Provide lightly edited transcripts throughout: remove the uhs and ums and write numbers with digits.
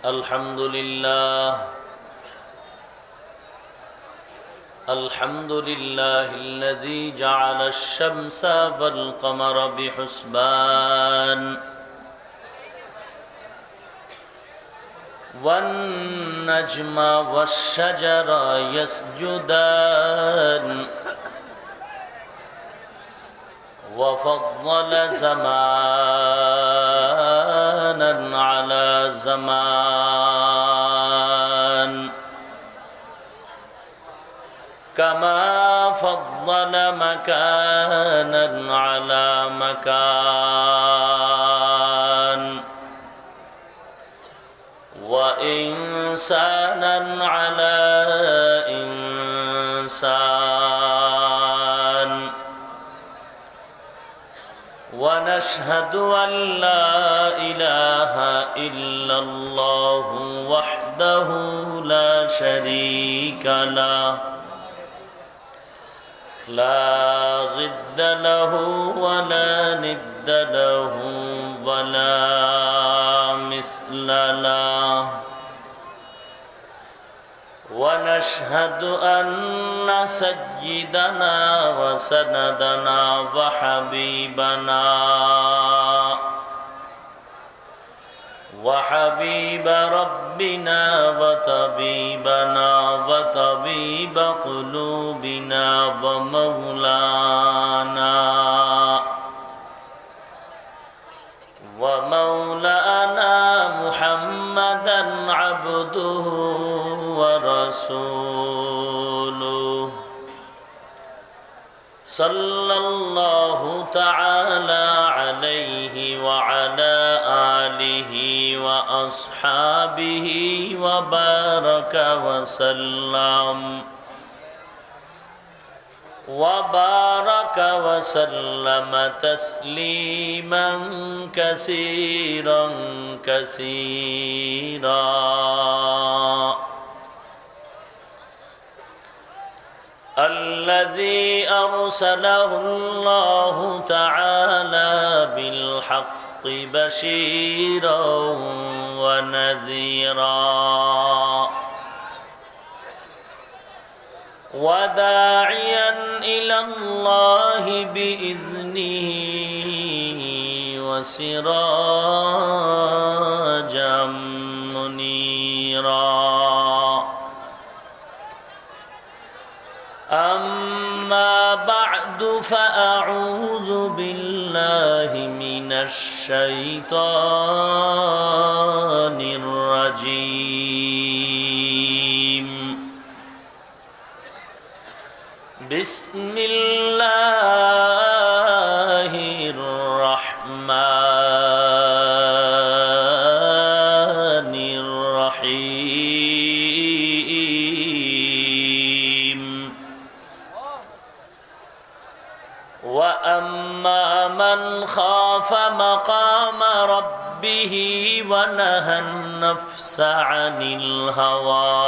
الحمد لله الذي جعل الشمس والقمر بحسبان والنجم والشجر يسجدان وفضل زمانا على زمان كما فضل مكانا على مكان وإنسانا على إنسان ونشهد أن لا إله إلا الله وحده لا شريك له لا ضد له ولا ند له ولا مثل له ونشهد أن سيدنا وسندنا وحبيب ربنا وطبيب قلوبنا ومولانا محمدا عبده ورسوله صلى الله تعالى عليه وعلى آله وأصحابه وبارك وسلم تسليما كثيرا الذي أرسله الله تعالى بالحق بشيرا ونذيرا وداعيا إلى الله بإذنه وسراجا منيرا أما بعد فأعوذ بالله من الشيطان الرجيم بسم الله الرحمن الرحيم وأما من خاف مقام ربه ونهى النفس عن الهوى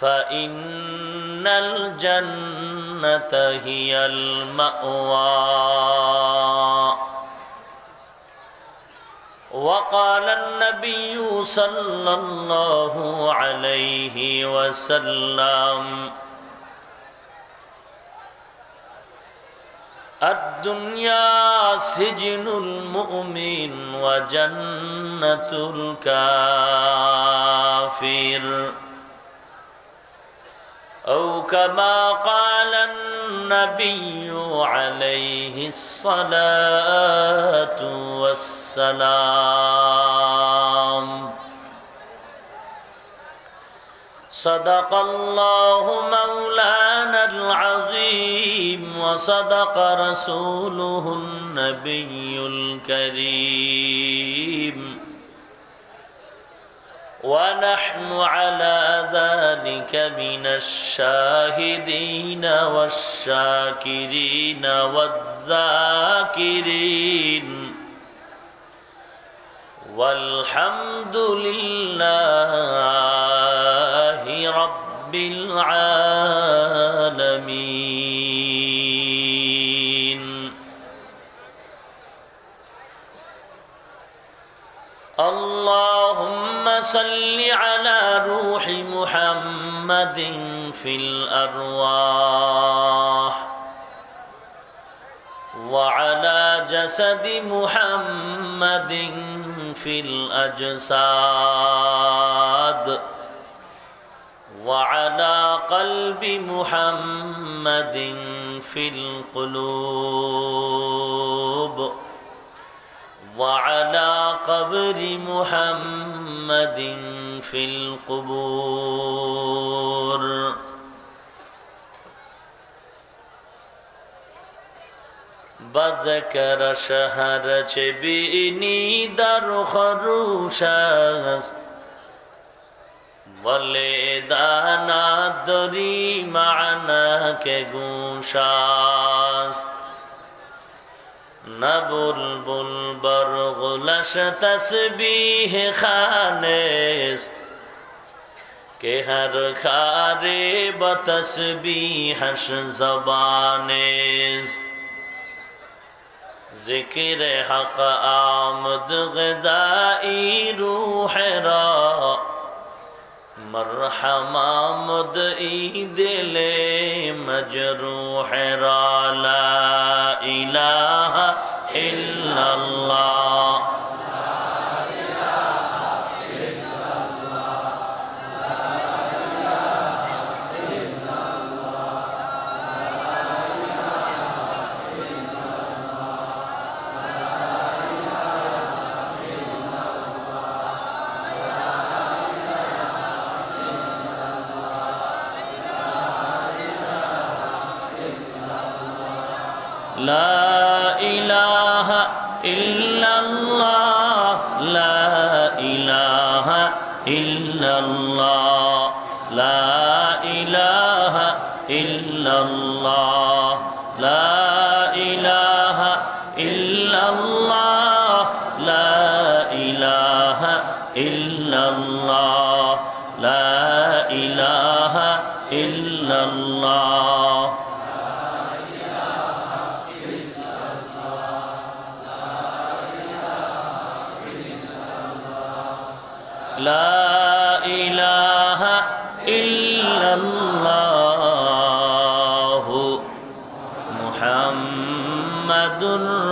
فإن الجنة هي المأوى وقال النبي صلى الله عليه وسلم الدنيا سجن المؤمن وجنة الكافر أو كما قال النبي عليه الصلاة والسلام صدق الله مولانا العظيم وصدق رسوله النبي الكريم ونحن على ذلك من الشاهدين والشاكرين والذاكرين والحمد لله رب العالمين اللهم صل على روح محمد في الأرواح وعلى جسد محمد في الأجساد وعلى قلب محمد في القلوب وعلى قبر محمد في القبور بذكر شهر چبینی در خروش است ولی دانا دری معنا که گوش است نه بلبل بر غلش تسبیح خانست که هر خاری با تسبیحش زبانست ذکر حق آمد غذائی روح را مرحم آمد ای دل مجروح را لا الہ الا اللہ لا إله إلا الله لا إله إلا الله لا إله إلا الله لا إله إلا الله لا إله إلا الله لا إله إلا الله لا إله إلا الله محمد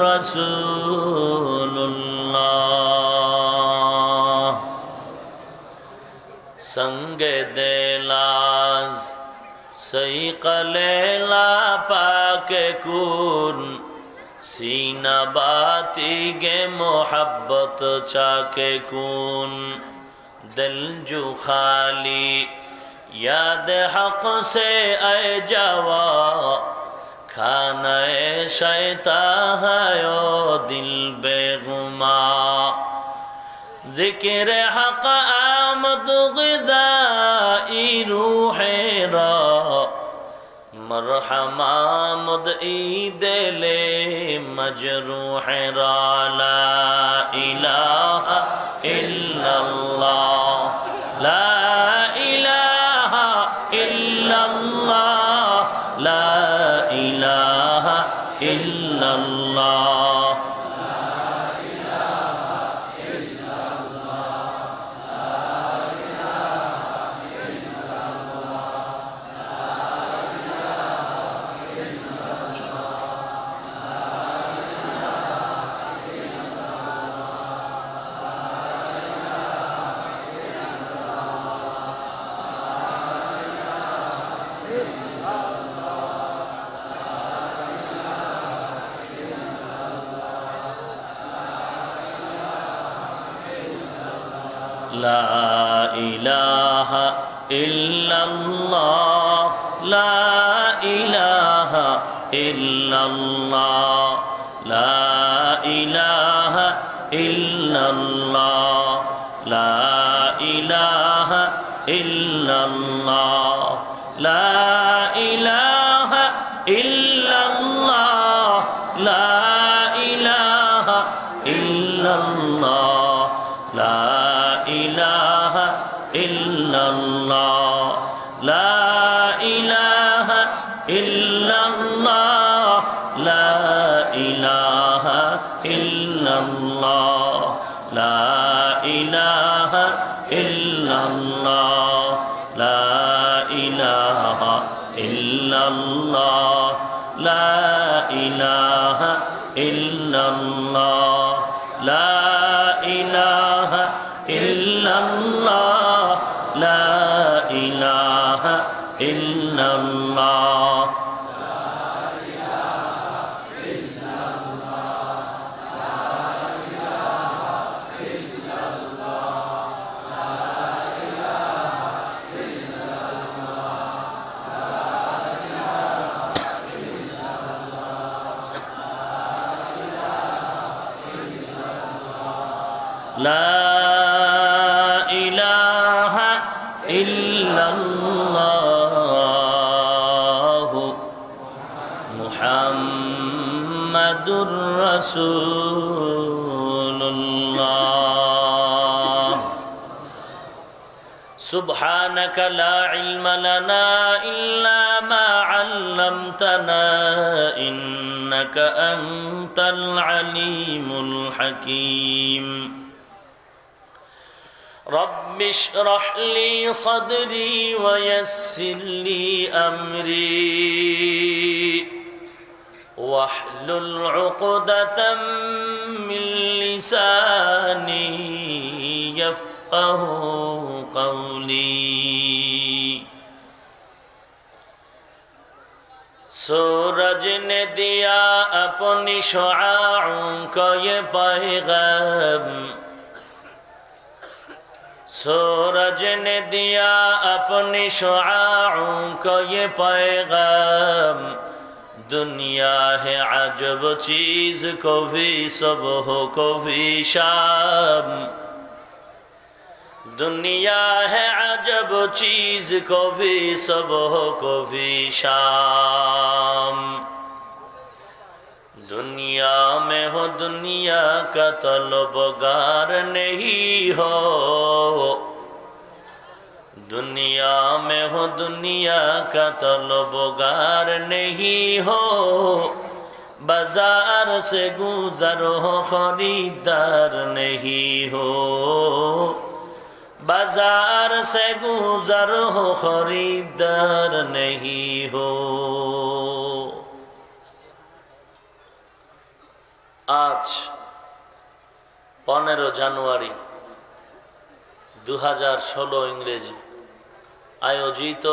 رسول الله संग दिलाज सईक़ लैला पाके कुन सीना बाती गे मोहब्बत चाके कुन दिल जो खाली याद हक से ऐ जावा खाना शैता है ओ दिल बेगुमा जिक्र हक आमद ग़िज़ाई रूह रा मरहम आमद ई दिल मजरूह रा ला इलाहा इल्लल्लाह ला इलाहा इल्लल्लाह ला इलाहा इल्लल्लाह لا إله إلا الله لا إله إلا الله لا إله إلا الله لا إله إلا الله لا إله إلا الله لا إله إلا الله لا إله إلا الله لا إله إلا الله لا إله إلا الله لا ইলাহা ইল্লাল্লাহ লা ইলাহা ইল্লাল্লাহ লা ইলাহা ইল্লাল্লাহ লা ইলাহা ইল্লাল্লাহ লা ইলাহা ইল্লাল্লাহ لا إله إلا الله محمد رسول الله سبحانك لا علم لنا إلا ما علمتنا إنك أنت العليم الحكيم رب اشرح لي صدري ويسر لي أمري واحلل عقدة من لساني يفقه قولي सूरज ने दिया अपनी शुआओं को ये पैगाम सूरज ने दिया अपनी शुआओं को ये पैगाम दुनिया है अजब चीज को भी सुबह को भी शाम दुनिया है अजब चीज को भी सुबह को भी शाम दुनिया में हो दुनिया का तलबगार नहीं हो दुनिया में हो दुनिया का तलबगार नहीं हो बाजार से गुजर हो खरीदार नहीं हो बाजार से गुजर हो खरीदार नहीं हो आज 15 জানুয়ারি 2016 ইংরেজি আয়োজিত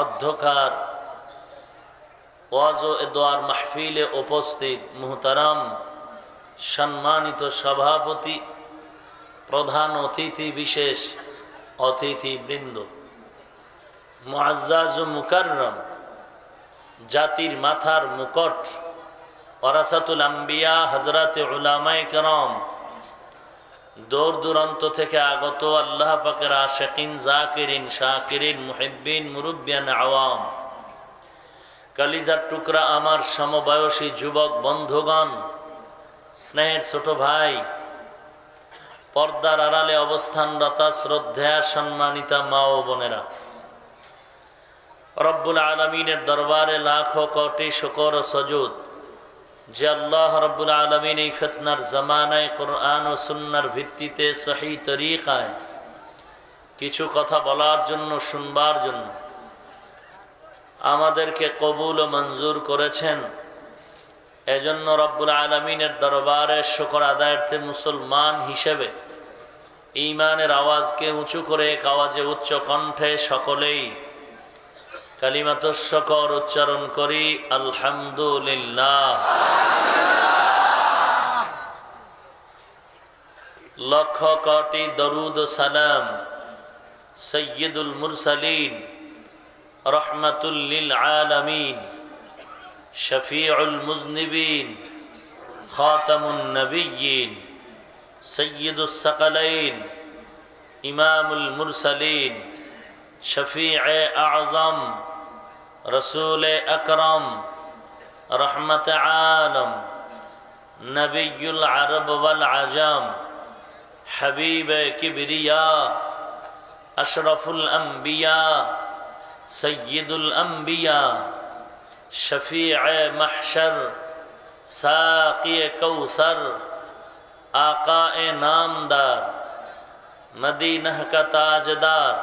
অধ্যকার ওয়াজ ও দোয়ার মাহফিলে উপস্থিত মুহতারাম সম্মানিত সভাপতি প্রধান অতিথি বিশেষ অতিথিবৃন্দ মুআজ্জাজ ও মুকাররম জাতির মাথার মুকুট ওয়ারাসাতুল আম্বিয়া হযরতে উলামায়ে কেরাম দূর দূরান্ত থেকে আগত আল্লাহ পাকের আশিকিন জাকিরিন শাকিরিন মুহিব্বিন মুরব্বিয়ান আওয়াম কলিজার টুকরা আমার সমবয়সী যুবক বন্ধুগণ স্নেহের ছোট ভাই পর্দার আড়ালে অবস্থানরতা শ্রদ্ধেয়া সম্মানিতা মা ও বোনেরা রব্বুল আলামিনের দরবারে লাখো কোটি শুকর ও সুজুদ যে আল্লাহ রব্বুল আলামিন এই ফিতনার জামানায় কোরআন ও সুন্নাহর ভিত্তিতে সহি তরিকায় কিছু কথা বলার জন্য শুনবার জন্য আমাদেরকে কবুল ও মঞ্জুর করেছেন এজন্য রব্বুল আলামিনের দরবারে শুকর আদায়ার্থে মুসলমান হিসেবে ঈমানের আওয়াজকে উঁচু করে এক আওয়াজে উচ্চ কণ্ঠে সকলেই কালিমাতুশ শুকর উচ্চারণ করি আলহামদুলিল্লাহ লক্ষ কোটি দরুদ ও সালাম সাইয়্যিদুল মুরসালিন রহমাতুল লিল আলামিন শফিউল মুজনিবিন খাতামুন নবিয়্যিন সৈয়দুস সাকালাইন ইমামুল মুরসালিন শফিয়ে আযম রসুল আকরম রহমত আলম নবিয়ুল আরব ওয়াল আজম হাবিব কিবরিয়া আশরফুল আম্বিয়া সৈয়দুল আম্বিয়া শফিয়ে মাহশর সাকি কৌসর आकाए नामदार मदीना का ताजदार,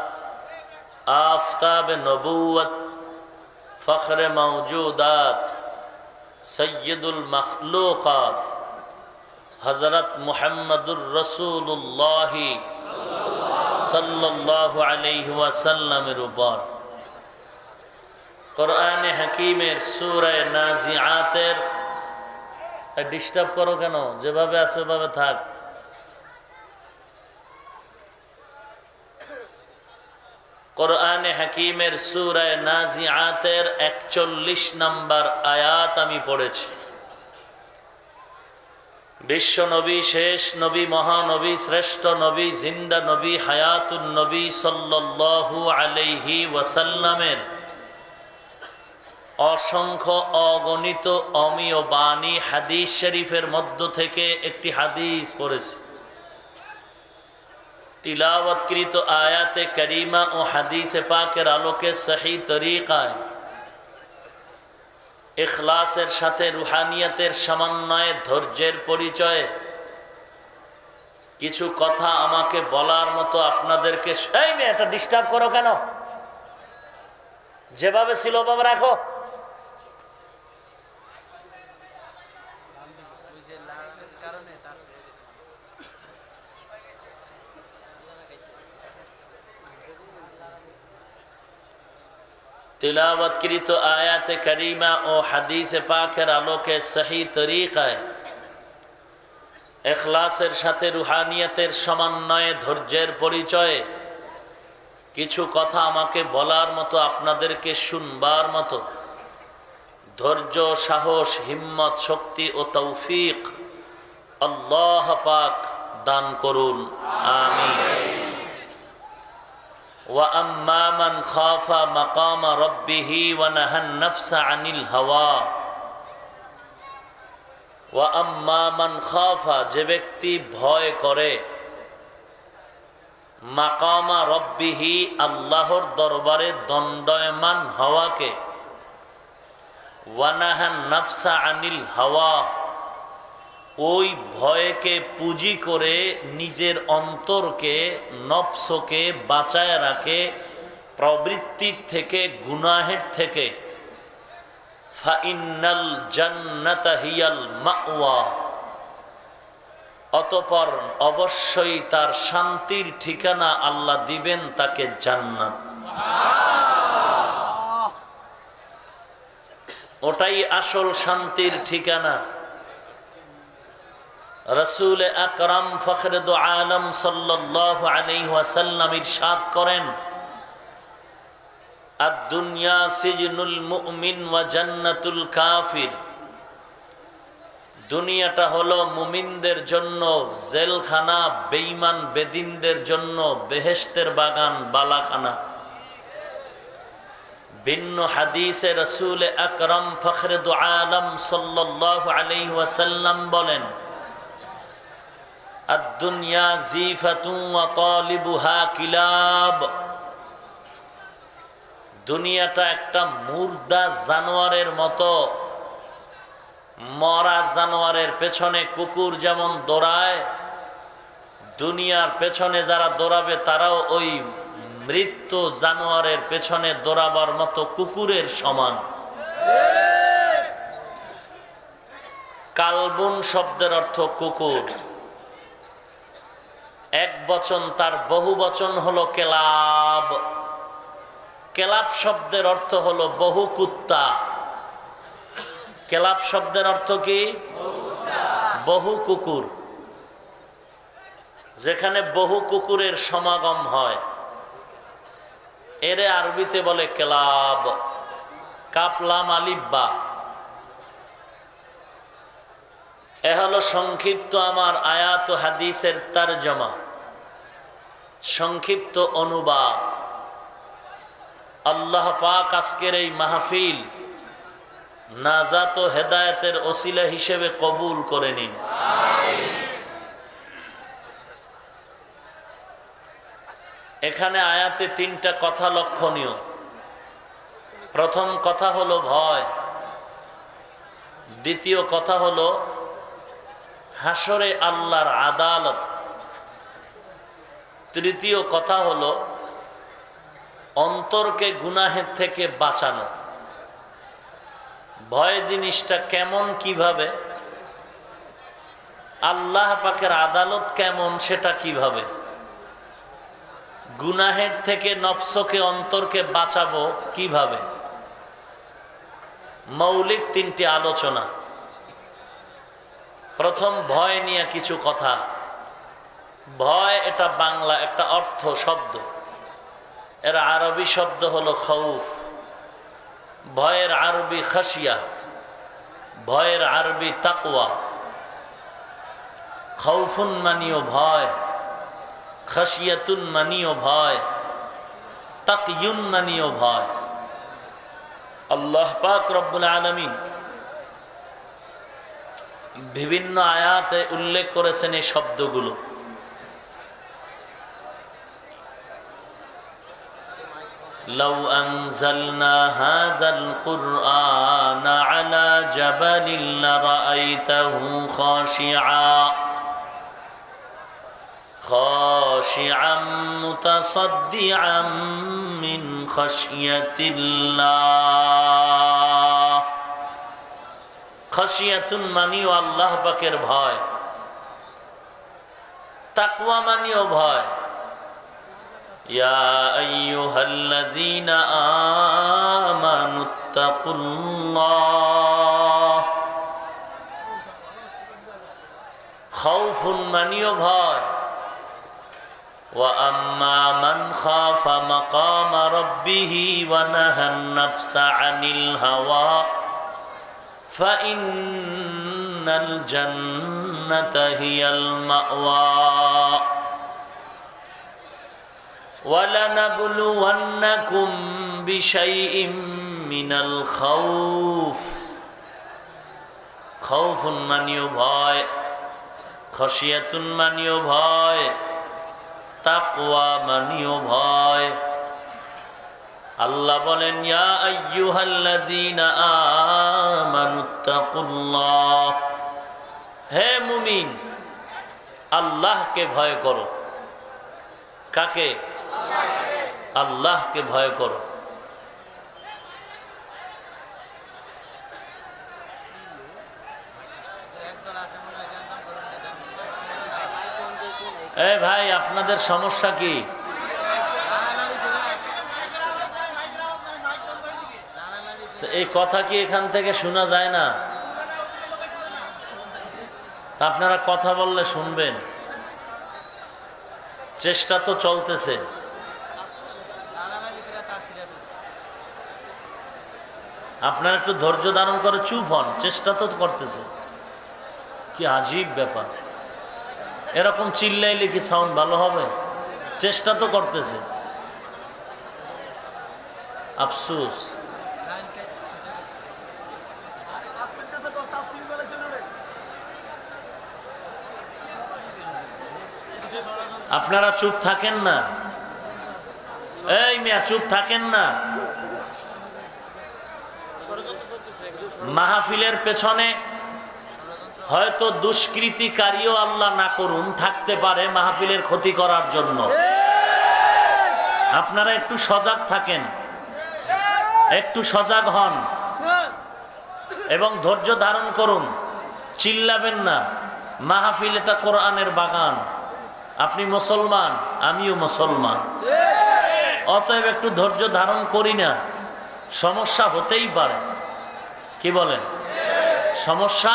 आफताब नबूवत, फ़ख्र मौजूदात, सय्यदुल मखलूक़ात हज़रत मुहम्मदुर रसूलुल्लाह सल्लल्लाहु अलैहि वसल्लमेर उपর কোরআনে হাকীমের সূরা নাজিআতের ডিস্টার্ব করো কেন? যেভাবে আছে ওভাবে থাক। কোরআনে হাকীমের সূরা নাজিআতের 41 নম্বর আয়াত আমি পড়েছি। বিশ্ব নবী, শেষ নবী, মহানবী, শ্রেষ্ঠ নবী, জিন্দা নবী, হায়াতুন নবী সাল্লাল্লাহু আলাইহি ওয়াসাল্লামের অসংখ্য অগণিত অমীয় বাণী হাদিস শরীফের মধ্য থেকে একটি হাদিস পড়েছি। তিলাওয়াতকৃত আয়াতে কারিমা ও হাদিসে পাকের আলোকে সহি তরিকায় ইখলাসের সাথে রুহানিয়াতের সমন্বয়ে ধৈর্যের পরিচয়ে কিছু কথা আমাকে বলার মতো আপনাদেরকে। এই মেয়ে, এটা ডিস্টার্ব করো কেন? যেভাবে ছিল ওভাবে রাখো। तिलावतकृत आयात करीमा और हदीस पाकेर आलोके सही तरीकाय इखलासेर साथे रूहानियतेर समन्वये धैर्येर परिचये किछु कथा आमाके बलार मतो आपनादेरके शुनबार मतो धैर्य, साहस, हिम्मत, शक्ति और तौफिक अल्लाह पाक दान करुन, आमीन। व अम्मा मन खाफा मकाम रब्बिही व नहन नफ्स अनिल हवा व अम्मा मन खाफा, जे व्यक्ति भय करे माकामा रब्बिही, अल्लाहर दरबारे दंडयमान हवा के, व नहन नफ्स अनिल हवा, ওই ভয়কে পুঁজি করে নিজের অন্তরকে, নফসকে বাঁচায় রাখে প্রবৃত্তির থেকে, গুনাহের থেকে। ফাইন্নাল জান্নাতা হিয়াল মাওয়া, অতঃপর অবশ্যই তার শান্তির ঠিকানা আল্লাহ দিবেন তাকে জান্নাত। ওটাই আসল শান্তির ঠিকানা। रसूल अकरम फखर दो आलम सल्लल्लाहु अलैहि वसल्लम इरशाद करें, अद्दुनिया सिजनुल मुमिन व जन्नतुल काफिर, दुनियाटा हलो मुमिनदेर जन्नो जेलखाना, बेईमान बेदिनदेर जन्नो बेहेश्तेर बागान, बालाखाना। भिन्न हादीसे रसूल अकरम फखर दो आलम सल्लल्लाहु अलैहि वसल्लम बोलें, अद्दुनिया जीफातुन व तालिबुहा किलाब, दुनियाटा एकटा मुर्दा जानवारेर मतो, मरा जानवारेर पेछने कुकुर जेमन दौड़ाय, दुनियार पेछने जारा दौड़ाबे ताराओ ओई मृत्यु जानवारेर पेछने दौड़ाबार मतो कुकुरेर समान। कालबुन शब्देर अर्थ कुकुर, एक बचन तार बहु बचन हलो केलाब। केलाब शब्देर अर्थ हलो बहु कुत्ता। केलाब शब्देर अर्थ की बहु कुकुर, जेखाने बहु कुकुरेर समागम हय एरे आरबीते बोले केलाब। काफ लाम आलिफ बा। এ হলো সংক্ষিপ্ত আমার আয়াত ও হাদিসের তরজমা, সংক্ষিপ্ত অনুবাদ। আল্লাহ পাক আজকের এই মাহফিল নাজাত ও হেদায়েতের ওসিলা হিসেবে কবুল করে নিন। এখানে আয়াতে তিনটা কথা লক্ষণীয়। প্রথম কথা হলো ভয়, দ্বিতীয় কথা হলো হাসরে আল্লাহর আদালত, তৃতীয় কথা হলো অন্তরকে গুনাহের থেকে বাঁচানো। ভয় জিনিসটা কেমন, কিভাবে, আল্লাহ পাকের আদালত কেমন সেটা কিভাবে, গুনাহের থেকে নফসকে অন্তরকে বাঁচাবো কিভাবে, মৌলিক তিনটি আলোচনা। প্রথম ভয় নিয়ে কিছু কথা। ভয় এটা বাংলা একটা অর্থ শব্দ, এর আরবি শব্দ হলো খৌফ। ভয়ের আরবি খাসিয়া, ভয়ের আরবি তাকওয়া। খৌফুন মানিও ভয়, খাসিয়াতুন মানিও ভয়, তাকয়ুন মানিও ভয়। আল্লাহ পাক রব্বুল আলামিন বিভিন্ন আয়াতে উল্লেখ করেছেন এই শব্দগুলো। لو أنزلنا هذا القرآن على جبل لرأيته خاشعا متصدعا من خشية الله। খাশিয়াতুন মানিও আল্লাহ পাকের ভয়, তাকওয়া মানিও ভয়। ইয়া আইয়ুহাল্লাযীনা আমানুত্তাকুল্লাহ। খাউফুন মানিও ভয়। ওয়া আম্মা মান খাফা মাকামা রাব্বিহি ওয়া নাহান নাফসা আনিল হাওয়া ফাইন্নাল জান্নাতা হিয়াল মাওয়া। وَلَنَبْلُوَنَّكُمْ بِشَيْءٍ مِّنَ الْخَوْفِ। خوف মানিও ভয়, খাশিয়াতুন মানিও ভয়, তাকওয়া মানিও ভয়। আল্লাহ বলেন ইয়া আইয়ুহাল্লাযীনা আমানুত্তাকুল্লাহ। হে মুমিন, আল্লাহকে ভয় করো। কাকে? আল্লাহকে ভয় করো। এই ভাই, আপনাদের সমস্যা কি? এই কথা কি এখান থেকে শোনা যায় না? আপনারা কথা বললে শুনবেন, চেষ্টা তো চলতেছে। আপনারা একটু ধৈর্য ধারণ করে চুপ হন, চেষ্টা তো করতেছে। কি আজীব ব্যাপার, এরকম চিল্লাইলে কি সাউন্ড ভালো হবে? চেষ্টা তো করতেছে। আফসোস। আপনারা চুপ থাকেন না। এই মিয়া, চুপ থাকেন না। মাহফিলের পেছনে হয়তো দুষ্কৃতিকারীও আল্লাহ না করুন থাকতে পারে মাহফিলের ক্ষতি করার জন্য। আপনারা একটু সজাগ থাকেন, একটু সজাগ হন এবং ধৈর্য ধারণ করুন। চিল্লাবেন না। মাহফিল এটা কোরআনের বাগান। আপনি মুসলমান, আমিও মুসলমান, অতএব একটু ধৈর্য ধারণ করি না। সমস্যা হতেই পারে। কি বলেন? সমস্যা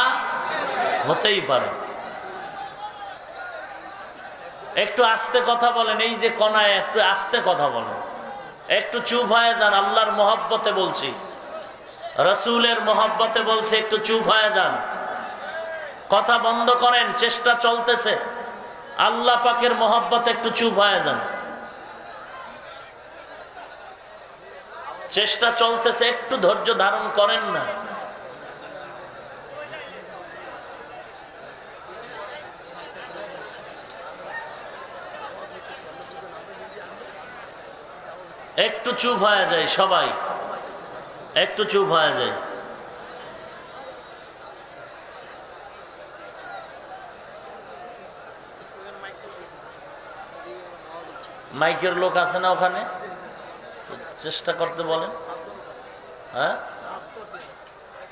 হতেই পারে। একটু আস্তে কথা বলেন। এই যে কনায় একটু আস্তে কথা বলেন, একটু চুপ হয়ে যান। আল্লাহর মহব্বতে বলছি, রসুলের মহব্বতে বলছি, একটু চুপ হয়ে যান। কথা বন্ধ করেন, চেষ্টা চলতেছে। আল্লাহ পাকের মহব্বতে একটু চুপ হয়ে যান। চেষ্টা চলতেছে, একটু ধৈর্য ধারণ করেন না। একটু চুপ হয়ে যায় সবাই, একটু চুপ হয়ে যায়। মাইকের লোক আছে না ওখানে? চেষ্টা করতে বলেন। হ্যাঁ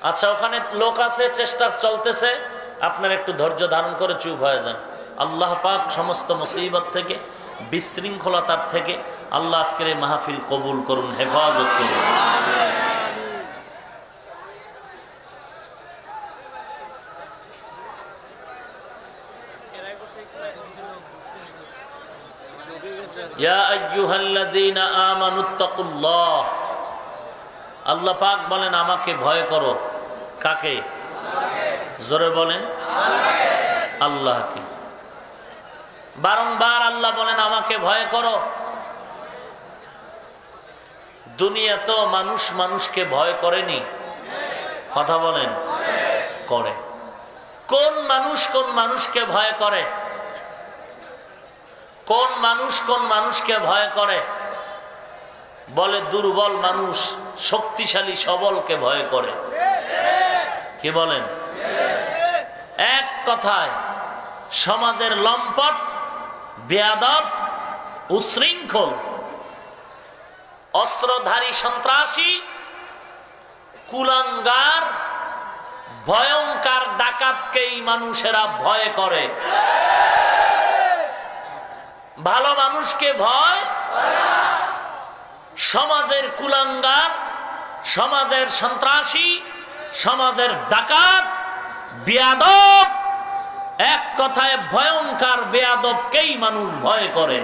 আচ্ছা, ওখানে লোক আছে, চেষ্টা চলতেছে, আপনার একটু ধৈর্য ধারণ করে চুপ হয়ে যান। আল্লাহ পাক সমস্ত মুসিবত থেকে, বিশৃঙ্খলতার থেকে আল্লাহ আজকের এই মাহফিল কবুল করুন, হেফাজত করুন। ইয়া আইয়ুহাল্লাযীনা আমানুত্তাকুল্লাহ, আল্লাহ পাক বলেন আমাকে ভয় করো। কাকে? জোরে বলেন। আল্লাহকে। বারংবার আল্লাহ বলেন আমাকে ভয় করো। দুনিয়া তো মানুষ মানুষকে ভয় করেনি, কথা বলেন, করে। কোন মানুষ কোন মানুষকে ভয় করে? কোন মানুষ কোন মানুষকে ভয় করে? বলে দুর্বল মানুষ শক্তিশালী সবলকে ভয় করে। কি বলেন? এক কথায় সমাজের লম্পট, বেয়াদব, উশৃঙ্খল, অস্ত্রধারী সন্ত্রাসী, কুলাঙ্গার, ভয়ঙ্কর ডাকাতকেই মানুষেরা ভয় করে। ভালো মানুষকে ভয়। সমাজের কুলাঙ্গার, সমাজের সন্ত্রাসী, সমাজের ডাকাত, বেয়াদব, এক কথায় ভয়ঙ্কর বেয়াদবকেই মানুষ ভয় করে।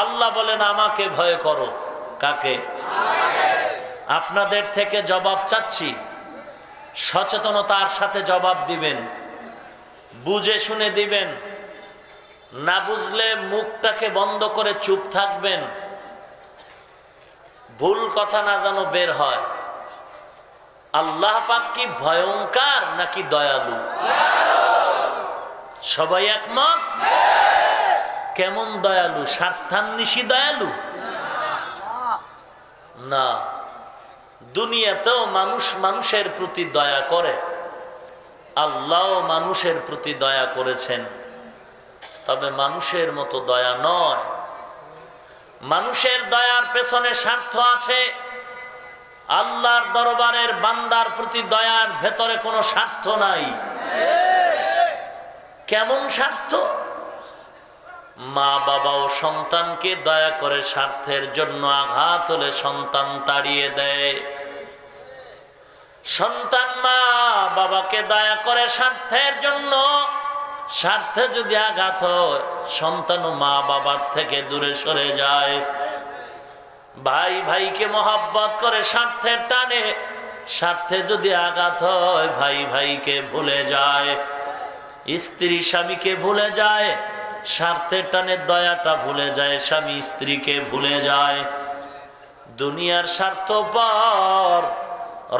আল্লাহ বলেন আমাকে ভয় করো। কাকে? আপনাদের থেকে জবাব চাচ্ছি, সচেতনতার সাথে জবাব দিবেন, বুঝে শুনে দিবেন। না বুঝলে মুখটাকে বন্ধ করে চুপ থাকবেন, ভুল কথা না যেন বের হয়। আল্লাহ পাক কি ভয়ঙ্কর নাকি দয়ালু? সবাই একমত? কেমন দয়ালু? স্বার্থান্বেষী দয়ালু না। দুনিয়াতেও মানুষ মানুষের প্রতি দয়া করে, আল্লাহও মানুষের প্রতি দয়া করেছেন, তবে মানুষের মতো দয়া নয়। মানুষের দয়ার পেছনে স্বার্থ আছে, আল্লাহর দরবারের বান্দার প্রতি দয়ার ভেতরে কোনো স্বার্থ নাই। কেমন স্বার্থ? মা বাবাও সন্তানকে দয়া করে, স্বার্থের জন্য আঘাত হলে সন্তান তাড়িয়ে দেয়। সন্তান মা বাবাকে দয়া করে স্বার্থের জন্য, স্বার্থে যদি আঘাত হয় সন্তান মা বাবার থেকে দূরে সরে যায়। ভাই ভাইকে মহব্বত করে স্বার্থের টানে, স্বার্থে যদি আঘাত হয় ভাই ভাইকে ভুলে যায়। স্ত্রী স্বামীকে ভুলে যায়, স্বার্থের টানে দয়াটা ভুলে যায়, স্বামী স্ত্রীকে ভুলে যায়। দুনিয়ার স্বার্থপর,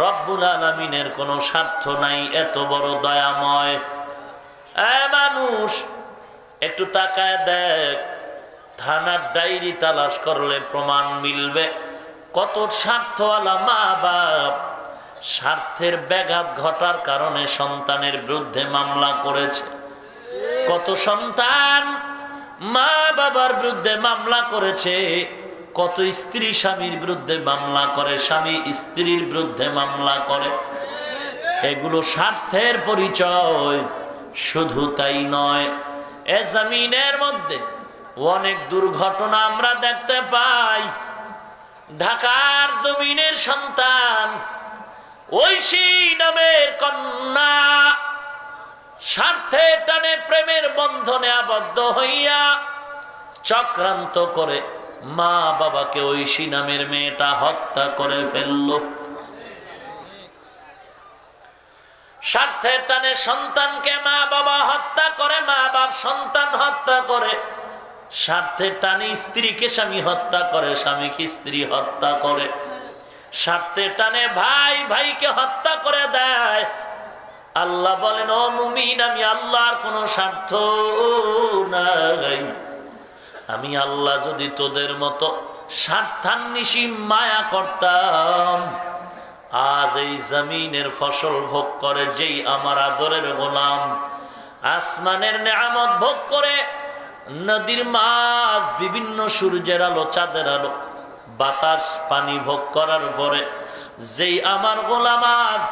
রব্বুল আলামিনের কোনো স্বার্থ নাই, এত বড় দয়াময়। মানুষ একটু তাকায় দেখ, থানার ডায়েরি তালাশ করলে প্রমাণ মিলবে কত স্বার্থওয়ালা মা বাপ স্বার্থের ব্যাঘাত ঘটার কারণে সন্তানের বিরুদ্ধে মামলা করেছে। কত সন্তান মা বাবার বিরুদ্ধে মামলা করেছে, কত স্ত্রী স্বামীর বিরুদ্ধে মামলা করে, স্বামী স্ত্রীর বিরুদ্ধে মামলা করে। এগুলো স্বার্থের পরিচয়। শুধু তাই নয়, এ জমিনের মধ্যে অনেক দুর্ঘটনা আমরা দেখতে পাই। ঢাকার জমিনের সন্তান ঐশী নামের কন্যা স্বার্থের টানে প্রেমের বন্ধনে আবদ্ধ হইয়া চক্রান্ত করে মা বাবাকে ঐশী নামের মেয়েটা হত্যা করে ফেলল। স্বার্থের টানে সন্তানকে মা বাবা হত্যা করে, মা বাপ সন্তান হত্যা করে। স্বার্থের টানে স্ত্রীকে স্বামী হত্যা করে, স্বামীকে স্ত্রী হত্যা করে। স্বার্থের টানে ভাই ভাইকে হত্যা করে দেয়। আল্লাহ বলেন, ও মুমিন, আমি আল্লাহর কোনো স্বার্থ নাই। আমি আল্লাহ যদি তোদের মতো স্বার্থান্বেষী মায়া করতাম, আজ এই জমিনের ফসল ভোগ করে যেই আমার আদরের গোলাম, আসমানের নেয়ামত ভোগ করে নদীর মাছ বিভিন্ন সূর্যের আলো, চাঁদের আলো, বাতাস, পানি ভোগ করার পরে যেই আমার গোলাম আজ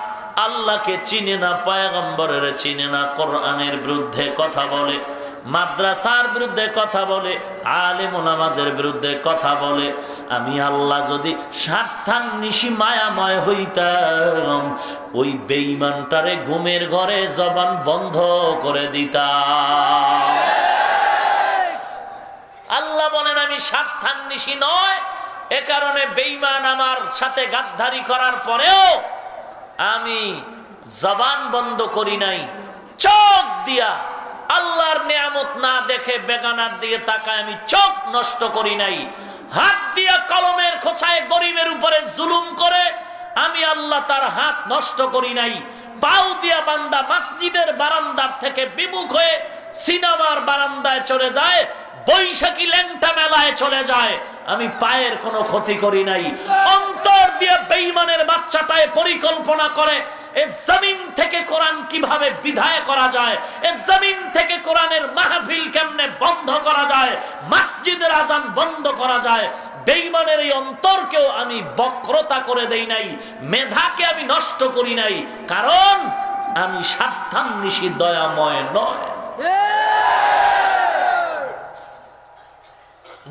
আল্লাহকে চিনে না, পয়গম্বরের চিনে না, কোরআনের বিরুদ্ধে কথা বলে, মাদ্রাসার বিরুদ্ধে কথা বলে, আলেম ওলামাদের বিরুদ্ধে কথা বলে, আমি আল্লাহ যদি স্বার্থান্বেষী মায়াময় হইতাম ওই বেঈমানটারে ঘুমের ঘরে জবান বন্ধ করে দিতাম। আল্লাহ বলেন আমি স্বার্থান্বেষী নয়, এ কারণে বেঈমান আমার সাথে গাদ্দারি করার পরেও আমি জবান বন্ধ করি নাই। চোখ দিয়া আল্লাহর নিয়ামত না দেখে বেগানার দিকে তাকায় আমি চোখ নষ্ট করি নাই। হাত দিয়া কলমের খোঁচায় গরিবের উপরে জুলুম করে আমি আল্লাহ তার হাত নষ্ট করি নাই। পাও দিয়া বান্দা মসজিদের বারান্দার থেকে বিমুখ হয়ে সিনেমার বারান্দায় চলে যায়, বৈশাখী ল্যাংটা মেলায় চলে যায়, আমি পায়ের কোনো ক্ষতি করি নাই। অন্তর দিয়ে বেঈমানের বাচ্চাটায় পরিকল্পনা করে এই জমিন থেকে কোরআন কিভাবে বিদায় করা যায়, এই জমিন থেকে কোরআনের মাহফিল কেমনে বন্ধ করা যায়, মসজিদের আজান বন্ধ করা যায়। বেঈমানের এই অন্তরকেও আমি বক্রতা করে দেই নাই, মেধাকে আমি নষ্ট করি নাই, কারণ আমি স্বার্থান্বেষী দয়াময় নয়,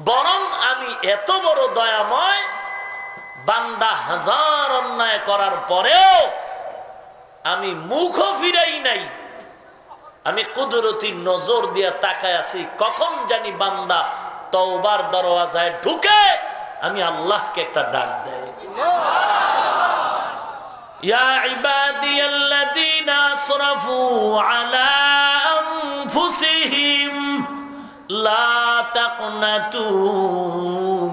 বরং আমি এত বড় দয়াময়, বান্দা হাজার অন্যায় করার পরেও আমি মুখও ফিরাই নাই। আমি কুদরতি নজর দিয়ে তাকায় আছি, কখন জানি বান্দা তওবার দরওয়াজায় ঢুকে আমি আল্লাহকে একটা ডাক দেই, ইয়া ইবাদিয়াল্লাযীনা আসরাফু আলা আনফুসিহিম লা তাকনাতু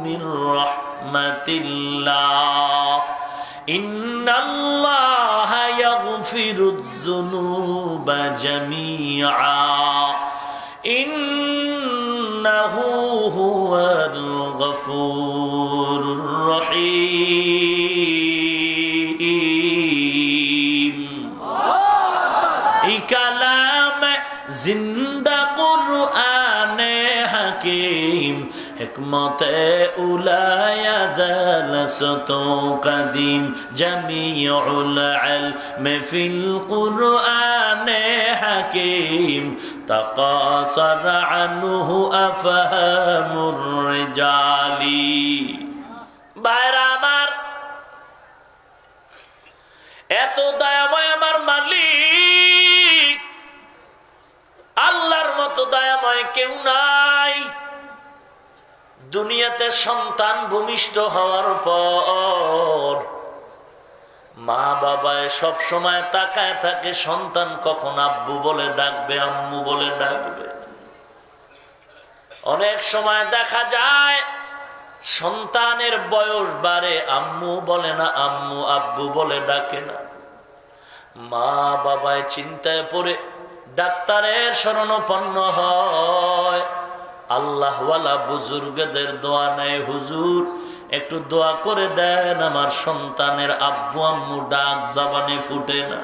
মির রাহমাতিল্লাহ ইন্নাল্লাহা ইয়াগফিরুয যুনুবা জামিআ ইন্নাহু হুয়াল গফুরুর রহিম। এই কালাম জিন্দা কুরআনে হাকিম, হিকমতে উলায়া জালসতো কদিম, জামিউল ইলম ফিল কুরআনে হাকিম, তাকাসার আনহু আফহামুর রিজালি। ভাইরা আমার, এত দয়াময় আমার মালিক, আল্লাহর মতো দয়াময় কেউ নাই। দুনিয়াতে সন্তান ভূমিষ্ঠ হওয়ার পর মা বাবায় সব সময় তাকায় থাকে সন্তান কখন আব্বু বলে ডাকবে, আম্মু বলে ডাকবে। অনেক সময় দেখা যায় সন্তানের বয়স বাড়ে, আম্মু বলে না, আম্মু আব্বু বলে ডাকে না। মা বাবায় চিন্তায় পড়ে ডাক্তারের শরণাপন্ন হয়, আল্লাহওয়ালা বুজুর্গদের দোয়া নেয়, হুজুর একটু দোয়া করে দেন, আমার সন্তানের আব্বু আম্মু ডাক জবানে ফুটে না।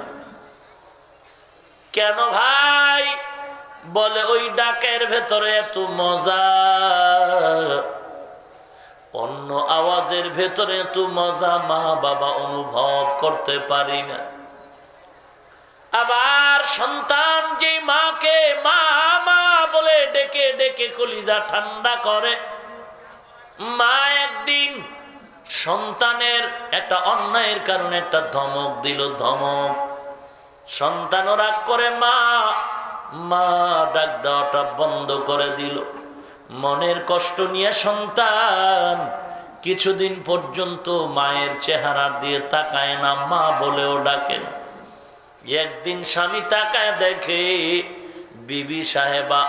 কেন ভাই? বলে ওই ডাকের ভেতরে এত মজা, অন্য আওয়াজের ভেতরে এত মজা মা বাবা অনুভব করতে পারি না। আবার সন্তান যে মাকে মা মা বলে ডেকে ডেকে কলিজা ঠান্ডা করে, মা একদিন সন্তানের একটা অন্যায়ের কারণে একটা ধমক দিল, ধমক। সন্তান রাগ করে মা মা ডাক দেওয়াটা বন্ধ করে দিল। মনের কষ্ট নিয়ে সন্তান কিছুদিন পর্যন্ত মায়ের চেহারা দিয়ে তাকায় না, মা বলেও ডাকে না। একদিন স্বামী তাকায় দেখে বিবি সাহেবা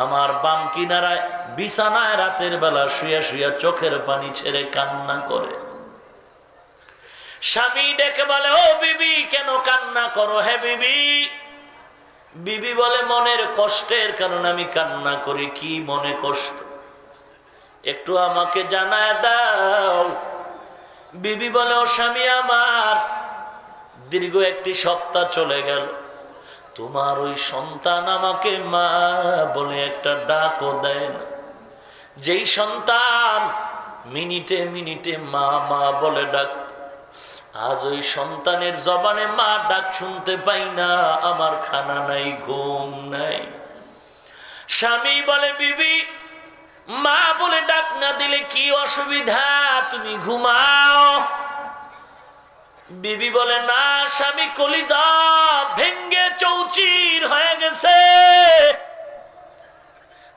আমার বাম কিনারায় বিছানায় রাতের বেলা শুয়ে শুয়ে চোখের পানি ছেড়ে কান্না করে। স্বামী ডেকে বলে, ও বিবি কেন কান্না করো? হে বিবি। বিবি বলে, মনের কষ্টের কারণে আমি কান্না করি। কি মনে কষ্ট? একটু আমাকে জানায় দাও। বিবি বলে, ও স্বামী আমার, দীর্ঘ একটি সপ্তাহ চলে গেল, তোমার ওই সন্তান আমাকে মা বলে একটা ডাকও দেয় না। যেই সন্তান মিনিটে মিনিটে মা মা বলে ডাক, আজ ওই সন্তানের জবানে মা ডাক শুনতে পাই না। আমার খানা নাই, ঘুম নাই। স্বামী বলে, বিবি মা বলে ডাক না দিলে কি অসুবিধা, তুমি ঘুমাও। বিবি বলে, না স্বামী, কলিজা ভেঙ্গে চৌচির হয়ে গেছে,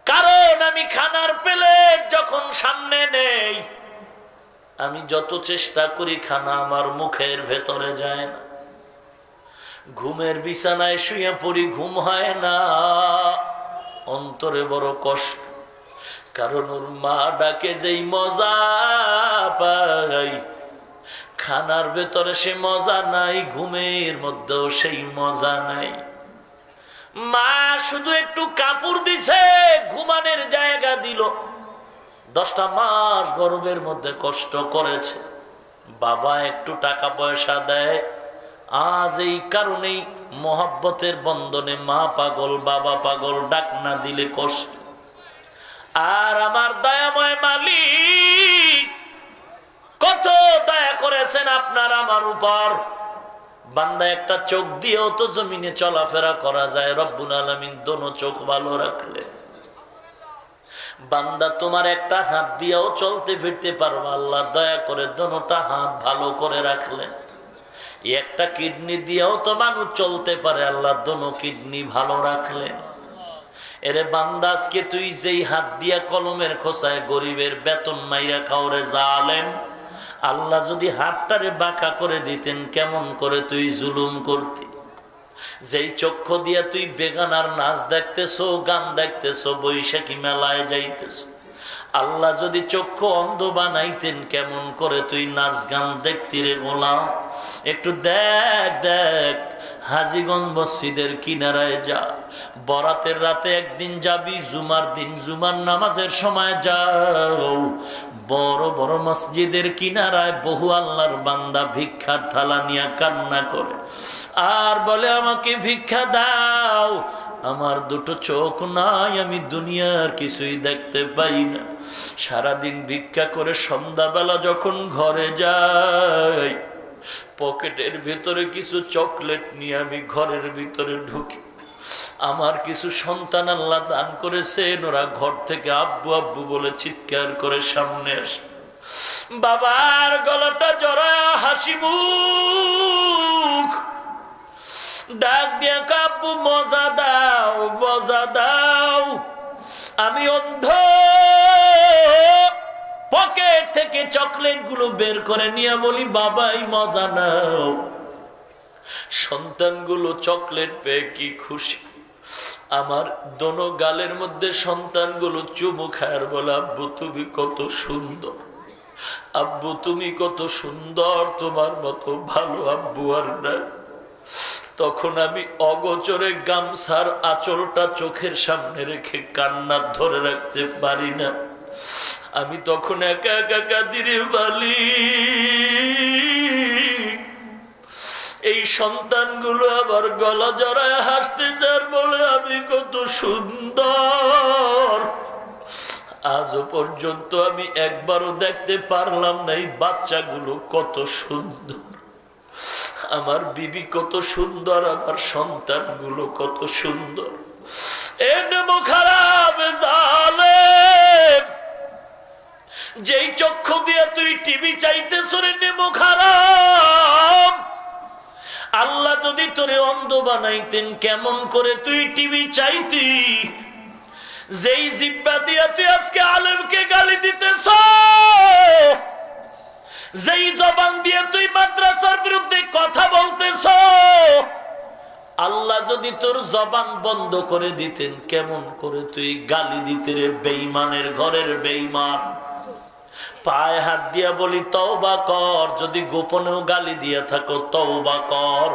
কারণ আমি খানার প্লেট যখন সামনে নেই, আমি যত চেষ্টা করি খানা আমার মুখের ভেতরে যায় না। ঘুমের বিছানায় শুয়ে পড়ি, ঘুম হয় না, অন্তরে বড় কষ্ট। কারণ ওর মা ডাকে যেই মজা পাই, খানার ভেতরে সে মজা নাই, ঘুমের মধ্যেও সেই মজা নাই। মা শুধু একটু কাপড় দিছে, ঘুমানোর জায়গা দিল। 10টা মাস গর্ভের মধ্যে কষ্ট করেছে, বাবা একটু টাকা পয়সা দেয়। আজ এই কারণেই মহব্বতের বন্ধনে মা পাগল, বাবা পাগল, ডাক না দিলে কষ্ট। আর আমার দয়াময় মালিক কত দয়া করেছেন আপনার আমার উপর। বান্দা একটা চোখ দিয়েও তো জমিনে চলাফেরা করা যায়, রব্বুল আলামিন দোনো চোখ ভালো রাখলে। বান্দা তোমার একটা হাত দিয়েও চলতে ফিরতে পারবো, আল্লাহ দয়া করে দোনোটা হাত ভালো করে রাখলেন। একটা কিডনি দিয়েও তো মানুষ চলতে পারে, আল্লাহ দোনো কিডনি ভালো রাখলেন। এরে বান্দা, আজকে তুই যেই হাত দিয়া কলমের খোসায় গরিবের বেতন মাইরা খাওরে জালেম, আল্লাহ যদি হাতটারে বাঁকা করে দিতেন কেমন করে তুই জুলুম করতি। যেই চক্ষু দিয়া তুই বেগানার নাচ দেখতেছো, গান দেখতেছো, বৈশাখী মেলায় যাইতেছো, আল্লাহ যদি চক্ষু অন্ধ বানাইতেন কেমন করে তুই নাচ গান দেখতি রে গোলাম। একটু দেখ দেখ, হাজীগঞ্জ মসজিদের কিনারায় যা, বরাতের রাতে একদিন যাবি, জুমার দিন জুমার নামাজের সময় যাও। বড় বড় মসজিদের কিনারায় বহু আল্লাহর বান্দা ভিক্ষার থালা নিয়ে কান্না করে আর বলে, আমাকে ভিক্ষা দাও, আমার দুটো চোখ নাই, আমি দুনিয়ার কিছুই দেখতে পাই না। সারাদিন ভিক্ষা করে সন্ধ্যাবেলা যখন ঘরে যাই, পকেটের ভিতরে কিছু চকলেট নিয়ে আমি ঘরের ভিতরে ঢুকি। আমার কিছু সন্তান আল্লাহ দান করেছেন, ওরা ঘর থেকে আব্বু আব্বু বলে চিৎকার করে সামনে আসে। বাবার গলাটা জড়ায় হাসি মুখ, ডাক দিয়া আব্বু মজা দাও, মজা দাও। আমি অন্ধ, পকেট থেকে চকলেট গুলো বের করে নিয়ে বলি, বাবাই মজা নাও। সন্তানগুলো চকলেট পেয়ে কি খুশি। আমার দোনো গালের মধ্যে সন্তানগুলো চুমু খায়ার বলে, আব্বু তুমি কত সুন্দর, আব্বু তুমি কত সুন্দর, তোমার মতো ভালো আব্বু আর না। তখন আমি অগোচরে গামছার আঁচলটা চোখের সামনে রেখে কান্না ধরে রাখতে পারি না। আমি তখন একা একা কাঁদি রে বালি। এই সন্তানগুলো আবার গলা জড়ায় হাসতেছে আর বলে, আমি কত সুন্দর। আজও পর্যন্ত আমি একবারও দেখতে পারলাম না এই বাচ্চাগুলো কত সুন্দর। আমার বিবি কত সুন্দর, আমার সন্তানগুলো কত সুন্দর। এ নেমো খারাপ জালেম, যেই চক্ষু দিয়ে তুই টিভি চাইতেছ রে নেমো খারাপ, আল্লাহ যদি তোরে অন্ধ বানাইতেন কেমন করে তুই টিভি চাইতি। যেই জিব্বা দিয়া তুই আজকে আলেমকে গালি দিতেছ, যেই জবান দিয়ে তুই মাদ্রাসার বিরুদ্ধে কথা বলতেছ, আল্লাহ যদি তোর জবান বন্ধ করে দিতেন কেমন করে তুই গালি দিতে রে বেঈমানের ঘরের বেঈমান। পায়ে হাত দিয়া বলি তওবা কর, যদি গোপনেও গালি দিয়া থাকো তওবা কর।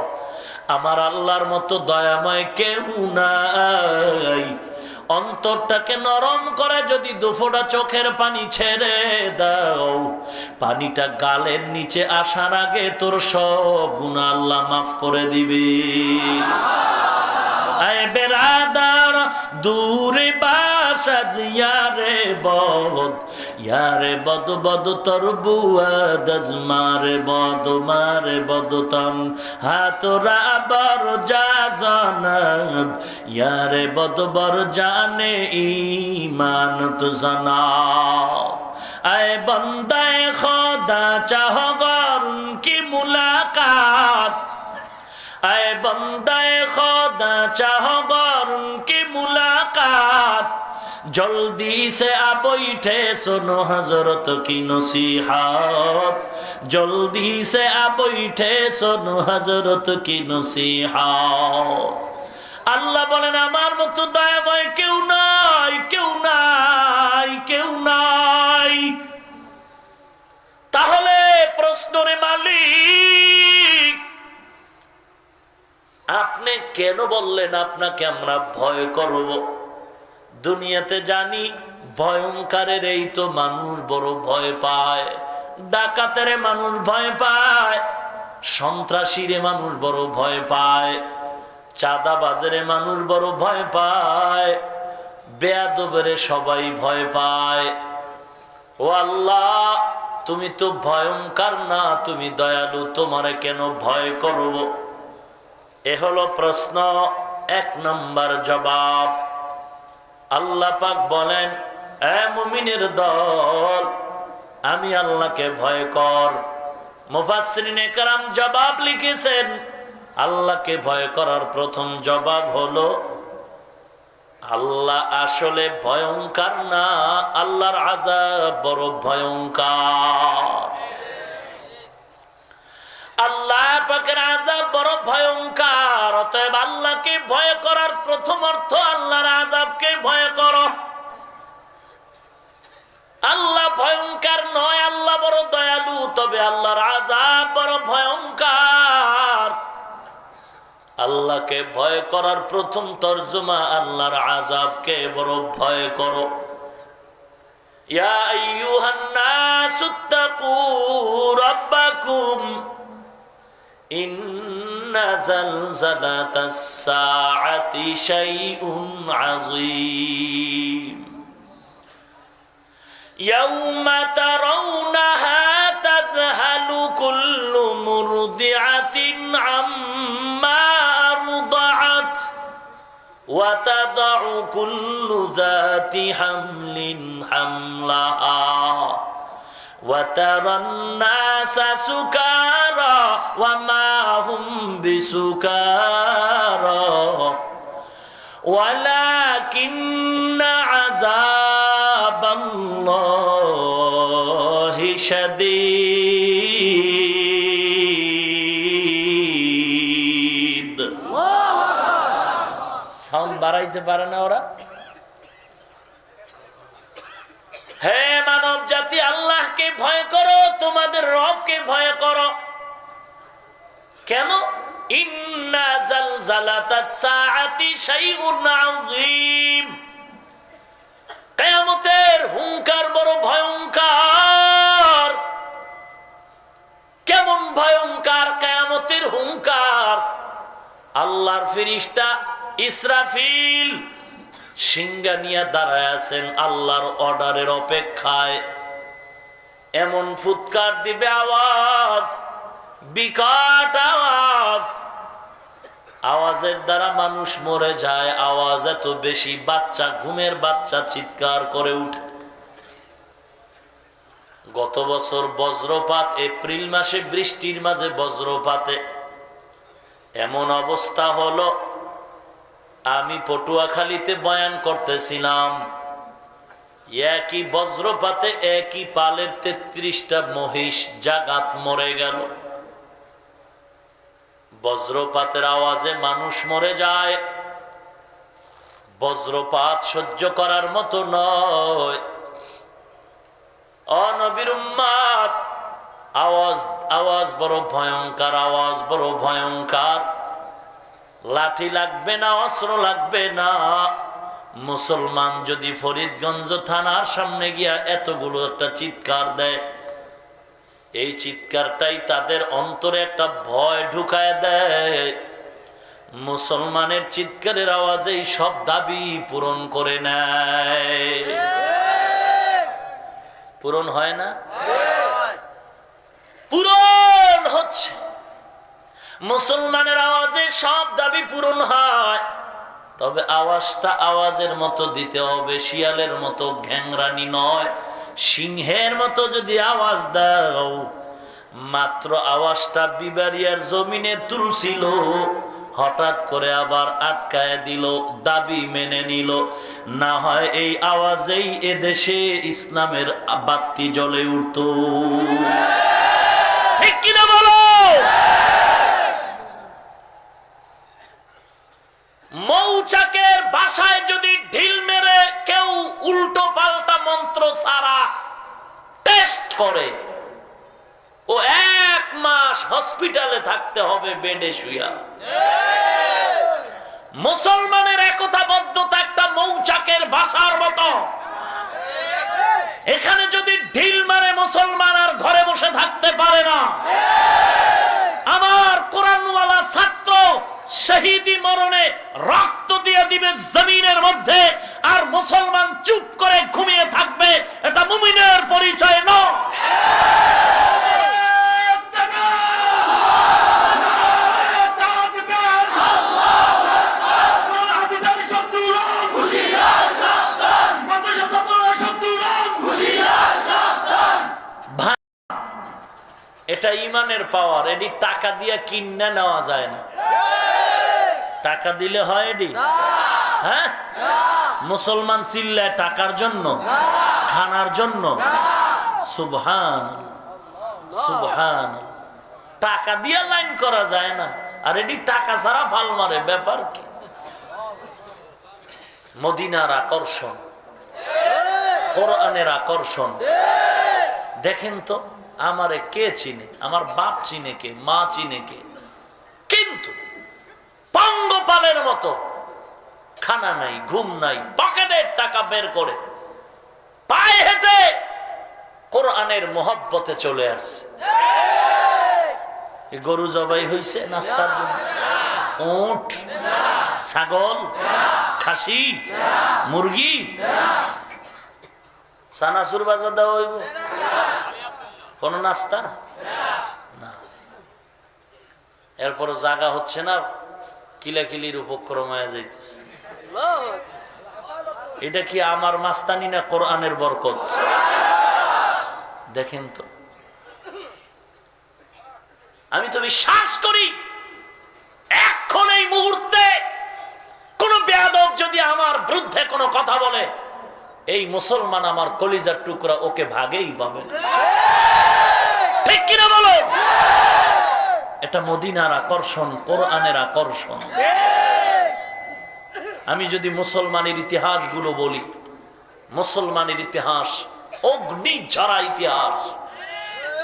আমার আল্লাহর মতো দয়াময় কেউ নাই। অন্তরটাকে নরম করে যদি দুফোঁটা চোখের পানি ছেড়ে দাও, পানিটা গালের নিচে আসার আগে তোর সব গুনাহ আল্লাহ মাফ করে দিবে। আয় বেরাদার দূরে বাসাজ ইয়ারে বদ বদ তোর বুয়াদাজ মারে বদ তন হাতরা বর যা জানাত ইয়ারে বদ বর জানে ঈমান তো জানা আয় বন্দায় খোদা চাহ গরুন কি মুলাকাত আয় বন্দায় খোদা চাহ গরুন কি মুলাকাত জলদি সে আবৈঠে শোনো হযরত কি নসিহত জলদি সে আবৈঠে শোনো হযরত কি নসিহত আল্লাহ বলেন আমার মতো দয়াময় কেউ নাই কেউ নাই কেউ নাই। তাহলে প্রশ্ন রে মালিক আপনি কেন বললেন আপনাকে আমরা ভয় করব? দুনিয়াতে জানি ভয়ঙ্করের এই তো মানুষ বড় ভয় পায়, ডাকাতের মানুষ ভয় পায়, সন্ত্রাসীরে মানুষ বড় ভয় পায়, চাঁদাবাজের মানুষ বড় ভয় পায়, বেয়াদবের সবাই ভয় পায়। ও আল্লাহ তুমি তো ভয়ঙ্কর না, তুমি দয়ালু, তোমারে কেন ভয় করব? এ হলো প্রশ্ন। এক নম্বর জবাব আল্লাহ পাক বলেন এ মুমিনের দল আমি আল্লাহকে ভয় কর। মুফাসসিরিনে কেরাম জবাব লিখেছেন আল্লাহকে ভয় করার প্রথম জবাব হলো আল্লাহ আসলে ভয়ঙ্কর না, আল্লাহর আযাব বড় ভয়ঙ্কর। আল্লাহ পাকের আযাব বড় ভয়ঙ্কর। অতএব আল্লাহকে ভয় করার প্রথম অর্থ আল্লাহর আযাবকে ভয় করো। আল্লাহ ভয়ঙ্কর নয়, আল্লাহ বড় দয়ালু, তবে আল্লাহর আযাব বড় ভয়ঙ্কর। আল্লাহকে ভয় করার প্রথম তরজমা আল্লাহর আযাবকে বড় ভয় করো। ইয়া আইয়ুহান নাসুত্তাকু রাব্বাকুম ইন্না যালযালাতাস সাআতি শাইউন আযীম ইয়াওমা তারাউনাহা তাযহালু কুল্লু মুরদিআতিন আম্মা আরদাআত ওয়া তাদউ কুল্লু যাতি হামলিন হামলাহা وترى الناس سكارى وما هم بسكارى ولكن عذاب الله شديد সাউন্ড বাড়াইতে পারে না ওরা। হে মানব জাতি আল্লাহকে ভয় করো, তোমাদের রবকে ভয় করো। কেন? ইন্না যালযালাতাস সাআতি শাইউন আযীম কিয়ামতের হুঙ্কার বড় ভয়ঙ্কর। কেমন ভয়ঙ্কর কিয়ামতের হুঙ্কার? আল্লাহর ফেরেশতা ইসরাফিল সিংহা নিয়ে দাঁড়ায় আছেন আল্লাহর অর্ডারের অপেক্ষায়। এমন ফুৎকার দিবে, আওয়াজ, বিকট আওয়াজ, আওয়াজের দ্বারা মানুষ মরে যায়। আওয়াজ এত বেশি, বাচ্চা, ঘুমের বাচ্চা চিৎকার করে উঠে। গত বছর বজ্রপাত, এপ্রিল মাসে বৃষ্টির মাঝে বজ্রপাতে এমন অবস্থা হলো, আমি পটুয়াখালীতে বয়ান করতেছিলাম, একই বজ্রপাতে একই পালের 33টা মহিষ জাগাত মরে গেল। বজ্রপাতের আওয়াজে মানুষ মরে যায়। বজ্রপাত সহ্য করার মতো নয়। ও নবীর উম্মত, আওয়াজ আওয়াজ বড় ভয়ঙ্কর, আওয়াজ বড় ভয়ঙ্কর। লাঠি লাগবে না, অস্ত্র লাগবে না। মুসলমান যদি ফরিদগঞ্জ থানার সামনে গিয়া এতগুলো একটা চিৎকার দেয়, এই চিৎকারটাই তাদের অন্তরে একটা ভয় ঢুকায় দেয়। মুসলমানের চিৎকারের আওয়াজেই সব দাবি পূরণ করে নেয়। পূরণ হয় না? পূরণ হচ্ছে। মুসলমানের আওয়াজে সব দাবি পূরণ হয়, তবে আওয়াজটা আওয়াজের মতো দিতে হবে, শিয়ালের মতো ঘ্যাংরানি নয়। সিংহের মতো যদি আওয়াজ দাও, মাত্র আওয়াজটা বিবারিয়ার জমিনে তুলছিল, হঠাৎ করে আবার আটকায় দিল, দাবি মেনে নিল, না হয় এই আওয়াজেই এদেশে ইসলামের বাতি জ্বলে উঠত। ঠিক কিনা বলো? মৌচাকের বাসায় যদি ঢিল মেরে কেউ উল্টো পাল্টা মন্ত্র ছাড়া টেস্ট করে, ও 1 মাস হসপিটালে থাকতে হবে বেডে শুয়া। মুসলমানের একতাবদ্ধতা একটা মৌচাকের বাসার মতো। এখানে যদি ঢিল মারে মুসলমান আর ঘরে বসে থাকতে পারে না। আমার কোরআনওয়ালা ছাত্র শহীদি মরণে রক্ত দিয়ে দিবে জমিনের মধ্যে, আর মুসলমান চুপ করে ঘুমিয়ে থাকবে, এটা মুমিনের পরিচয় নয়। এটা ইমানের পাওয়ার, এটি টাকা দিয়ে কিনে নেওয়া যায় না। টাকা দিলে হয় এটি? হ্যাঁ, মুসলমান চিল্লায় টাকার জন্য, খানার জন্য। সুবহান সুবহান। টাকা দিয়ে লাইন করা যায় না, আর এটি টাকা ছাড়া ফাল মারে। ব্যাপার কি? মদিনার আকর্ষণ, কোরআনের আকর্ষণ। দেখেন তো, আমারে কে চিনে? আমার বাপ চিনে কে? মা চিনে কে? কিন্তু পঙ্গপালের মতো খানা নাই, ঘুম নাই, পকেটের টাকা বের করে পায়ে হেঁটে কোরআনের মোহব্বতে চলে আসছে। গরু জবাই হইছে নাস্তার জন্য, উট, ছাগল, খাসি, মুরগি, সানাসুর বাজার দেওয়া হইব? কোন নাস্তা না। এরপর জায়গা হচ্ছে না, কিলাকিলির উপক্রম হয়ে যাইতেছে। এটা কি আমার মাস্তানি না কোরআনের বরকত? দেখেন তো, আমি তো বিশ্বাস করি এখন এই মুহূর্তে কোন বেয়াদব যদি আমার বিরুদ্ধে কোনো কথা বলে, এই মুসলমান আমার কলিজার টুকরা ওকে ভাগেই পাবে। ঠিক কিনা বলো? এটা মদিনার আকর্ষণ, কোরআনের আকর্ষণ। আমি যদি মুসলমানের ইতিহাস গুলো বলি, মুসলমানের ইতিহাস অগ্নি ঝরা ইতিহাস।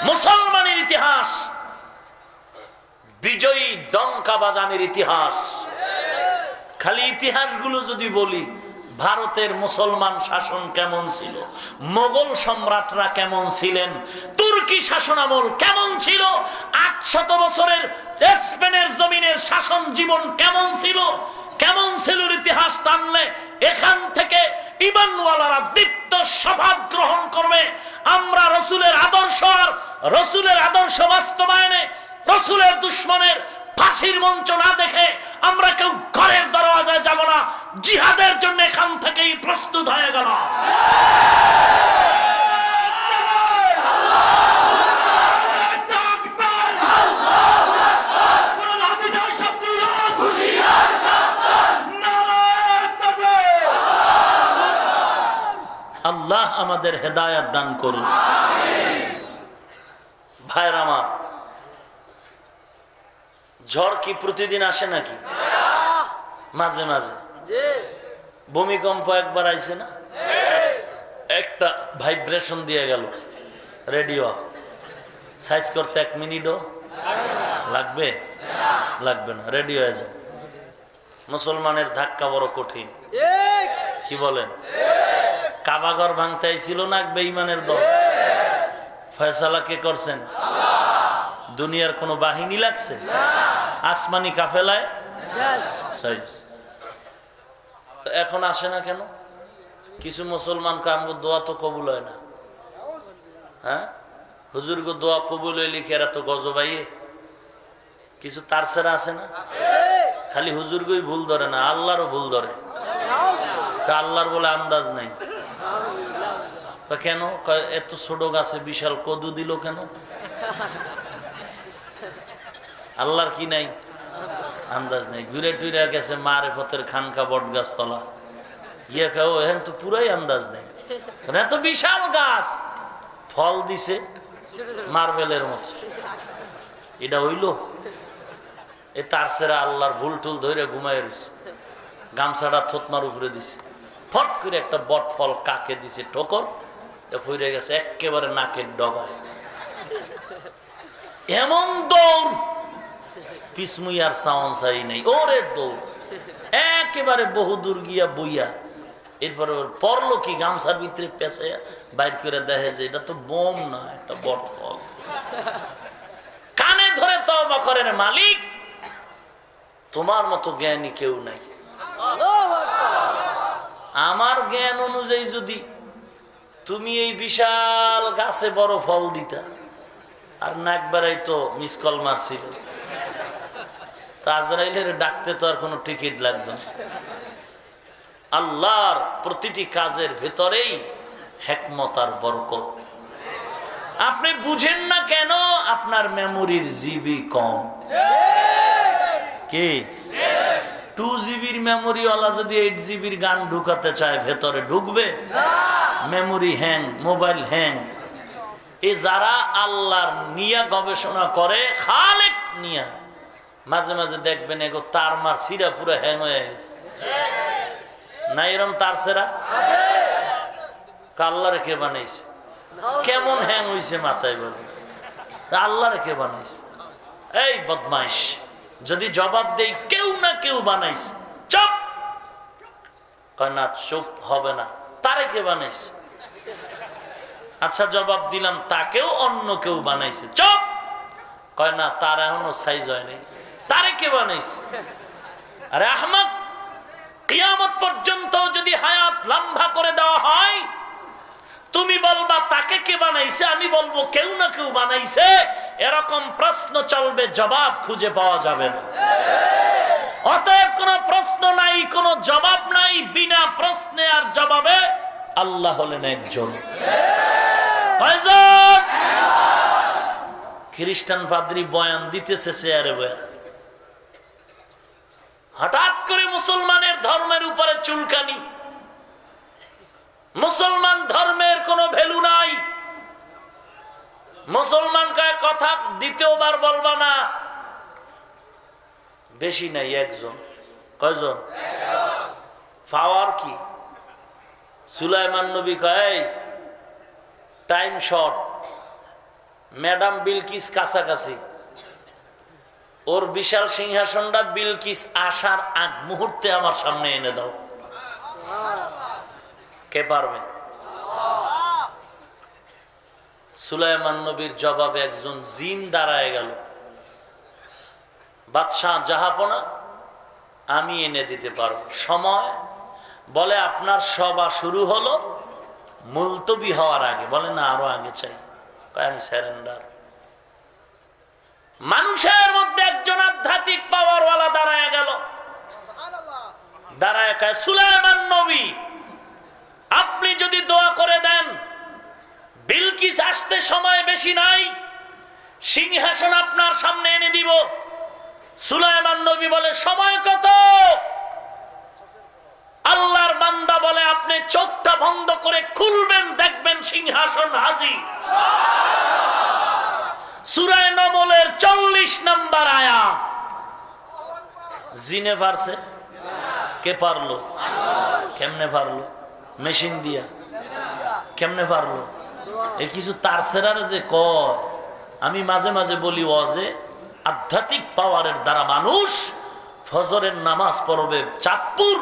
মুসলমানের ইতিহাস বিজয়ী ডঙ্কা বাজানের ইতিহাস। খালি ইতিহাসগুলো যদি বলি, ভারতের মুসলমান শাসন কেমন ছিল, মোগল সম্রাটরা কেমন ছিলেন, তুর্কি শাসনামল কেমন ছিল, 800 বছরের স্পেনের জমিনের শাসন জীবন কেমন ছিল, কেমন ছিল ইতিহাস টানলে এখান থেকে ঈমানওয়ালারা দীপ্ত শপথ গ্রহণ করবে। আমরা রসুলের আদর্শ আর রসুলের আদর্শ বাস্তবায়নে রসুলের দুশ্মনের ফাঁসির মঞ্চ না দেখে আমরা কেউ ঘরের দরওয়াজায় যাব না। জিহাদের জন্য এখান থেকেই প্রস্তুত হয়ে গেল। আল্লাহ আমাদের হেদায়েত দান করুন। ভাইরা আমার, ঝড় কি প্রতিদিন আসে নাকি? মাঝে মাঝে। ভূমিকম্প একবার আইছে না, একটা ভাইব্রেশন দিয়ে গেল। রেডিও সাইজ করতে 1 মিনিটও লাগবে? লাগবে না, রেডিও হয়ে যাবে। মুসলমানের ধাক্কা বড় কঠিন, কি বলেন? কাবাঘর ভাঙতে আইছিল না এক বেঈমানের দল, ফয়সালা কে করছেন? দুনিয়ার কোন বাহিনী লাগছে? আসমানি কাফেলায় এখন আসে না কেন? কিছু মুসলমানকে আমাকে দোয়া তো কবুল হয় না। হ্যাঁ, হুজুর গো দোয়া কবুল হইলে কি এরা তো গজবাইয়ে? কিছু তার সেরা আছে না? খালি হুজুর গই ভুল ধরে না, আল্লাহরও ভুল ধরে। আল্লাহর বলে আন্দাজ নাই। কেন? এত ছোট গাছে বিশাল কদু দিল কেন? আল্লাহর কি নাই? আন্দাজ নেই। ঘুরে টুরে গেছে মারেফতের খানকা বট গাছ তলা ইয়ে খাও, এখন তো পুরাই আন্দাজ নেই। এত বিশাল গাছ ফল দিছে মার্বেলের মতো, এটা হইল? এ তার সেরা আল্লাহর ভুল টুল ধরে ঘুমাই রয়েছে, গামছাটা থতমার উপরে দিছে, ফট করে একটা বট ফল কাকে দিছে ঠোকর, ফিরে গেছে একেবারে নাকের ডগায়। এমন দৌড়, পিসমুইয়ার সাউন্ড চাই নেই, ওরে দৌড় একেবারে বহুদূর গিয়া বইয়া। এরপরে পড়লো কি, গামছার ভিতরে পেঁচে বাইর করে দেখে যে এটা তো বোম না, একটা বট ফল। কানে ধরে তওবা করেন, মালিক তোমার মতো জ্ঞানী কেউ নাই। আমার জ্ঞান অনুযায়ী যদি তুমি এই বিশাল গাছে বড় ফল দিতা, আর নাক বেড়াই তো মিস কল মারছিল, আজরাইলের ডাকতে তো আর কোনো টিকিট লাগতো না। আল্লাহর প্রতিটি কাজের ভেতরেই হিকমত আর বরকত। আপনি বুঝেন না কেন? আপনার মেমোরির জিবি কম। কি 2 জিবির মেমোরি ওয়ালা যদি 8 জিবির গান ঢুকাতে চায়, ভেতরে ঢুকবে? Memory hang, mobile hang. এই যারা আল্লাহর নিয়া গবেষণা করে, খালেক নিয়া, মাঝে মাঝে দেখবেন এগো তার মার সিরা পুরো হ্যাং হয়ে গেছে না? এরম তার সেরা আল্লাহ রেখে বানাইছে, কেমন হ্যাং হইছে মাথায় বলে, আল্লাহ রেখে বানাইছে। এই বদমাইশ, যদি জবাব দেই কেউ না কেউ বানাইছে, চুপ কয় না, চুপ হবে না, তারে কে বানাইছে? আচ্ছা জবাব দিলাম তাকেও অন্য কেউ বানাইছে, চুপ কয় না, তার এখনো সাইজ হয়নি, তারে কে বানাইছে? আরে আহমদ, কিয়ামত পর্যন্ত যদি হায়াত লম্বা করে দেওয়া হয়, তুমি বলবা তাকে কে বানাইছে, আমি বলবো কেউ না কেউ বানাইছে, এরকম প্রশ্ন চলবে, জবাব খুঁজে পাওয়া যাবে না। অতএব কোনো প্রশ্ন নাই, কোনো জবাব নাই, বিনা প্রশ্নে আর জবাবে আল্লাহ হলেন একজন। খ্রিস্টান পাদ্রী বয়ান দিতেছে চেয়ারে বয়ান, হঠাৎ করে মুসলমানের ধর্মের উপরে চুলকানি, মুসলমান ধর্মের কোনো ভ্যালু নাই, মুসলমানকে কথা দ্বিতীয়বার বলবা না। বেশি নাই, একজন। কয়জন? পাওয়ার কি? সুলাইমান নবী কয় টাইম শর্ট, ম্যাডাম বিলকিস কাছাকাছি, ওর বিশাল সিংহাসনটা বিলকিস আসার আগ মুহূর্তে আমার সামনে এনে দাও। কে পারবে? সুলাইমান নবীর জবাবে একজন জিন দাঁড়ায় গেল, বাদশাহ জাহাপনা আমি এনে দিতে পারবো। সময় বলে আপনার সভা শুরু হলো, মুলতবি হওয়ার আগে বলে না আরো আগে চাই, আমি স্যারেন্ডার। মানুষের মধ্যে একজন আধ্যাত্মিক পাওয়ারওয়ালা দাঁড়ায় গেল, দাঁড়ায় কয় সুলাইমান নবী আপনি যদি দোয়া করে দেন, বিলকিস আসতে সময় বেশি নাই, সিংহাসন আপনার সামনে এনে দিব। সুলাইমান নবী বলে সময় কত? আল্লাহর বান্দা বলে আপনি চোখটা বন্ধ করে খুলবেন, দেখবেন সিংহাসন হাজির। সূরা নমলের 40 নম্বর আয়াত। জিনে পারছে? কে পারলো? কেমনে পারলো? মেশিন দিয়া। কেমনে পারলো? এই কিছু তার সেরার যে কয়, আমি মাঝে মাঝে বলি ওয়াজে, আধ্যাত্মিক পাওয়ারের দ্বারা মানুষ ফজরের নামাজ পড়বে চাঁদপুর,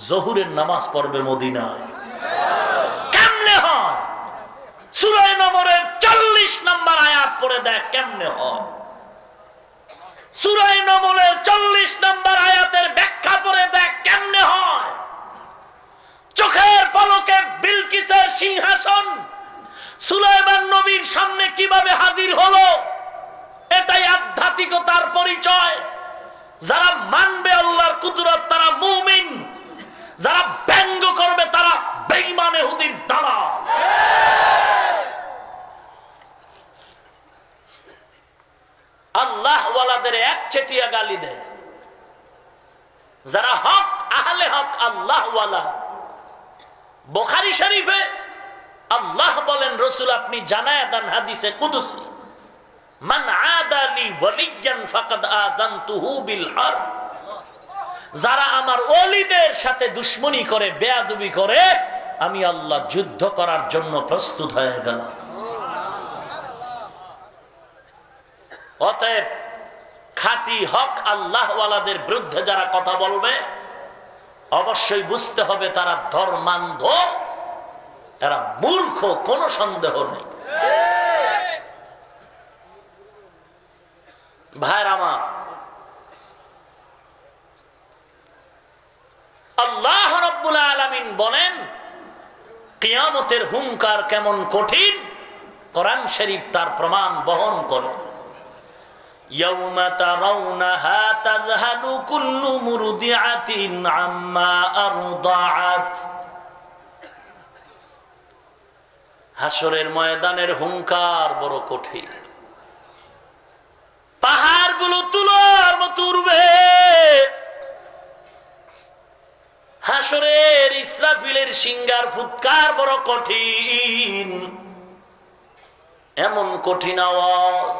জহুরের নামাজ পড়বে মদিনায়। কেমনে হয়? সূরা নমলের 40 নম্বর আয়াত পড়ে দেখ কেমনে হয়। সূরা নমলের 40 নম্বর আয়াতের ব্যাখ্যা করে দেখ কেমনে হয়। চোখের পলকে বিলকিসের সিংহাসন সুলাইমান নবীর সামনে কিভাবে হাজির হলো, এটাই আধ্যাত্মিকতার পরিচয়। যারা মানবে আল্লাহর কুদরত তারা মুমিন, যারা ব্যঙ্গ করবে তারা বেঈমান ইহুদির দালাল। আল্লাহ ওয়ালাদের একচেটিয়া গালি দেয়, যারা হক আহলে হক আল্লাহ ওয়ালা। বুখারী শরীফে আল্লাহ বলেন, রাসূল আপনি জানায়া দেন হাদিসে কুদসি, মান আদালি ওয়ালিয়ান ফাকাদ আযানতুহু বিল হারব। যারা আমার ওলিদের সাথে দুশমনি করে, বেয়াদবি করে, আমি আল্লাহ যুদ্ধ করার জন্য প্রস্তুত হয়ে গেলাম। অতএব খাঁটি হক আল্লাহ ওয়ালাদের বিরুদ্ধে যারা কথা বলবে অবশ্যই বুঝতে হবে তারা ধর্মান্ধ, এরা মূর্খ, কোনো সন্দেহ নেই। ভাইরা আমার, আল্লাহ রাব্বুল আলামিন বলেন কিয়ামতের হুঙ্কার কেমন কঠিন, কোরআন শরীফ তার প্রমাণ বহন করে। ইয়াউমা তারাউনাহা তাযহালু কুল্লু মুরদিআতিন আম্মা আরদাআত। হাসরের ময়দানের হুঙ্কার বড় কঠিন, পাহাড়গুলো তুলার মতো উড়বে। হাসরের ইসরাফিলের সিংহার ফুৎকার বড় কঠিন, এমন কঠিন আওয়াজ।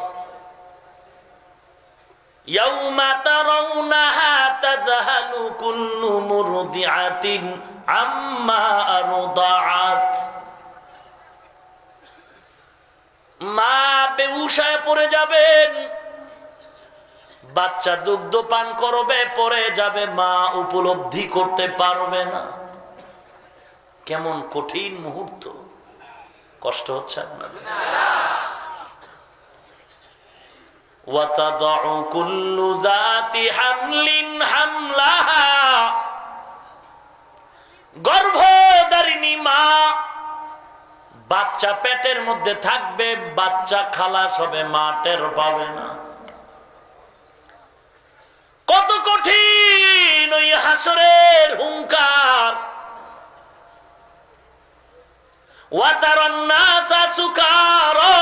ইয়াউমা তারাউনাহা তাযহালু কুল্লু মুরদিআতিন আম্মা আরদাআত। মা বেহুশায় পড়ে যাবেন, বাচ্চা দুগ্ধ পান করবে, পড়ে যাবে, মা উপলব্ধি করতে পারবে না। কেমন কঠিন মুহূর্ত, কষ্ট হচ্ছে আপনাদের। ওয়াতাদউ কুল্লু যাতি হামলিন হামলাহা। গর্ভধারিণী মা, বাচ্চা পেটের মধ্যে থাকবে, বাচ্চা খালাস হবে, মা টের পাবে না। কত কঠিন ওই হাসরের হুঙ্কার। ওয়াতারান নাসা সুকারা।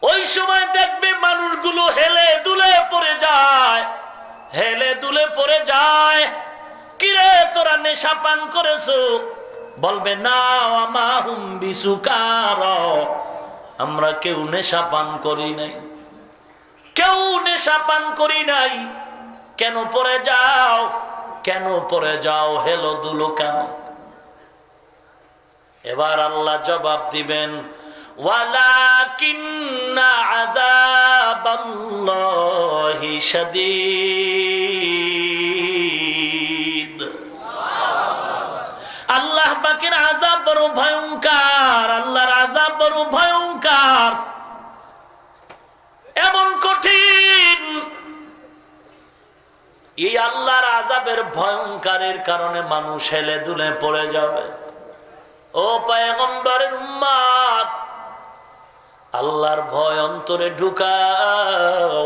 ওই সময় দেখবে মানুষগুলো হেলে দুলে পড়ে যায়, হেলে দুলে পড়ে যায়। কিরে তোরা নেশা পান করেছো? বলবে না, আমাহুম বিসুকারা, আমরা কেউ নেশা পান করি নাই, কেউ নেশা পান করি নাই। কেন পড়ে যাও, কেন পড়ে যাও, হেলো দুলো কেন? এবার আল্লাহ জবাব দিবেন, ওয়ালাকিন্না আযাবাল্লাহি শাদীদ। আল্লাহ পাকের আযাব বড় ভয়ঙ্কর, আল্লাহর আযাব বড় ভয়ঙ্কর, এমন কঠিন। এই আল্লাহর আযাবের ভয়ঙ্করের কারণে মানুষ হেলে দুলে পড়ে যাবে। ও পয়গম্বরের উম্মত, আল্লাহর ভয় অন্তরে ঢুকাও।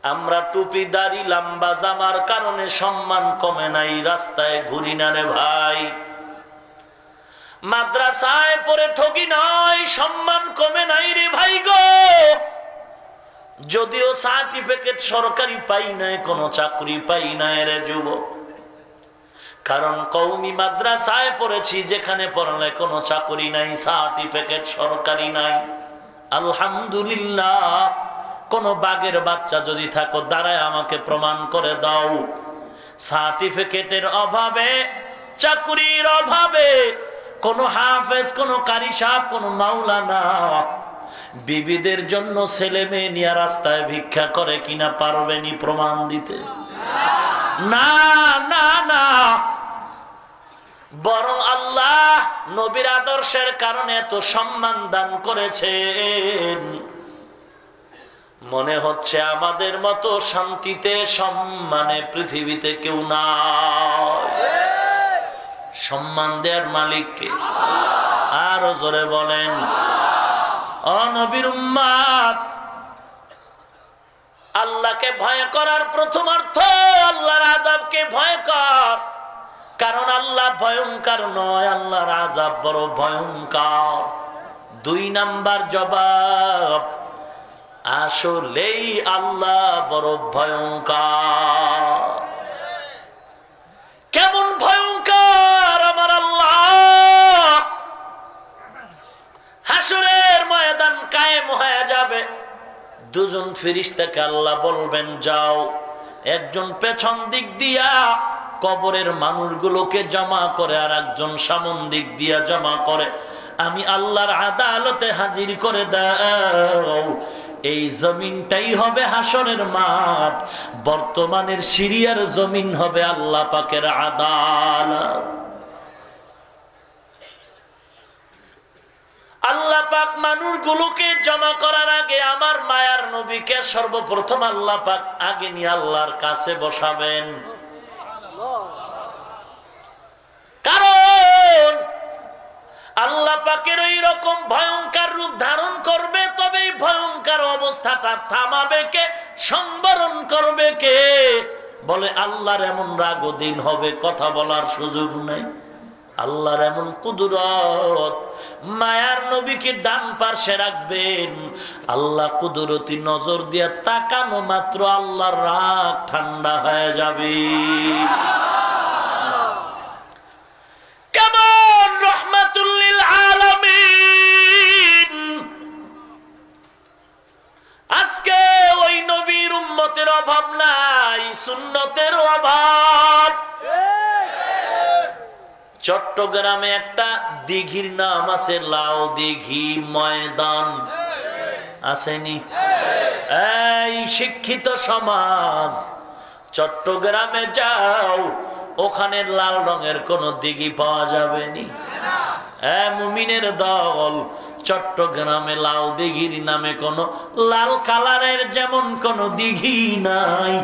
আমরা টুপি দাড়ি লম্বা জামার কারণে সম্মান কমে নাই, রাস্তায় ঘুরি না রে ভাই। মাদ্রাসায় পড়ে ঠকি নয়, সম্মান কমে নাই রে ভাই গো। যদিও সার্টিফিকেট সরকারি পাই নাই, কোনো চাকরি পাই নাই রে যুবক, কারণ কওমি মাদ্রাসায় পড়েছি, যেখানে পড়লে কোনো চাকরি নাই, সার্টিফিকেট সরকারি নাই। আলহামদুলিল্লাহ। কোন বাগের বাচ্চা যদি থাকো, দাঁড়ায় আমাকে প্রমাণ করে দাও, সার্টিফিকেটের অভাবে, চাকরির অভাবে কোন হাফেজ, কোন কারি সাহেব, কোন মাওলানা বিবিদের জন্য ছেলে মেয়ে নিয়ে রাস্তায় ভিক্ষা করে কিনা পারবেনি প্রমাণ দিতে? না না না। বরং আল্লাহ নবীর আদর্শের কারণে এত সম্মান দান করেছেন। মনে হচ্ছে আমাদের মতো শান্তিতে সম্মানে পৃথিবীতে কেউ নাই। সম্মান দেওয়ার মালিককে আরো জোরে বলেন। ও নবীর উম্মত, আল্লাহকে ভয় করার প্রথম অর্থ আল্লাহর আযাবকে ভয় কর। কারণ আল্লাহ ভয়ঙ্কর নয়, আল্লাহর আযাব বড় ভয়ঙ্কর। 2 নাম্বার জবাব, আসলেই আল্লাহ বড় ভয়ঙ্কর। কেমন ভয়ঙ্কর আমার আল্লাহ! হাসরের ময়দান কায়েম হয়ে যাবে। 2 জন ফেরেশতাকে আল্লাহ বলবেন যাও। একজন পেছন দিক দিয়া কবরের মানুষগুলোকে জমা করে, আর একজন সামন দিক দিয়া জমা করে। আমি আল্লাহর আদালতে হাজির করে দাও। এই জমিনটাই হবে হাসরের মাঠ। বর্তমানের সিরিয়ার জমিন হবে আল্লাহ পাকের আদালত। আল্লাহ পাক মানুষগুলোকে জমা করার আগে আমার মায়ার নবীকে সর্বপ্রথম আল্লাহ পাক আগে নিয়ে আল্লাহর কাছে বসাবেন। কারণ আল্লাহ পাকের ওই রকম ভয়ঙ্কর রূপ ধারণ করবে, তবে এই ভয়ঙ্কর অবস্থাটা থামাবে কে, সংবরণ করবে কে? বলে আল্লাহর এমন রাগ দিন হবে, কথা বলার সুযোগ নেই। আল্লাহর এমন কুদরত, মায়ার নবীকে ডান পাশে রাখবেন। আল্লাহ কুদরতি নজর দিয়ে তাকানো মাত্র আল্লাহর রাগ ঠান্ডা হয়ে যাবে। কেমন রহমাতুল লিল আলামিন! আজকে ওই নবীর উম্মতের অভাব নাই, সুন্নতের অভাব। চট্টগ্রামে একটা দিঘির নাম আছে, লাউ দিঘি ময়দান, আসেনি? এই শিক্ষিত সমাজ, চট্টগ্রামে যাও, ওখানে লাল রঙের কোন দিঘি পাওয়া যাবে নি। মুমিনের দল, চট্টগ্রামে লাউ দিঘির নামে কোন লাল কালারের যেমন কোন দিঘি নাই।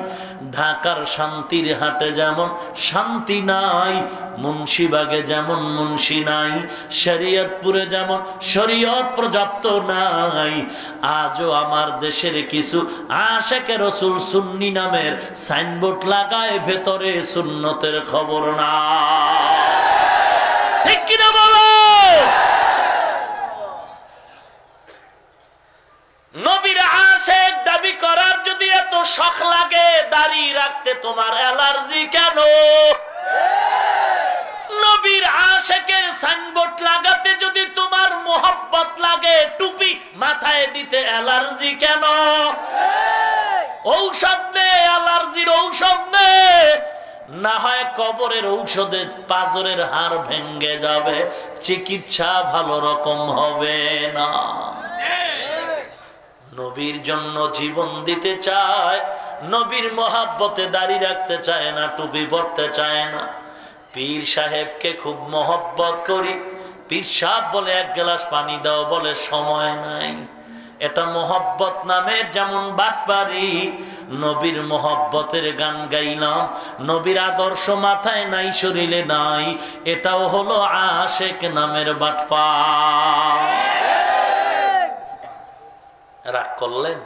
ঢাকার শান্তির হাটে যেমন শান্তি নাই, মুন্সিবাগে যেমন মুন্সি নাই, শরীয়তপুরে যেমন শরীয়ত পর্যাপ্ত নাই। আজও আমার দেশের কিছু আশেকে রসুল সুন্নি নামের সাইনবোর্ড লাগায়, ভেতরে সুন্নতের খবর না। ঠিক কিনা বলো? নবীর আশেক দাবি করার যদি এত শখ লাগে, দাড়ি রাখতে তোমার অ্যালার্জি কেন? নবীর আশেকের সাইনবোর্ড লাগাতে যদি তোমার মোহব্বত লাগে, টুপি মাথায় দিতে অ্যালার্জি কেন? ঔষধ নে, অ্যালার্জির ঔষধ নে, না হয় কবরের ঔষধে পাঁজরের হাড় ভেঙে যাবে, চিকিৎসা ভালো রকম হবে না। নবীর জন্য জীবন দিতে চায়, নবীর মহাব্বতে দাড়ি রাখতে চায় না, টুপি পরতে চায় না। পীর সাহেবকে খুব মহব্বত করি, পীর সাহেব বলে 1 গ্লাস পানি দাও, বলে সময় নাই। এটা মহব্বত নামে যেমন বাটপারি। নবীর মহব্বতের গান গাইলাম, নবীর আদর্শ মাথায় নাই, শরীরে নাই, এটাও হলো আশেক নামের বাটপার। রাগ করলেন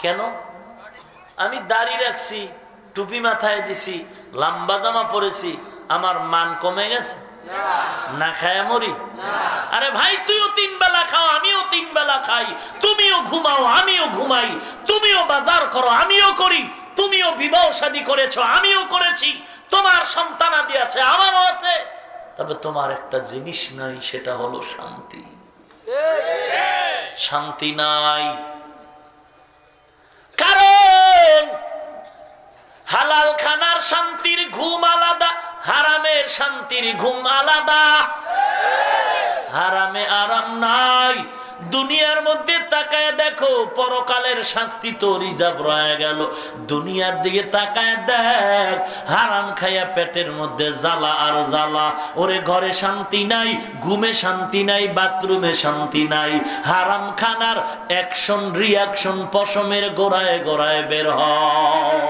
কেন? আমি দাড়ি রাখছি, টুপি মাথায় দিছি, লম্বা জামা পরেছি, আমার মান কমে গেছে? না খায় মরি? আরে ভাই, তুইও 3 বেলা খাও, আমিও 3 বেলা খাই। তুমিও ঘুমাও, আমিও ঘুমাই। তুমিও বাজার করো, আমিও করি। তুমিও বিবাহ শাদী করেছো, আমিও করেছি। তোমার সন্তানাদি আছে, আমারও আছে। তবে তোমার একটা জিনিস নাই, সেটা হলো শান্তি। শান্তি নাই। কারণ হালাল খানার শান্তির ঘুম আলাদা, হারামের শান্তির ঘুম আলাদা। হারামে আরাম নাই, দুনিয়ার মধ্যে তাকায় দেখো, পরকালের শাস্তি তো রিজার্ভ রয়ে গেল। দুনিয়ার দিকে তাকায় দেখ, হারাম খাইয়া পেটের মধ্যে জ্বালা আর জ্বালা। ওরে ঘরে শান্তি নাই, ঘুমে শান্তি নাই, বাথরুমে শান্তি নাই। হারাম খানার অ্যাকশন রিয়াকশন পশমের গোড়ায় গোড়ায় বের হয়,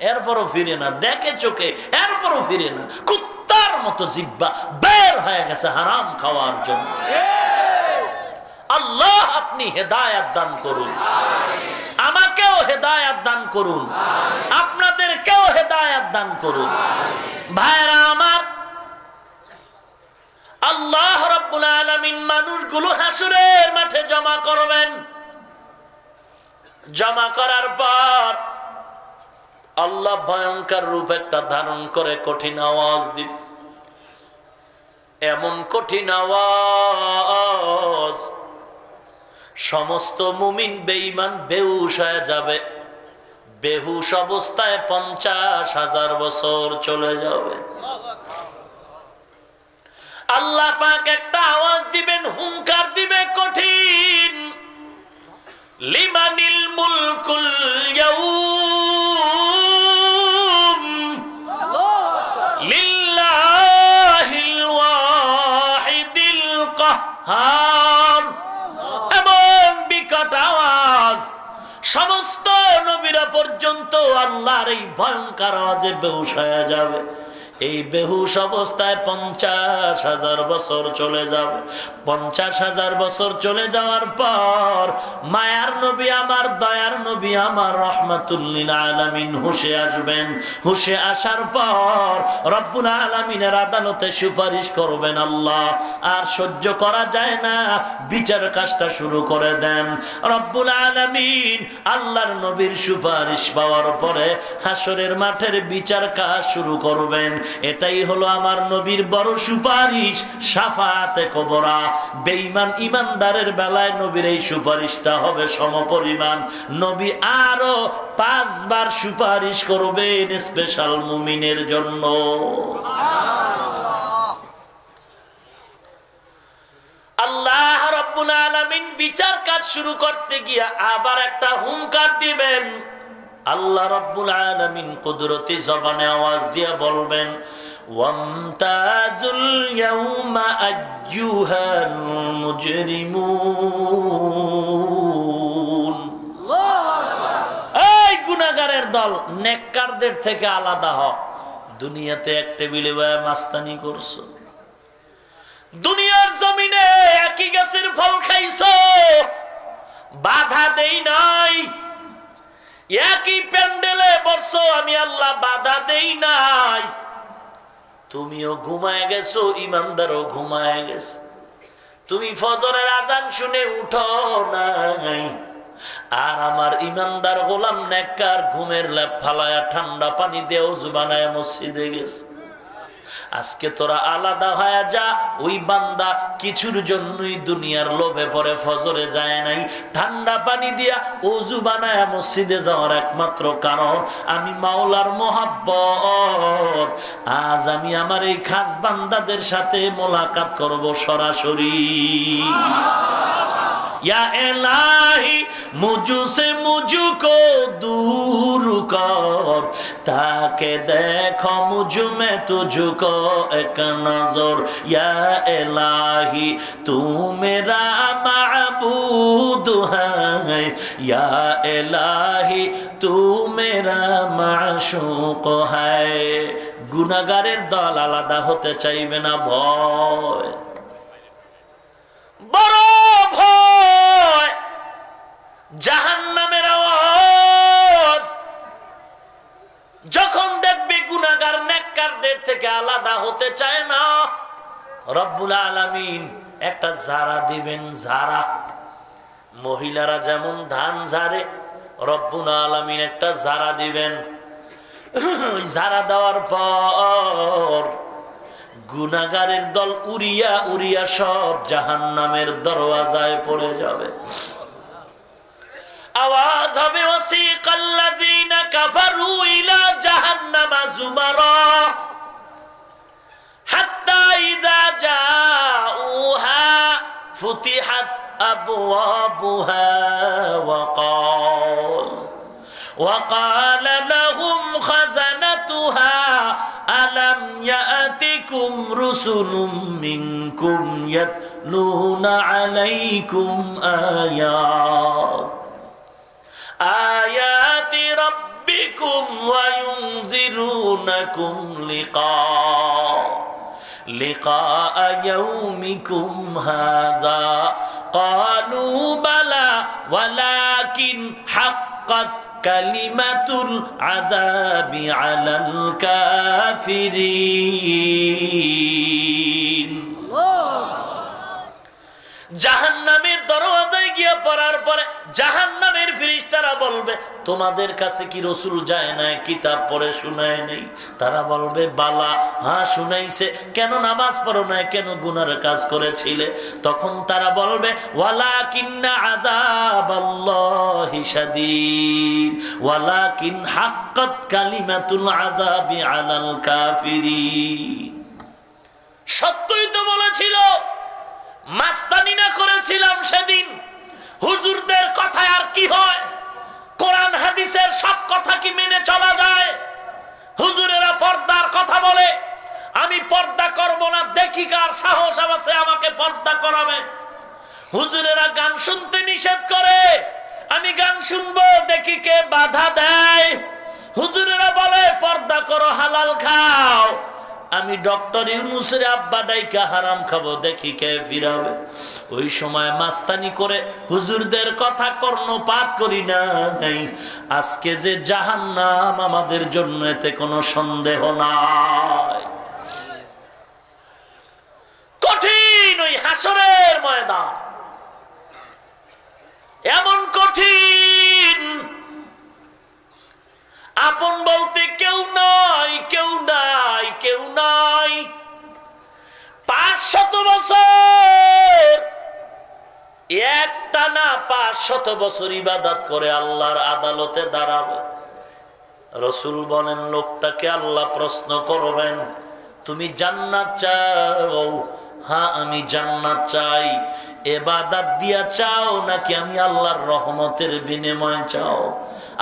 এরপরও ফিরে না। দেখে চোখে, এরপরও ফিরে না। কুত্তার মতো জিহ্বা বের হয়ে গেছে হারাম খাওয়ার জন্য। আল্লাহ আপনি হেদায়েত দান করুন, আমাকেও হেদায়েত দান করুন, আপনাদেরকেও হেদায়েত দান করুন। ভাইরা আমার, আল্লাহ রাব্বুল আলামিন মানুষগুলো হাসরের মাঠে জমা করবেন। জমা করার পর আল্লাহ ভয়ঙ্কর রূপ একটা ধারণ করে কঠিন আওয়াজ দিন। এমন কঠিন আওয়াজ, সমস্ত মুমিন বেঈমান বেহুশ হয়ে যাবে। বেহুশ অবস্থায় 50,000 বছর চলে যাবে। আল্লাহ পাক একটা আওয়াজ দিবেন, হুঙ্কার দিবে কঠিন, লিমানিল মুলকুল ইয়াউম লিল্লাহিল ওয়াহিদিল কাহ্হার। এমন বিকট আওয়াজ, সমস্ত নবীরা পর্যন্ত আল্লাহর এই ভয়ঙ্কর আওয়াজে বেহুশ হয়ে যাবে। এই বেহুশ অবস্থায় 50,000 বছর চলে যাবে। 50,000 বছর চলে যাওয়ার পর মায়ার নবী আমার, দয়ার নবী আমার, রাহমাতুল লিল আলামিন হুশে আসবেন। হুশে আসার পর রব্বুল আলামিনের আদালতে সুপারিশ করবেন। আল্লাহ আর সহ্য করা যায় না, বিচার কাজটা শুরু করে দেন। রব্বুল আলামিন আল্লাহর নবীর সুপারিশ পাওয়ার পরে হাসরের মাঠের বিচার কাজ শুরু করবেন। এটাই হলো আমার নবীর বড় সুপারিশ, শাফাআতে কুবরা। বেঈমান ইমানদারের বেলায় নবীর এই সুপারিশটা হবে সমপরিমাণ। নবী আরো 5 বার সুপারিশ করবেন স্পেশাল মুমিনের জন্য। আল্লাহ রাব্বুল আলামিন বিচার কাজ শুরু করতে গিয়ে আবার একটা হুঙ্কার দিবেন। আল্লাহ রাব্বুল আলামিন কুদরতি জবানে আওয়াজ দিয়ে বলবেন, ওয়ামতাজুল ইয়াউমা আইয়ুহাল মুজরিমুন। এই গুনাহগারের দল, নেককারদের থেকে আলাদা হ। দুনিয়াতে এক টেবিলে বসে মাস্তানি করছো, দুনিয়ার জমিনে একই গাছের ফল খাইছো, বাধা দেই নাই। একই প্যান্ডেলে বসছো, আমি আল্লাহ বাধা দেই নাই। তুমিও ঘুমায় গেছো, ইমানদারও ঘুমায় গেছে। তুমি ফজরের আজান শুনে উঠো নাই, আর আমার ইমানদার গোলাম নেককার ঘুমের লেপ ফালায়া ঠান্ডা পানি দিয়ে ওযু বানায় মসজিদে গেছে। আজকে তোরা আলাদা হয়ে যা। ওই বান্দা কিছুর জন্যই দুনিয়ার লোভে পড়ে ফজরে যায় নাই। ঠান্ডা পানি দিয়া ওযু বানায়া মসজিদে যাওয়ার একমাত্র কারণ আমি মাওলার মোহাব্বত। আজ আমি আমার এই খাস বান্দাদের সাথে মোলাকাত করব সরাসরি। या इलाही मुझसे मुझको दूर कर, ताके देखो मुझ में तुझको एक नजर। या इलाही तू मेरा माबूद है, या इलाही तू मेरा माशूक है। गुनाहगारेर दल आलादा होते चाइबे ना, भय बड़ भय জাহান্নামের আওয়াজ। যখন দেখবে গুনাহগার নেককারদের থেকে আলাদা হতে চায় না, রব্বুল আলামিন একটা ঝাড়া দিবেন। ঝাড়া, মহিলারা যেমন ধান ঝাড়ে, রব্বুল আলামিন একটা ঝাড়া দিবেন। ওই ঝাড়া দেওয়ার পর গুনাহগারের দল উড়িয়া উড়িয়া সব জাহান্নামের দরওয়াজায় পড়ে যাবে। আওয়াজ হবে, ওয়াসিকাল্লাযীনা কাফারু ইলা জাহান্নামা যুমারা হাত্তা ইযা জাউহা ফুতিহাত আবওয়াবুহা وقال لهم خزنتها ألم يأتكم رسل منكم يتلون عليكم آيات ربكم وينذرونكم لقاء يومكم هذا قالوا بلى ولكن حقت কালিমাতুল আযাবি আলাল কাফিরিন। জাহান্নামের দরওয়াজায় গিয়ে পড়ার পরে জাহান্নামের ফেরেশতারা বলবে, তোমাদের কাছে কি রাসূল যায় না, কিতাব পড়ে শোনায় নেই? তারা বলবে, বালা, হ্যাঁ শুনাইছে। কেন নামাজ পড়ো না, কেন গুনার কাজ করেছিলে? তখন তারা বলবে, ওয়ালাকিন্না আযাবাল্লাহি শাদীদ ওয়ালাকিন হাক্কাত কালিমাতুল আযাবি আলাল কাফিরিন। সত্যই তো বলেছিল, মাস্তানি না করেছিলাম সেদিন। হুজুরদের কথায় আর কি হয়? কোরআন হাদিসের সব কথা কি মেনে চলা যায়? হুজুরেরা পর্দার কথা বলে, আমি পর্দা করব না, দেখি কার সাহস আছে আমাকে পর্দা করাবে। হুজুরেরা গান শুনতে নিষেধ করে, আমি গান শুনবো, দেখি কে বাধা দেয়। হুজুরেরা বলে পর্দা করো, হালাল খাও, আমি ডক্টর ইউনূসের আব্বা ডাইকা হারাম খাবো, দেখি কে ফিরাবে। ওই সময় মাস্তানি করে হুজুরদের কথা কর্ণপাত করি না। আজকে যে জাহান্নাম আমাদের জন্য, এতে কোনো সন্দেহ নাই। কঠিন ওই হাসরের ময়দান, এমন কঠিন, আপন বলতে কেউ নাই, কেউ নাই, কেউ নাই। 500 বছর একটানা 500 বছর ইবাদত করে আল্লাহর আদালতে দাঁড়াবে। রাসূল বলেন, লোকটাকে আল্লাহ প্রশ্ন করবেন, তুমি জান্নাত চাও? হ্যাঁ আমি জান্নাত চাই। ইবাদত দিয়া চাও নাকি আমি আল্লাহর রহমতের বিনিময়ে চাও?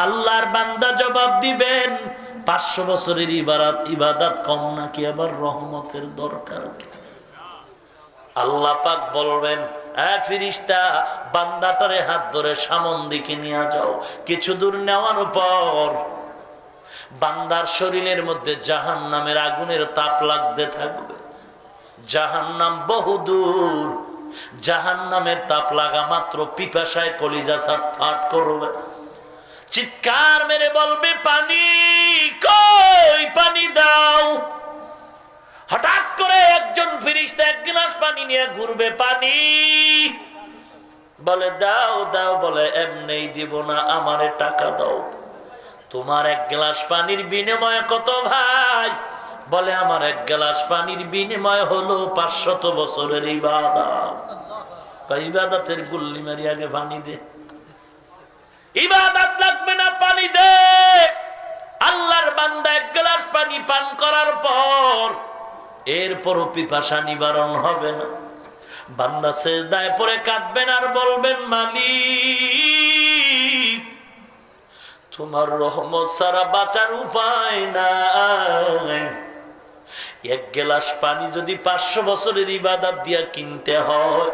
আল্লাহর বান্দা জবাব দিবেন, 500 বছরের ইবাদত কম নাকি আবার রহমতের দরকার? আল্লাহ পাক বলবেন, ফেরেশতা, বান্দাটারে হাত ধরে সামন দিকে নিয়ে যাও। কিছু দূর নেওয়ার পর বান্দার শরীরের মধ্যে জাহান্নামের আগুনের তাপ লাগতে থাকবে। জাহান্নাম বহুদূর, জাহান্নামের তাপ লাগা মাত্র পিপাসায় কলিজা ছটফট করবে, চিৎকার মেরে বলবে, পানি কই, পানি দাও। হঠাৎ করে একজন ফেরেশতা 1 গ্লাস পানি নিয়ে ঘুরবে, পানি বলে দাও দাও, বলে এমনি দিব না, আমারে টাকা দাও। তোমার 1 গ্লাস পানির বিনিময়ে কত ভাই? বলে আমার 1 গ্লাস পানির বিনিময় হলো 500 বছরের ইবাদত। ইবাদতের গুল্লি মারি আগে পানি দে, ইবাদত লাগবে না, পানি দে। আল্লাহর বান্দা 1 গ্লাস পানি পান করার পর এরপরও পিপাসা নিবারণ হবে না। বান্দা সেজদায় পড়ে কাঁদবেন আর বলবেন, মালিক তোমার রহমত ছাড়া বাঁচার উপায় নাই। 1 গ্লাস পানি যদি 500 বছরের ইবাদত দিয়া কিনতে হয়,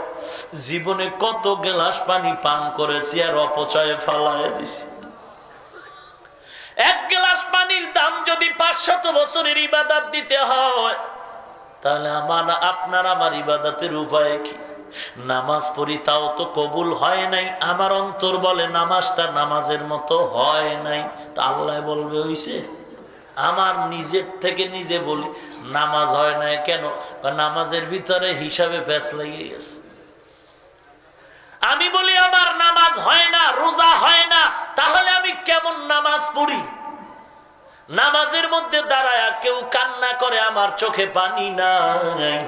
জীবনে কত গ্লাস পানি পান করেছি আর অপচয়ে ফালায় দিছি। 1 গ্লাস পানির দাম যদি 500 বছরের ইবাদত দিতে হয়, তাহলে আপনার আমার ইবাদতের উপায় কি? নামাজ পড়ি, তাও তো কবুল হয় নাই। আমার অন্তর বলে নামাজটা নামাজের মতো হয় নাই। তা আল্লাহ বলবে হইছে? আমার নিজের থেকে নিজে বলি নামাজ হয় নাই কেন? নামাজের ভিতরে হিসাবে প্যাঁচ লেগে গেছে। আমি বলি আমার নামাজ হয় না, রোজা হয় না, তাহলে আমি কেমন নামাজ পড়ি? নামাজের মধ্যে দাঁড়ায় কেউ কান্না করে, আমার চোখে পানি নাই।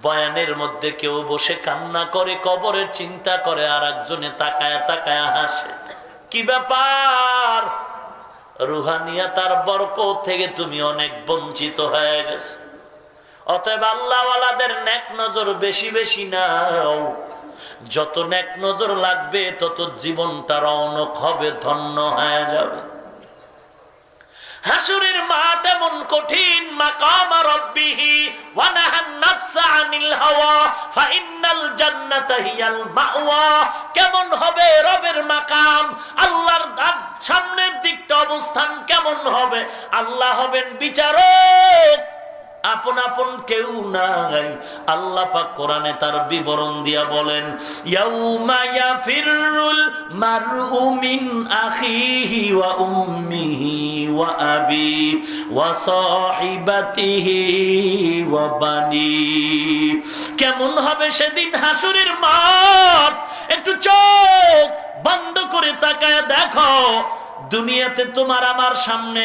বয়ানের মধ্যে কেউ বসে কান্না করে, কবরের চিন্তা করে, আর একজনে তাকায়া তাকায়া হাসে। কি ব্যাপার? রুহানিয়াত আর বরকত থেকে তুমি অনেক বঞ্চিত হয়ে গেছো। অতএব আল্লাহওয়ালাদের নেক নজর বেশি বেশি নাও। যত নেক নজর লাগবে তত জীবনটা রৌনক হবে, ধন্য হয়ে যাবে। হাসুরের মাঠ এমন কঠিন, মাকাম রাব্বিহি ওয়া নাহান নাফসা আনিল হাওয়া ফাইন্নাল জান্নাতা হিয়াল মাওয়া। কেমন হবে রবের মাকাম, আল্লাহর সামনের দিকটা অবস্থান কেমন হবে? আল্লাহ হবেন বিচারক, আপন আপন কেউ নাই। আল্লাহ পাক কোরআনে তার বিবরণ দিয়া বলেন, ইয়াউমা ইয়াফিরুল মারউ মিন আখিহি ওয়া উম্মিহি ওয়া আবি ওয়া সাহিবাতিহি ওয়া বানি। কেমন হবে সেদিন হাসরের মাঠ? একটু চোখ বন্ধ করে তাকায় দেখো। দুনিয়াতে তোমার আমার সামনে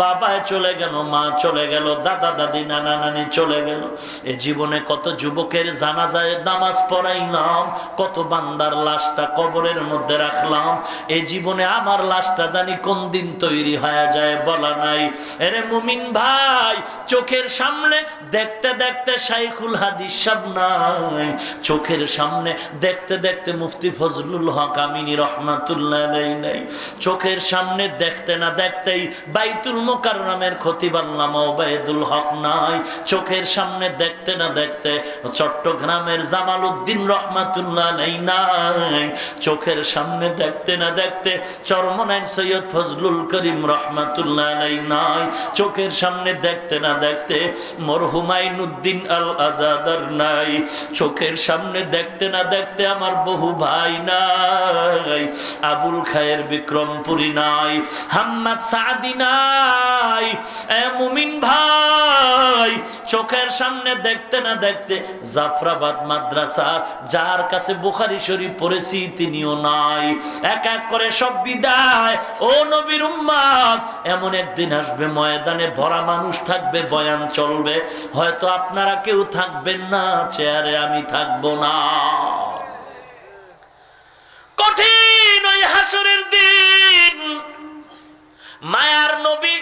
বাবা চলে গেল, মা চলে গেল, দাদা দাদি নানা নানি চলে গেল। এ জীবনে কত যুবকের জানাজায় নামাজ পড়াইলাম, কত বান্দার লাশটা কবরের মধ্যে রাখলাম। এ জীবনে আমার লাশটা জানি কোন দিন তৈরি হয়ে যায় বলা নাই। এরে মুমিন ভাই, চোখের সামনে দেখতে দেখতে শাইখুল হাদিস সাহেব নাই, চোখের সামনে দেখতে দেখতে মুফতি ফজলুল হক আমিনী রহমাতুল্লাহ আলাইহি নাই, চোখের সামনে দেখতে না দেখতেই বাইতুল মুকাররমের খতিব আল্লামা ওবায়দুল হক নাই, চোখের সামনে দেখতে না দেখতে চট্টগ্রামের জামাল উদ্দিন রহমাতুল্লাহ আলাইহি নাই, চোখের সামনে দেখতে না দেখতে চরমনাইর সৈয়দ ফজলুল করিম রহমাতুল্লাহ আলাইহি নাই, চোখের সামনে দেখতে না দেখতে মরহুম আইনুদ্দিন আল আজাদার নাই, চোখের সামনে দেখতে না দেখতে আমার বহু ভাই নাই, আবুল খায়ের বিক্রমপুরী নাই, হাম্মাদ সাদি নাই। এ মুমিন ভাই, চোখের সামনে দেখতে না দেখতে জাফরাবাদ মাদ্রাসা যার কাছে বুখারী শরীফ পড়েছি তিনিও নাই। এক এক করে সব বিদায়। ও নবীর উম্মত, এমন একদিন আসবে ময়দানে ভরা মানুষ থাকবে, বয়ান চলবে, হয়তো আপনারা কেউ থাকবেন না, চেয়ারে আমি থাকবো না। কঠিন ওই হাসরের দিন। মায়ার নবী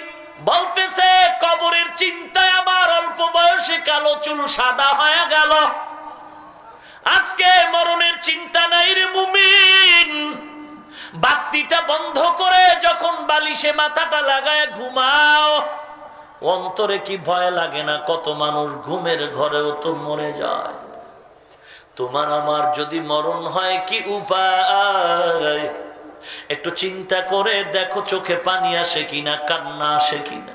বলতেছে, কবরের চিন্তায় আমার অল্প বয়সে কালো চুল সাদা হয়ে গেল, আজকে মরণের চিন্তা নাই রে মুমিন। বাতিটা বন্ধ করে যখন বালিশে মাথাটা লাগায় ঘুমাও, অন্তরে কি ভয় লাগে না? কত মানুষ ঘুমের ঘরেও তো মরে যায়। তোমার আমার যদি মরণ হয় কি উপায়? একটু চিন্তা করে দেখো, চোখে পানি আসে কিনা, কান্না আসে কিনা।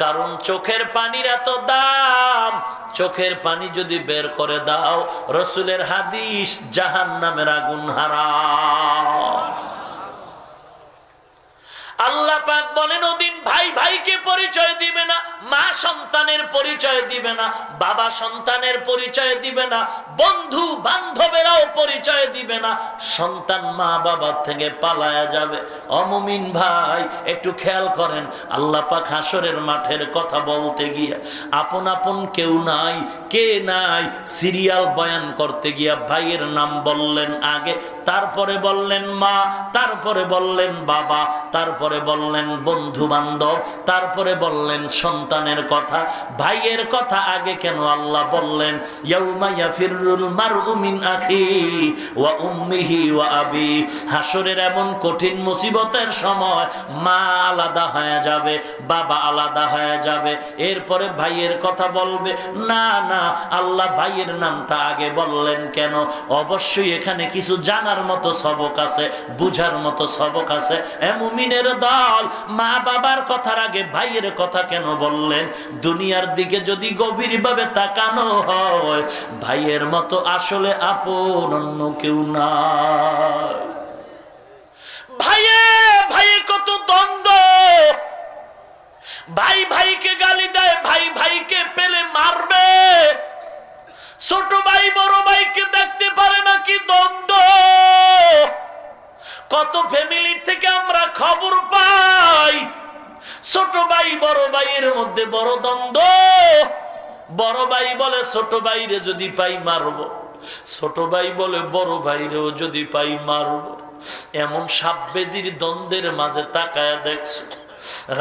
কারণ চোখের পানির এত দাম, চোখের পানি যদি বের করে দাও, রসুলের হাদিস, জাহান্নামের আগুন হারাম। আল্লাহ পাক বলেন, ওদিন ভাই ভাইকে পরিচয় দিবে না, মা সন্তানের পরিচয় দিবে না, বাবা সন্তানের পরিচয় দিবে না, বন্ধু বান্ধবেরাও পরিচয় দিবে না, সন্তান মা বাবার থেকে পালায়া যাবে। অমুমিন ভাই, একটু খেয়াল করেন, আল্লাহ পাক হাসরের মাঠের কথা বলতে গিয়া আপন আপন কেউ নাই, কে নাই, সিরিয়াল বয়ান করতে গিয়া ভাইয়ের নাম বললেন আগে, তারপরে বললেন মা, তারপরে বললেন বাবা, তারপরে বললেন বন্ধু বান্ধব, তারপরে বললেন সন্তানের কথা। ভাইয়ের কথা আগে কেন আল্লাহ বললেন? ইয়াউমা ইয়াফিরুল মারউ মিন আখিহি ওয়া উম্মিহি ওয়া আবি। হাসরের এমন কঠিন মুসিবতের সময় মা আলাদা হয়ে যাবে, বাবা আলাদা হয়ে যাবে, এরপরে ভাইয়ের কথা বলবে। না না, আল্লাহ ভাইয়ের নামটা আগে বললেন কেন? অবশ্যই এখানে কিছু জানার মতো সবক আছে, বুঝার মতো সবক আছে। এ মুমিনের দল, মা বাবার কথার আগে ভাইয়ের কথা কেন বললেন? দুনিয়ার দিকে যদি গভীরভাবে তাকানো হয়, ভাইয়ের মতো আসলে আপন অন্য কেউ না। ভাইয়ে ভাইয়ে কত দ্বন্দ্ব, ভাই ভাইকে গালি দেয়, ভাই ভাইকে পেলে মারবে, ছোট ভাই বড় ভাইকে দেখতে পারে না, কি দ্বন্দ্ব। কত ফ্যামিলির থেকে আমরা খবর পাই, ছোট ভাই বড় ভাইয়ের মধ্যে বড় দ্বন্দ্ব। বড় ভাই বলে ছোট ভাইরে যদি পাই মারব, ছোট ভাই বলে বড় ভাইরেও যদি পাই মারব। এমন সাববেজির দ্বন্দ্বের মাঝে তাকায়া দেখছো,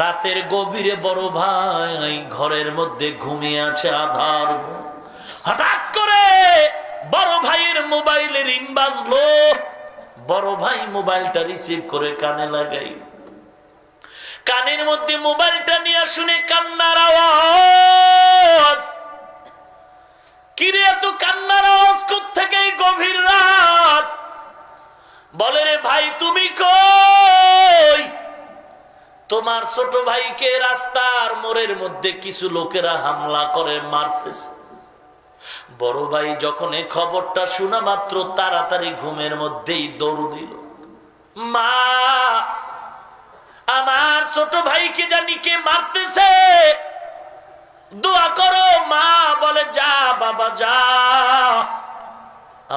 রাতের গভীরে বড় ভাই ঘরের মধ্যে ঘুমিয়ে আছে আধার। হঠাৎ করে বড় ভাইয়ের মোবাইলে রিং বাজলো। বড় ভাই মোবাইলটা রিসিভ করে কানে লাগাই, কানের মধ্যে মোবাইলটা নিয়ে শুনে কান্নার আওয়াজ। কিরে এত কান্নার আওয়াজ কোত্থেকে গভীর রাত? বলে রে ভাই তুমি কই? তোমার ছোট ভাইকে রাস্তার মোড়ের মধ্যে কিছু লোকেরা হামলা করে মারতেছে। বড় ভাই যখন এই খবরটা শোনা মাত্র তাড়াতাড়ি ঘুমের মধ্যেই দৌড় দিল। মা, আমার ছোট ভাইকে জানি কে মারতেছে, দোয়া করো মা। বলে যা বাবা যা,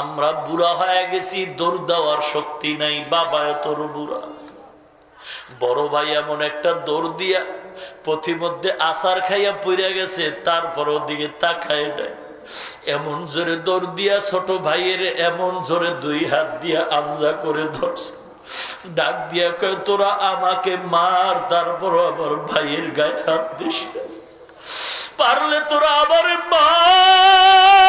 আমরা বুড়া হয়ে গেছি, দৌড় দেওয়ার শক্তি নাই, বাবা তোর বুড়া। বড় ভাই এমন একটা দৌড় দিয়া পথিমধ্যে আসার খাইয়া পড়ে গেছে, তারপর ওদিকে তাকায় নাই। এমন জোরে দৌড় দিয়া ছোট ভাইয়ের এমন জোরে দুই হাত দিয়া আঞ্জা করে ধরছে, ডাক দিয়া কয় তোরা আমাকে মার, তারপর আমার ভাইয়ের গায়ে হাত দিস, পারলে তোরা আমার মার।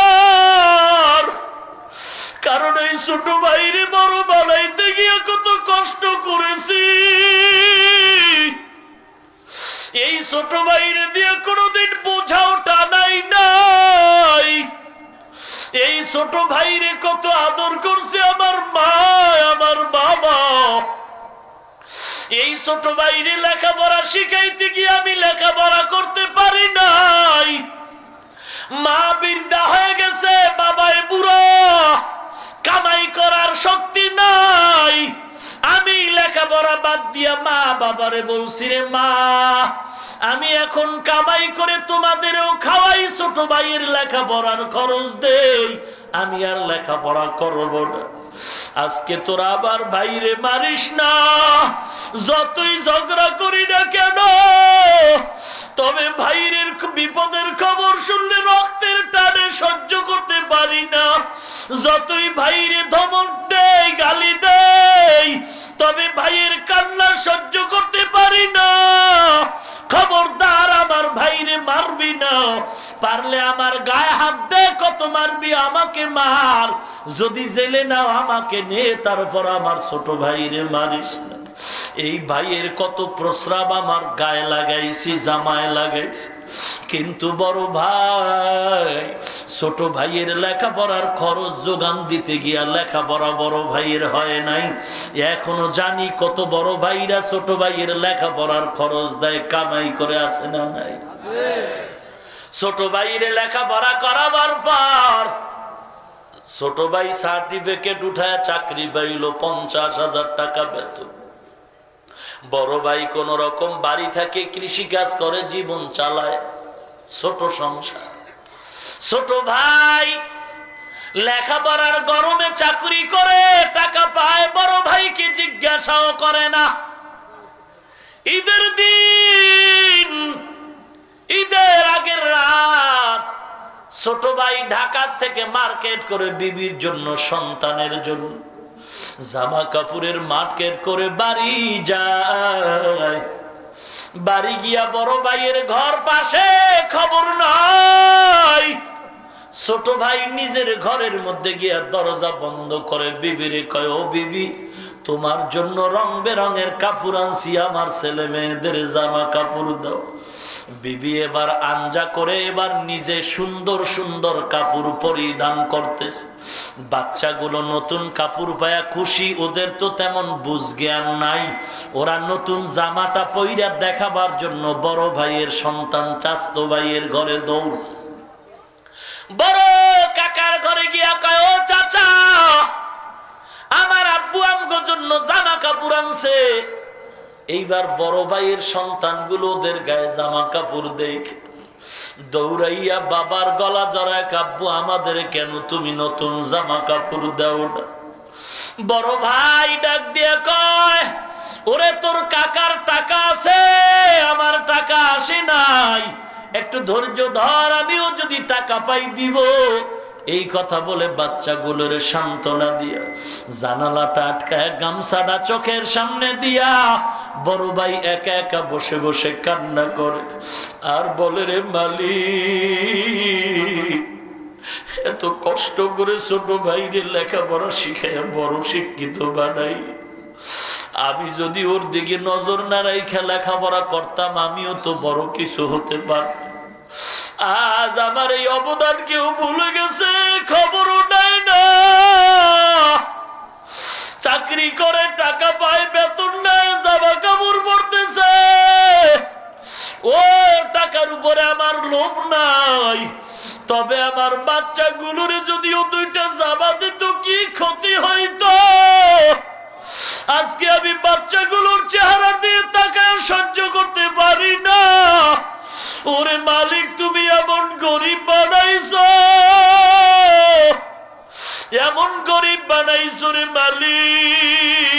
কারণ এই ছোট ভাইরে বড় বানাইতে গিয়ে কত কষ্ট করেছি, এই ছোট ভাইরে দিয়ে কোনোদিন বোঝাও টানাই নাই, এই ছোট ভাইরে কত আদর করছে আমার মা আমার বাবা। এই ছোট ভাইরে লেখাপড়া শিখাইতে গিয়ে আমি লেখাপড়া করতে পারি নাই, মা বৃদ্ধা হয়ে গেছে, বাবায় বুড়া, কামাই করার শক্তি নাই। আমি লেখাপড়া বাদ দিয়া মা বাবারে বলছি রে মা, আমি এখন কামাই করে তোমাদেরও খাওয়াই, ছোট ভাইয়ের লেখাপড়ার খরচ দেই, আমি আর লেখাপড়া করব না। আজকে তোরা আবার ভাইরে মারিস না, যতই ঝগড়া করি না কেন, তবে ভাইয়ের বিপদের খবর শুনলে রক্তের টানে সহ্য করতে পারি না। যতই ভাইরে ধমক দেই গালি দেই, তবে ভাইয়ের কান্না সহ্য করতে পারি না। খবরদার আমার ভাইরে মারবি না, পারলে আমার গায়ে হাত দে, কত মারবি আমাকে মার, যদি জেলে নাও আমাকে নে, তারপর আমার ছোট ভাইরে মারিস না। এই ভাইয়ের কত প্রস্রাব আমার গায়ে লাগাইছি, জামায় লাগাইছি, কিন্তু বড় ভাই ছোট ভাইয়ের লেখাপড়ার খরচ যোগান দিতে গিয়া লেখাপড়া বড় ভাইয়ের হয় নাই। এখনো জানি কত বড় ভাইরা ছোট ভাইয়ের লেখাপড়ার খরচ দেয়, কামাই করে আছে না নাই? ছোট ভাইয়ের লেখাপড়া করাবার পর ছোট ভাই সার্টিফিকেট উঠায় চাকরি পাইল, 50,000 টাকা বেতন। বড় ভাই কোন রকম বাড়ি থাকে, কৃষি কাজ করে, জীবন চালায়, ছোট সংসার। ছোট ভাই লেখাপড়ার গরমে চাকরি করে টাকা পায়, বড় ভাইকে জিজ্ঞাসাও করে না। ঈদের দিন, ঈদের আগের রাত ছোট ভাই ঢাকা থেকে মার্কেট করে বিবির জন্য, সন্তানের জন্য জামা কাপড়ের মার্কেট করে বাড়ি যায়। বাড়ি গিয়া বড় ভাইয়ের ঘর পাশে, খবর নাই। ছোট ভাই নিজের ঘরের মধ্যে গিয়া দরজা বন্ধ করে বিবিরে কয়, ও বিবি, তোমার জন্য রং বেরঙের কাপড় আনছি, আমার ছেলে মেয়েদের জামা কাপড় দাও। বিবি এবার আঞ্জা করে এবার নিজে সুন্দর সুন্দর কাপড় পরিধান করতেছে। বাচ্চাগুলো নতুন কাপড় পায়া খুশি, ওদের তো তেমন বুঝ জ্ঞান নাই, ওরা নতুন জামাটা পইরা দেখাবার জন্য বড় ভাইয়ের সন্তান চাচতো ভাইয়ের ঘরে দৌড়। বড় কাকার ঘরে গিয়া কয়, ও চাচা, আমার আব্বু আমগো জন্য জামা কাপড় আনছে। এইবার বড় ভাইয়ের সন্তানগুলো ওদের গায়ে জামা কাপড় দেখ, দৌড়াইয়া বাবার গলা জড়ায়, আব্বু আমাদের কেন তুমি নতুন জামা কাপড় দাও না? বড় ভাই ডাক দিয়ে কয়, ওরে তোর কাকার টাকা আছে, আমার টাকা আসে নাই, একটু ধৈর্য ধর, আমিও যদি টাকা পাই দিব। এই কথা বলে বাচ্চাগুলোর সান্ত্বনা দিয়া জানালাটা আটকায় গামছাটা চোখের সামনে দিয়া বড় ভাই একা একা বসে বসে কান্না করে আর বলে, রে মালিক, এত কষ্ট করে ছোট ভাইরে লেখাপড়া শিখাইয়া বড় শিক্ষিত বানাই, আমি যদি ওর দিকে নজর না রাখা লেখাপড়া করতাম আমিও তো বড় কিছু হতে পারতাম। আজ আমার এই অবদান কেউ ভুলে গেছে, খবরও নাই না। চাকরি করে টাকা পায়, বেতন নেয়, জামা কাপড় পরতেছে। ও টাকার উপরে আমার লোভ নাই, তবে আমার বাচ্চাগুলোর যদিও দুইটা জামা দিত কি ক্ষতি হইতো। আজকে আমি বাচ্চাগুলোর চেহারা দিয়ে তাকায় সহ্য করতে পারি না। ওরে মালিক, তুমি এমন গরিব বানাইছো, এমন গরিব বানাইছো রে মালিক,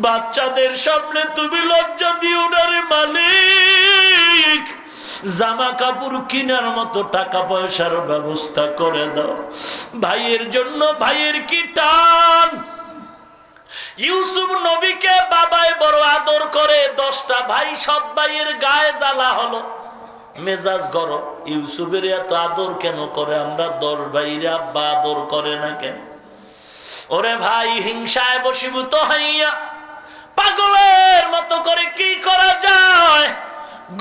বাচ্চাদের সামনে তুমি লজ্জা দিও না রে মালিক। জামা কাপড় কেনার মতো টাকা পয়সার ব্যবস্থা করে দাও। ভাইয়ের জন্য ভাইয়ের কি টান। ইউসুফ নবীকে বাবাই বড় আদর করে, 10টা ভাই সব ভাইয়ের গায়ে জ্বালা হলো, মেজাজ গরম। ইউসুফের এত আদর কেন করে? আমরা 10 ভাইরে আব্বা আদর করে না কেন? ওরে ভাই, হিংসায় বশীভূত হইয়া পাগলের মতো করে কি করা যায়?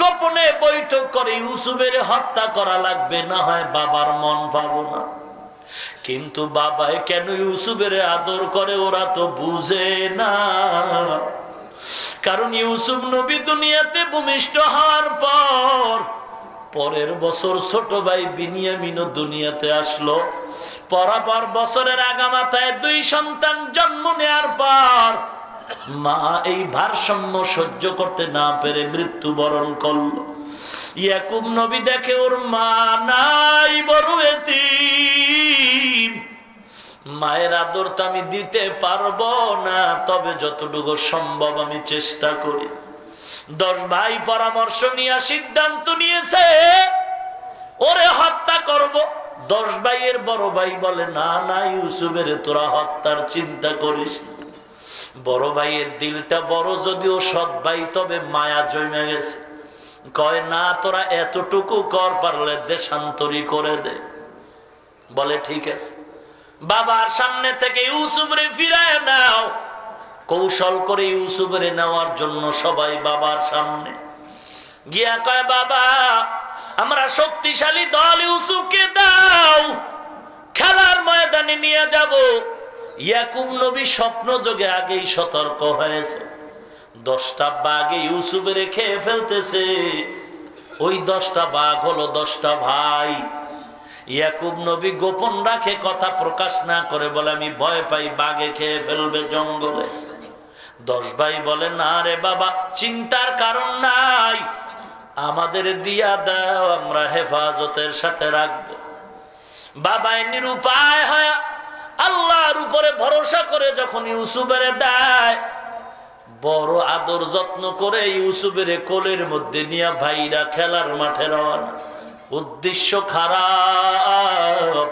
গোপনে বৈঠক করে ইউসুফের হত্যা করা লাগবে, না হয় বাবার মন পাবো না। কিন্তু বাবাই কেন ইউসুফের আদর করে ওরা তো বুঝে না। কারণ ইউসুফ নবী দুনিয়াতে ভূমিষ্ঠ হওয়ার পরের বছর ছোট ভাই বিনিয়ামিনও দুনিয়াতে আসলো। পরাপর বছরের আগামাথায় 2 সন্তান জন্ম নেয়ার পর মা এই ভারসাম্য সহ্য করতে না পেরে মৃত্যুবরণ করলো। ইয়াকুব নবী দেখে ওর মা নাই, বড় এতিম। মায়ের আদর তো আমি দিতে পারবো না, তবে যতটুকু সম্ভব আমি চেষ্টা করি। 10 ভাই পরামর্শ নিয়ে সিদ্ধান্ত নিয়েছে ওরে হত্যা করব। 10 ভাইয়ের বড় ভাই বলে, না না ইউসুফের তোরা হত্যার চিন্তা করিস না। বড় ভাইয়ের দিলটা বড়, যদিও সৎ ভাই, তবে মায়া জমে গেছে। কয়, না তোরা এতটুকু কর, পারলে দেশান্তরী করে দে। বলে ঠিক আছে। বাবার সামনে থেকে ইউসুফরে ফিরায় নাও। কৌশল করে ইউসুফরে নেওয়ার জন্য সবাই বাবার সামনে গিয়া কয়, বাবা আমরা শক্তিশালী দল, ইউসুফকে দাও, খেলার ময়দানে নিয়ে যাব। ইয়াকুব নবী স্বপ্ন যোগে আগেই সতর্ক হয়েছে, 10টা বাঘ ইউসুফের খেয়ে ফেলতেছে। ওই 10টা বাঘ হলো 10টা ভাই। ইয়াকুব নবী গোপন রাখে, কথা প্রকাশ না করে বলে, আমি ভয় পাই বাঘে খেয়ে ফেলবে জঙ্গলে। 10 ভাই বলে, না রে বাবা, চিন্তার কারণ নাই, আমাদের দিয়া দাও, আমরা হেফাজতের সাথে রাখবো। বাবাই নিরুপায় হয় আল্লাহর উপরে ভরসা করে যখন ইউসুফের দেয়, বড় আদর যত্ন করে ইউসুফের কোলের মধ্যে নিয়ে ভাইরা খেলার মাঠে রওনা। উদ্দেশ্য খারাপ,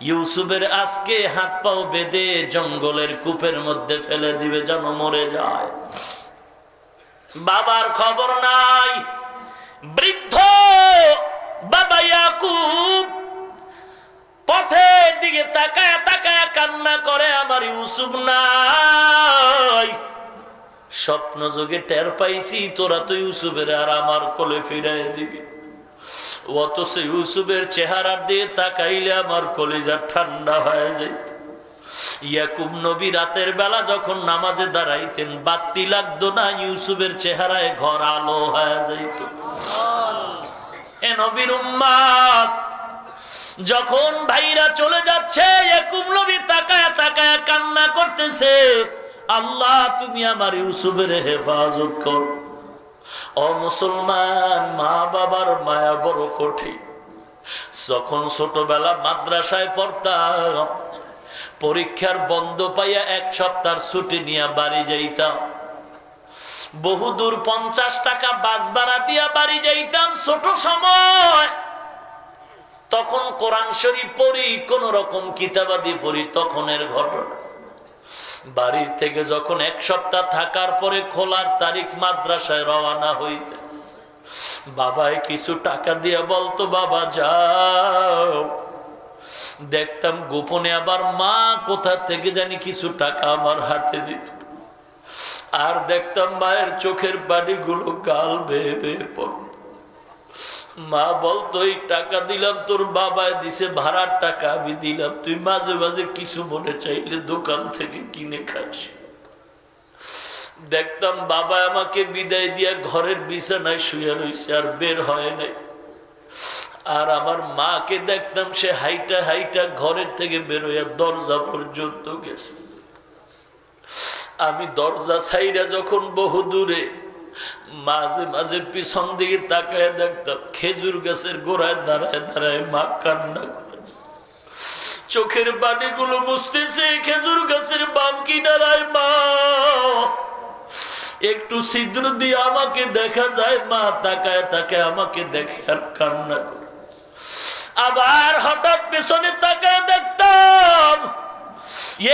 ইউসুফের আজকে হাত পাও বেঁধে জঙ্গলের কূপের মধ্যে ফেলে দিবে, যেন মরে যায়। বাবার খবর নাই। বৃদ্ধ বাবা ইয়াকুব পথের দিকে তাকায় তাকায় কান্না করে, আমার ইউসুফ নাই। স্বপ্ন যোগে টের পাইছি তোরা তো ইউসুফের আর আমার কোলে ফিরাই দিবি। অথচ ইউসুফের চেহারা দিয়ে তাকাইলে আমার কলিজা ঠান্ডা হয়ে যেত। ইয়াকুব নবী রাতের বেলা যখন নামাজে দাঁড়াইতেন, বাতি লাগতো না, ইউসুফের চেহারায় ঘর আলো হয়ে যেত। এ নবীর উম্মত, যখন ভাইরা চলে যাচ্ছে, ইয়াকুব নবী তাকায় তাকায় কান্না করতেছে, আল্লাহ তুমি আমার ইউসুফের হেফাজত কর। ও মুসলমান, মা বাবার মায়া বড় কঠিন। যখন ছোটবেলা মাদ্রাসায় পড়তাম, পরীক্ষার বন্ধ পাইয়া 1 সপ্তাহ ছুটি নিয়ে বাড়ি যাইতাম। বহুদূর 50 টাকা বাস ভাড়া দিয়া বাড়ি যাইতাম। ছোট সময় তখন কোরআন শরীফ পড়ি, কোন রকম কিতাবাদি পড়ি, তখনের ঘটনা। বাড়ির থেকে যখন 1 সপ্তাহ থাকার পরে খোলার তারিখ মাদ্রাসায় রওনা হইতে, বাবায় কিছু টাকা দিয়ে বলতো বাবা যাও। দেখতাম গোপনে আবার মা কোথা থেকে জানি কিছু টাকা আমার হাতে দিত, আর দেখতাম মায়ের চোখের পানিগুলো গাল বেয়ে বেয়ে পড়ত। মা বলতো এই টাকা দিলাম তোর বাবায় দিছে, ভাড়ার টাকা আমি দিলাম, তুই মাঝে মাঝে কিছু মনে চাইলে দোকান থেকে কিনে খাস। দেখতাম বাবা আমাকে বিদায় দিয়া ঘরের বিছানায় শুয়ে রয়েছে, আর বের হয় নাই। আর আমার মাকে দেখতাম সে হাইটা হাইটা ঘরের থেকে বেরোয়া দরজা পর্যন্ত গেছে। আমি দরজা ছাইরা যখন বহু দূরে, মাঝে মাঝে পিছন দিকে তাকায় দেখতাম খেজুর গাছের গোড়ায় দাঁড়ায় দাঁড়ায় মা কান্না করে, চোখের পানিগুলো বুঝতেছে খেজুর গাছের বাম কিনারায় মা। একটু ছিদ্র দিয়ে আমাকে দেখা যায়, মা তাকায় তাকায় আমাকে দেখে আর কান্না করে। আবার হঠাৎ পেছনে তাকায় দেখতাম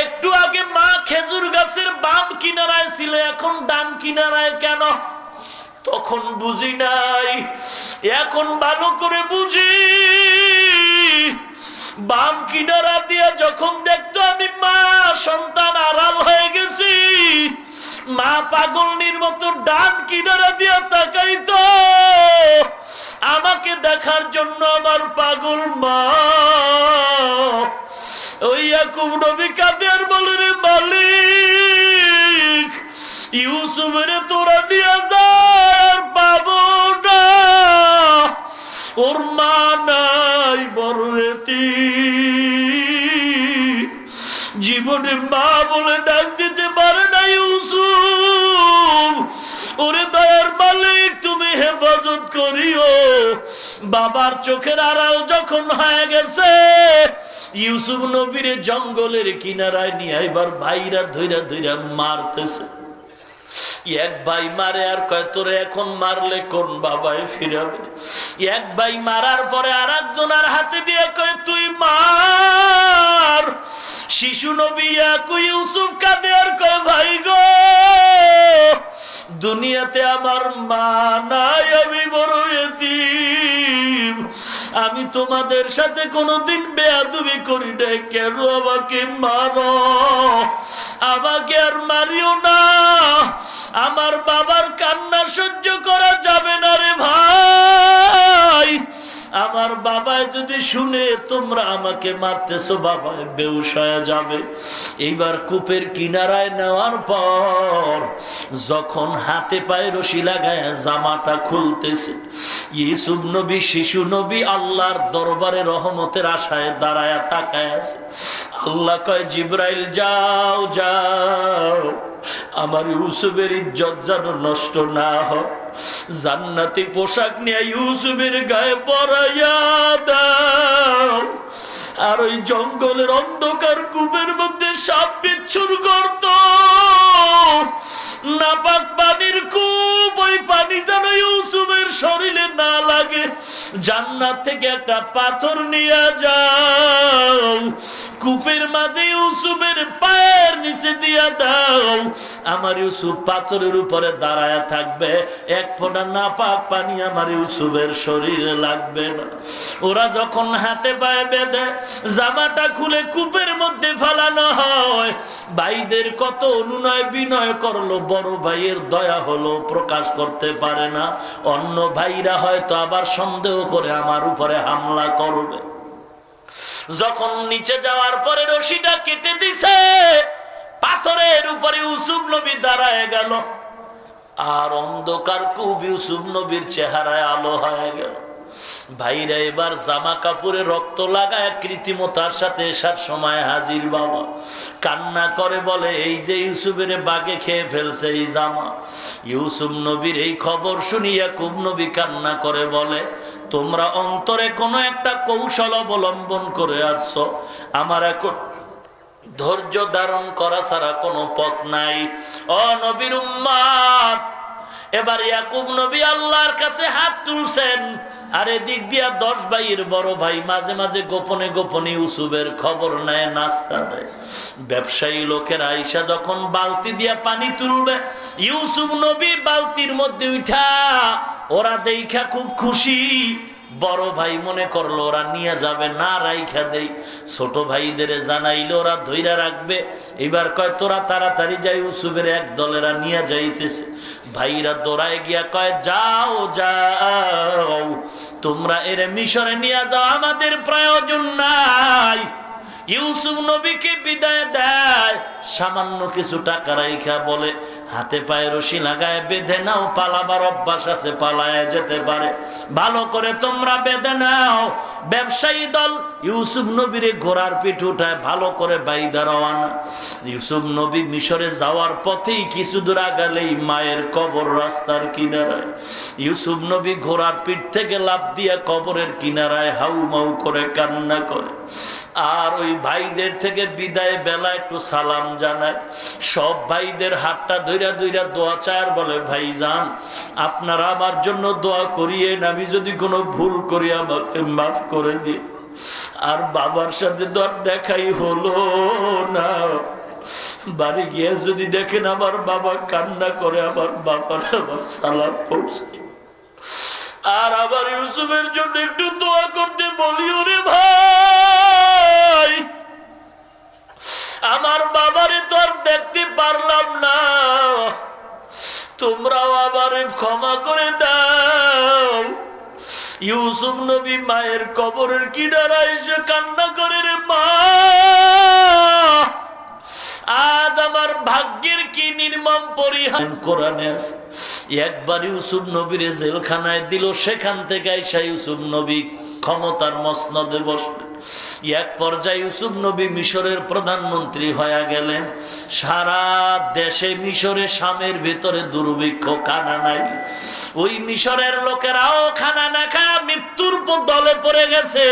একটু আগে মা খেজুর গাছের বাম কিনারায় ছিল, এখন ডান কিনারায় কেন? তখন বুঝি নাই, এখন ভালো করে বুঝি। বাম কিনারা দিয়ে যখন দেখতো আমি মা সন্তান আড়াল হয়ে গেছি, মা পাগলনির মতো ডান কিনারা দিয়ে তাকাইতো আমাকে দেখার জন্য আমার পাগল মা। ওই ইয়াকুব নবী কাঁদে আর বলে, রে মালিক, ইউসুফের তোরা নিয়ে যায় আর পাবো না, ওর মা নাই, বড় এতিম, জীবনে মা বলে ডাক দিতে পারে না ইউসুফ। ওরে দয়ার মালিক তুমি হেফাজত করিও। বাবার চোখের আড়াল যখন হয়ে গেছে, ইউসুফ নবীর জঙ্গলের কিনারায় নিয়ে এবার ভাইরা ধইরা ধইরা মারতেছে। এক ভাই মারে আর কয় তোরে এখন মারলে কোন বাবায় ফিরাবে। এক ভাই মারার পরে আর একজনের হাতে দিয়ে কয় তুই মার। শিশু নবী ইউসুফ কাঁদে আর কয় ভাই গো, দুনিয়াতে আমার মা নাই, আমি বড় এতিম, আমি তোমাদের সাথে কোনোদিন বেয়াদবি করি নাই, কেন আমাকে মারো? আমাকে আর মারিও না, আমার বাবার কান্না সহ্য করা যাবে না রে ভাই। আমার বাবায় যদি শুনে তোমরা আমাকে মারতেছো, বাবায় বেহুশ হয়ে যাবে। এইবার কূপের কিনারায় নেওয়ার পর যখন হাতে পায়ে রশি লাগায় জামাটা খুলতেছে, ইউসুফ নবী শিশু নবী আল্লাহর দরবারে রহমতের আশায় দাঁড়ায় তাকায় আছে। আল্লাহ কয় জিব্রাইল যাও যাও, আমার ইউসুফের ইজ্জত যেন নষ্ট না হয়, জান্নাতি পোশাক নিয়ে ইউসুফের গায়ে পরাইয়া দাও। আর ওই জঙ্গলের অন্ধকার কূপের মধ্যে সাপ বিচ্ছুর গর্ত, নাপাক পানির কূপ, ওই পানি যেন ইউসুফের শরীরে না লাগে, জান্নাত থেকে একটা পাথর নিয়ে যাও, কূপের মাঝে ইউসুফের পায়ের নিচে দিয়া দাও। আমার ইউসুফ পাথরের উপরে দাঁড়ায় থাকবে, এক ফোঁটা নাপাক পানি আমার ইউসুফের শরীরে লাগবে না। ওরা যখন হাতে পায়ে বেঁধে জামাটা খুলে কূপের মধ্যে ফেলানো হয়, ভাইদের কত অনুনয় বিনয় করলো, বড় ভাইয়ের দয়া হলো, প্রকাশ করতে পারে না। অন্য ভাইরা হয়তো আবার সন্দেহ করে আমার উপরে হামলা করবে। যখন নিচে যাওয়ার পরে রশিটা কেটে দিছে, পাথরের উপরে ইউসুফ নবী দাঁড়ায় গেল, আর অন্ধকার কূপ ইউসুফ নবীর চেহারায় আলো হয়ে গেল। ভাইরা এবার জামা কাপড়ে রক্ত লাগায় কৃত্রিমতার সাথে এসার সময় হাজির। বাবা কান্না করে বলে, এই যে ইউসুফের বাগে খেয়ে ফেলছে এই জামা। ইউসুফ নবীর এই খবর শুনি ইয়াকুব নবী কান্না করে বলে, তোমরা অন্তরে কোনো একটা কৌশল অবলম্বন করে আসছো, আমার এখন ধৈর্য ধারণ করা ছাড়া কোনো পথ নাই। ও নবীর উম্মাত, এবার ইয়াকুব নবী আল্লাহর কাছে হাত তুলছেন আর এদিক দিয়া 10 ভাইয়ের বড় ভাই মাঝে মাঝে গোপনে গোপনে ইউসুফের খবর নেয়, নাস্তা দেয়। ব্যবসায়ী লোকের আইসা যখন বালতি দিয়া পানি তুলবে, ইউসুফ নবী বালতির মধ্যে উঠা, ওরা দেখা খুব খুশি। বড় ভাই মনে করলো ওরা নিয়ে যাবে না, রাইখা দেই। ছোট ভাইদের জানাইলে ওরা ধইরা রাখবে। এবার কয় তোরা তাড়াতাড়ি যাই, ইউসুফের এক দলেরা নিয়ে যাইতেছে। ভাইরা দৌড়ায় গিয়া কয় যাও যাও, তোমরা এর মিশরে নিয়ে যাও, আমাদের প্রয়োজন নাই। ইউসুফ নবীকে বিদায় দেয়, সামান্য কিছু টাকা রাইখা বলে হাতে পায়ে রশি লাগায় বেঁধে নাও, পালাবার অভ্যাস আছে, পালায় যেতে পারে, ভালো করে তোমরা বেঁধে নাও। ব্যবসায়ী দল ইউসুফ নবীরে ঘোড়ার পিঠ উঠায় ভালো করে বাইদা রওয়ানা। ইউসুফ নবী মিশরে যাওয়ার পথেই কিছু দূর আগালেই মায়ের কবর রাস্তার কিনারায়। ইউসুফ নবী ঘোড়ার পিঠ থেকে লাফ দিয়ে কবরের কিনারায় হাউ মাউ করে কান্না করে। আর ওই ভাইদের থেকে বিদায় বেলা একটু সালাম জানায়। সব ভাইদের হাতটা ধইরা ধইরা দোয়া চায়, বলে ভাইজান আপনারা আমার জন্য দোয়া করিয়েন, আমি যদি কোনো ভুল করি আমাকে মাফ করে দিন। আর বাবার সাথে তো আর দেখাই হলো না। বাড়ি গিয়ে যদি দেখেন আমার বাবা কান্না করে, আমার বাবার আমার সালাম পৌঁছে। আর আবার ইউসুফের জন্য একটু দোয়া করতে বলি, ওরে ভাই আমার বাবারে তো আর দেখতে পারলাম না, তোমরাও আবারে ক্ষমা করে দাও। ইউসুফ নবী মায়ের কবরের কিনারায় এসে কান্না করে, রে মা আজ আমার ভাগ্যের কি নির্মম পরিহার। কোরআনে আছে একবার ইউসুফ নবীরে জেলখানায় দিল, সেখান থেকে আইসা ইউসুফ নবী ক্ষমতার মসনদে বসলেন। এক পর্যায়ে ইউসুফ নবী মিশরের প্রধানমন্ত্রী হয়ে গেলেন। সারা দেশে মিশরে শামের ভেতরে দুর্ভিক্ষ, খানা নাই। ওই মিশরের লোকেরাও খানা না খায় মৃত্যুর দলে পড়ে গেছে।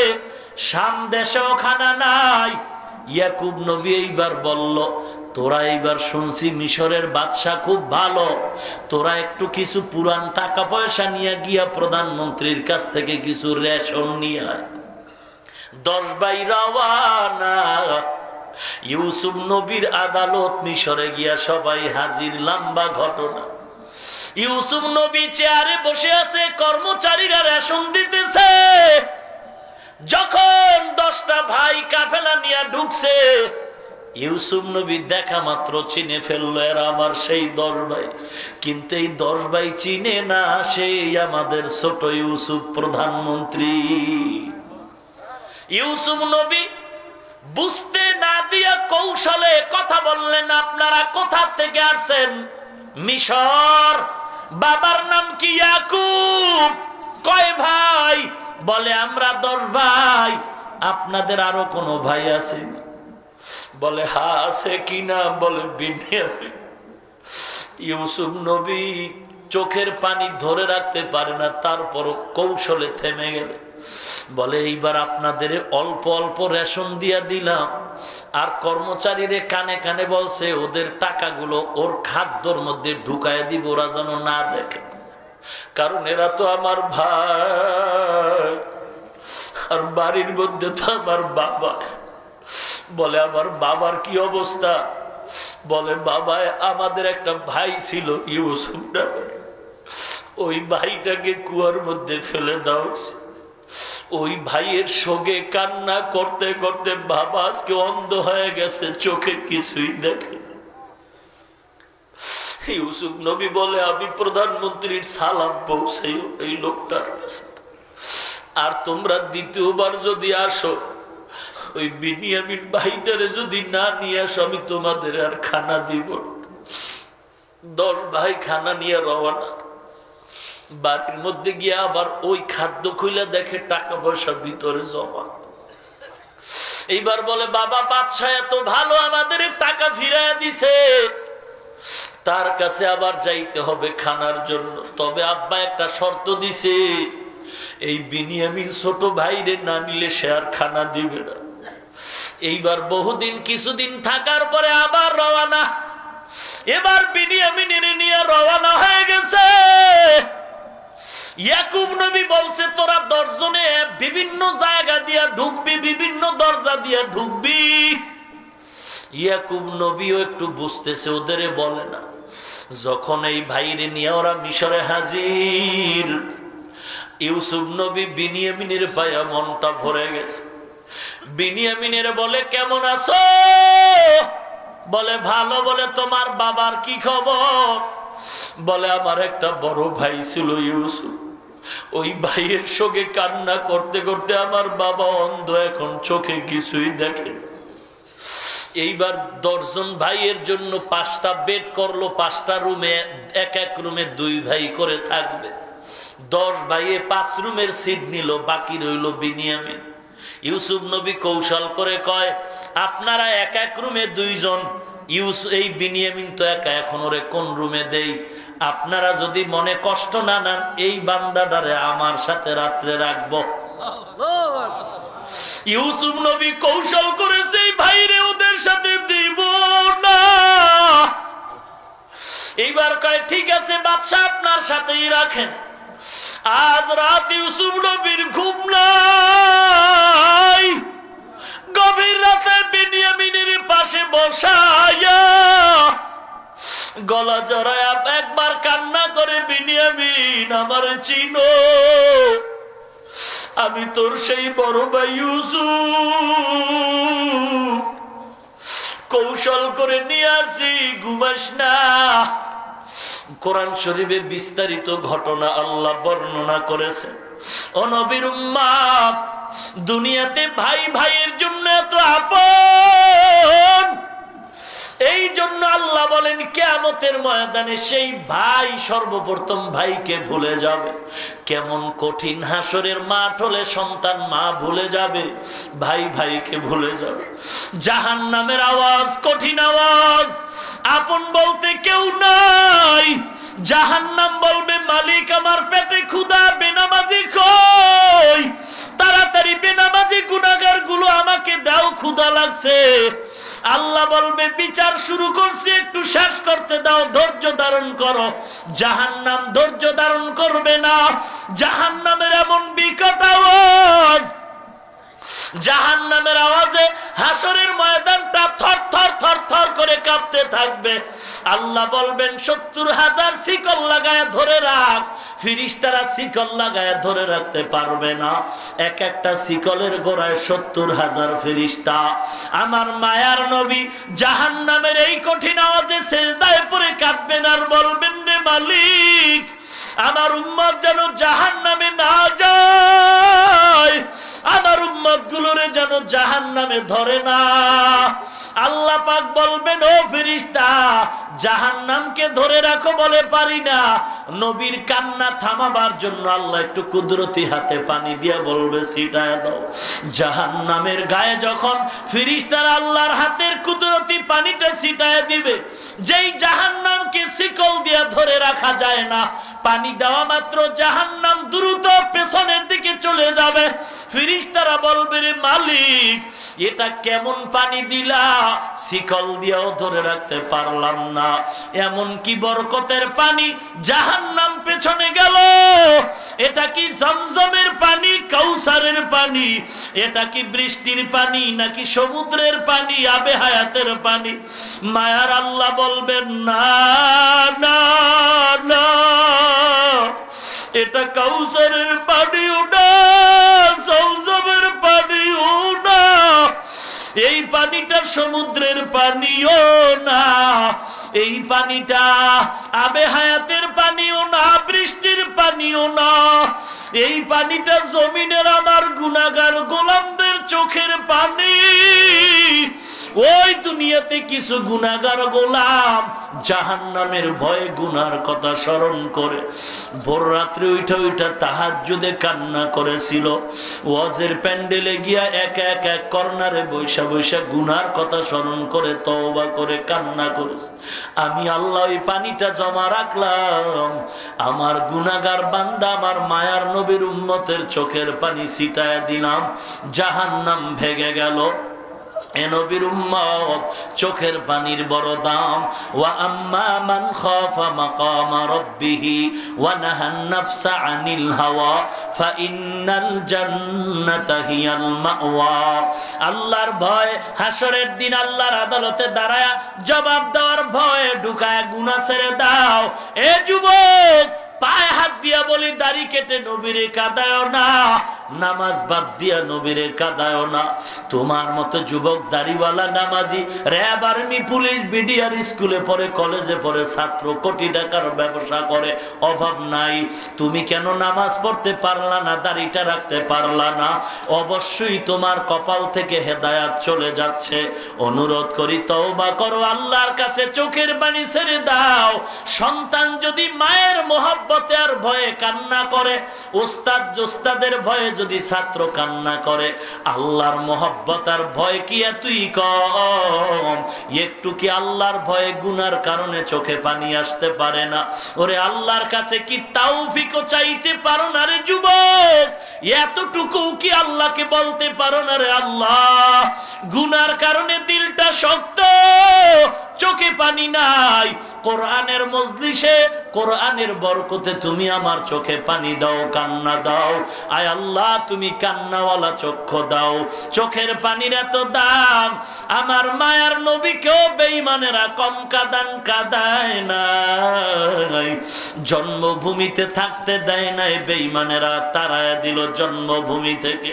শাম দেশেও খানা নাই। ইয়াকুব নবী এইবার বলল, তোরা এইবার শুনছি মিশরের বাদশা খুব ভালো, তোরা একটু কিছু পুরান টাকা পয়সা নিয়ে গিয়া প্রধানমন্ত্রীর কাছ থেকে কিছু রেশন নিয়ে আয়। 10 ভাই রওয়ানা। ইউসুফ নবীর আদালত মিশরে গিয়া সবাই হাজির। লম্বা ঘটনা। ইউসুফ নবী চেয়ারে বসে আছে, কর্মচারীরা রেশন দিতেছে। যখন 10টা ভাই কাফেলা নিয়ে ঢুকছে, ইউসুফ নবী দেখা মাত্র চিনে ফেললো এরা আমার সেই 10 ভাই। কিন্তু এই 10 ভাই চিনে না সেই আমাদের ছোট ইউসুফ প্রধানমন্ত্রী। ইউসুফ নবী বুঝতে না দিয়া কৌশলে কথা বললেন, আপনারা কোথা থেকে আসেন? মিশর। বাবার নাম কি? ইয়াকুব। কয় ভাই? বলে আমরা 10 ভাই। আপনাদের আরো কোনো ভাই আছে? বলে হ্যাঁ আছে। কিনা? বলে বিনয়ামিন। ইউসুফ নবী চোখের পানি ধরে রাখতে পারে না, তারপর কৌশলে থেমে গেল। বলে এইবার আপনাদের অল্প অল্প রেশন দিয়া দিলাম, আর কর্মচারীরে কানে কানে বলছে ওদের টাকাগুলো ওর খাদ্যর মধ্যে ঢুকায় দিব, ওরা যেন না দেখে, কারণ এরা তো আমার ভাই। আর বাড়ির মধ্যে তো আমার বাবা। বলে আমার বাবার কি অবস্থা? বলে বাবা আমাদের একটা ভাই ছিল ইউসুফ নামে, ওই ভাইটাকে কুয়ার মধ্যে ফেলে দাও। ওই ভাইয়ের সঙ্গে কান্না করতে করতে বাবা আজকে অন্ধ হয়ে গেছে, চোখে কিছুই দেখে। ইউসুফ নবী বলে আমি প্রধানমন্ত্রীর সালাম পৌঁছাই এই লোকটার কাছে, আর তোমরা দ্বিতীয়বার যদি আসো ওই বিনিয়ামিন ভাইটারে যদি না নিয়ে আসো আমি তোমাদের আর খানা দিব। 10 ভাই খানা নিয়ে রওনা। বাড়ির মধ্যে গিয়ে আবার ওই খাদ্য খুলে দেখে টাকা পয়সা ভিতরে জমা। এইবার বলে বাবা বাদশা এত ভালো, আমাদের টাকা ফিরাইয়া দিছে, তার কাছে আবার যাইতে হবে খানার জন্য। তবে আব্বা একটা শর্ত দিছে, এই বিনিয়ামিন ছোট ভাইরে না নিলে সে আর খানা দিবে না। এইবার বহুদিন কিছুদিন থাকার পরে আবার রওনা। এবার বিনিয়ামিনের নিয়ে রওনা হয়ে গেছে। ইয়াকুব নবী বলছে তোরা 10 জনে বিভিন্ন জায়গা দিয়া ঢুকবি, বিভিন্ন দরজা দিয়া ঢুকবি। ইয়াকুব নবীও একটু বুঝতেছে, ওদের বলে না। যখন এই ভাইরে নিয়ে ওরা মিশরে হাজির, ইউসুফ নবী বিনিয়ামিনের পায়া মনটা ভরে গেছে। বিনিয়ামিনের বলে কেমন আছো? বলে ভালো। বলে তোমার বাবার কি খবর? বলে আমার একটা বড় ভাই ছিল ইউসুফ, ওই ভাইয়ের সঙ্গে কান্না করতে করতে আমার বাবা অন্ধ, এখন চোখে কিছুই দেখে। এইবার 10 জন ভাইয়ের জন্য 5টা বেড করলো, 5টা রুমে, এক রুমে 2 ভাই করে থাকবে। 10 ভাইয়ে 5 রুমের সিট নিল, বাকি রইল বিনিয়ামিন। ইউসুফ নবী কৌশল করে কয় আপনারা এক রুমে 2 জন, এই বিনিয়ামিন তো একা, এখন ওরে কোন রুমে দেই? আপনারা যদি মনে কষ্ট না নেন, এই বান্দাটারে আমার সাথে রাত্রে রাখবো। ইউসুফ নবী কৌশল করেছে ভাইরে ওদের সাথে দিব না। এইবার কয় ঠিক আছে বাদশা, আপনার সাথেই রাখেন। আজ রাত ইউসুফ নবীর ঘুম নাই। গভীর রাতে বিনিয়ামিনের পাশে বসায়া গলা জড়ায়া একবার কান্না করে, বিনিয়ামিন আমার চিনো, আমি তোর সেই বড় ভাই ইউসুফ, কৌশল করে নিয়ে আসি, ঘুমাস না। কোরআন শরীফে বিস্তারিত ঘটনা আল্লাহ বর্ণনা করেছে। ও নবীর উম্মত, দুনিয়াতে ভাই ভাইয়ের জন্য এত আপন, এই জন্য আল্লাহ বলেন কিয়ামতের ময়দানে সেই ভাই সর্বপ্রথম ভাইকে ভুলে যাবে। কেমন কঠিন হাসরের মাঠ হলে সন্তান মা ভুলে যাবে, ভাই ভাইকে ভুলে যাবে। জাহান্নামের আওয়াজ, কঠিন আওয়াজ, আপন বলতে কেউ নাই। জাহান্নাম বলবে মালিক আমার পেটে ক্ষুধা, বেনামাজি কই, তাড়াতাড়ি বেনামাজি গুনাহগার গুলো আমাকে দাও, ক্ষুধা লাগছে। আল্লাহ বলবে বিচার শুরু করছি, একটু শেষ করতে দাও, ধৈর্য ধারণ করো। জাহান্নাম ধৈর্য ধারণ করবে না। জাহান্নামের এমন বিকট আওয়াজ, জাহান্নামের আওয়াজে হাসরের ময়দানটা থর থর থর থর করে কাঁপতে থাকবে। আল্লাহ বলবেন 70,000 শিকল লাগায় ধরে রাখ। ফেরেশতারা শিকল লাগায় ধরে রাখতে পারবে না, এক একটা শিকলের গোড়ায় 70,000 ফেরেশতা। আমার মায়ার নবী জাহান্নামের এই কঠিন আওয়াজে সিজদায় পড়ে কাঁদবেন আর বলবেন রে মালিক, আমার উম্মত যেন জাহান্নামে না যায়, আমার উম্মত গুলোরে যেন জাহান্নামে ধরে না। আল্লাহ পাক বলবেন ও ফেরেশতা, জাহান্নামকে ধরে রাখো, বলে পারি না। নবীর কান্না থামাবার জন্য আল্লাহ একটু কুদরতি হাতে পানি দিয়ে বলবে ছিটায় দাও। জাহান্নামের গায়ে যখন ফেরেশতারা আল্লাহর হাতের কুদরতি পানিটা ছিটায় দিবে, যেই জাহান্নামকে শিকল দিয়ে ধরে রাখা যায় না, পানি দেওয়া মাত্র জাহান্নাম দ্রুত পেছনের দিকে চলে যাবে। ফেরেশতারা বলবে রে মালিক, এটা কেমন পানি দিলা, শিকল দিয়েও ধরে রাখতে পারলাম না। এমন কি বরকতের পানি, জাহান্নাম পেছনে গেল। এটা কি জমজমের পানি, কাউসারের পানি? এটা কি বৃষ্টির পানি নাকি সমুদ্রের পানি, আবে হায়াতের পানি? মায়ার আল্লাহ বলবেন না না না, এটা কাউসারের পানিও না, জমজমের পানিও না, এই পানিটা সমুদ্রের পানিও না, এই পানিটা আবে হায়াতের পানিও না, বৃষ্টির পানিও না, এই পানিটা জমিনের আমার গুনাহগার গোলামদের চোখের পানি। ওই দুনিয়াতে কিছু গুনাহগার গোলাম জাহান্নামের ভয়ে গুনার কথা স্মরণ করে ভোর রাত্রে উঠা উঠা তাহাজ্জুদে কান্না করেছিল। ওয়াজের প্যান্ডেলে গিয়া এক এক এক কর্নারে বৈশা বৈশা গুনার কথা স্মরণ করে তওবা করে কান্না করেছে। আমি আল্লাহ ওই পানিটা জমা রাখলাম, আমার গুনাহগার বান্দা আমার মায়ার নবীর উম্মতের চোখের পানি ছিটায়া দিলাম, জাহান্নাম ভেঙে গেল। এ নবীর উম্মত, চোখের পানির বড় দাম। ওয়া আম্মা মান খাফা মাকামা রাব্বিহি ওয়া নাহান নাফসা আনিল হাওয়া ফাইন্নাল জান্নাতা হিয়াল মাওয়া। আল্লাহর ভয়, হাসরের দিন আল্লাহর আদালতে দাঁড়ায়া জবাব দেওয়ার ভয়ে ঢুকায় গুনাহ ছেড়ে দাও। এ যুবক, পায়ে হাত দিয়া বলি, দাড়ি কেটে নবীরে কাঁদায় না, নামাজ বাদ দিয়া নবীরে কাঁদায় না। তোমার মতো যুবক দাড়িওয়ালা নামাজি র‍্যাব, আর্মি, পুলিশ, বিডিআর স্কুলে পড়ে, কলেজে পড়ে, ছাত্র, কোটি টাকার ব্যবসা করে, অভাব নাই। তুমি কেন নামাজ পড়তে পারলা না, দাড়িটা রাখতে পারলা না? অবশ্যই তোমার কপাল থেকে হেদায়াত চলে যাচ্ছে। অনুরোধ করি, তওবা করো, আল্লাহর কাছে চোখের পানি ছেড়ে দাও। সন্তান যদি মায়ের মহব্বতে আর ভয়ে কান্না করে, ওস্তাদ জোস্তাদের ভয়ে যদি ছাত্র কান্না করে, আল্লাহর মহব্বত আর ভয় কি এতই কম? একটু কি আল্লাহর ভয়ে গুনার কারণে চোখে পানি আসতে পারে না? ওরে আল্লাহর কাছে কি তাওফিকও চাইতে পারো না রে যুবক? এতটুকু কি আল্লাহকে বলতে পারো না রে, আল্লাহ গুনার কারণে দিলটা শক্ত, চোখে পানি নাই। কোরআনের মজলিসে, কোরআনের বরকতে তুমি আমার চোখে পানি দাও, কান্না দাও। আয় আল্লাহ, তুমি কান্নাওয়ালা চক্ষু দাও। চোখের পানির এত দাম, আমার মায়ার নবীকেও বেঈমানেরা কম কাদায় নাই। জন্মভূমিতে থাকতে দেয় নাই, বেঈমানেরা তাড়ায় দিল জন্মভূমি থেকে।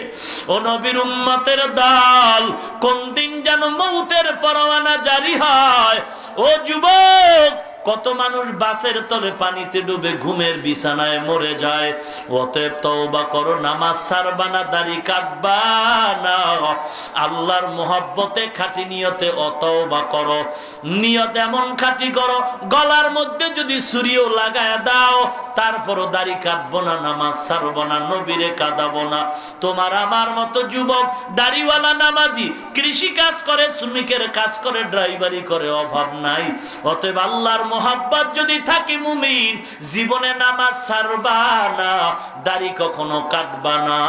ও নবীর উম্মতের দল, কোন দিন যেন মৌতের পরওয়ানা জারি হয়। ও যুবক, কত মানুষ বাসের তলে পানিতে ডুবে ঘুমের বিছানায় মরে যায়। অতএব তওবা করো, নামাজ ছাড়বা না, দাড়ি কাটবা না। আল্লাহর মহব্বতে খাঁটি নিয়তে তওবা করো। নিয়ত এমন খাঁটি করো, গলার মধ্যে যদি ছুরিও লাগায় দাও, তারপরও দাড়ি কাটবো না, নামাজ ছাড়বো না, নবীরে কাঁদাবো না। তোমার আমার মতো যুবক, দাড়িওয়ালা নামাজি, কৃষি কাজ করে, শ্রমিকের কাজ করে, ড্রাইভারি করে, অভাব নাই। অতএব আল্লাহর মোহাব্বত যদি থাকে মুমিন, জীবনে নামাজ ছাড়বা না, দাড়ি কখনো কাটবা না।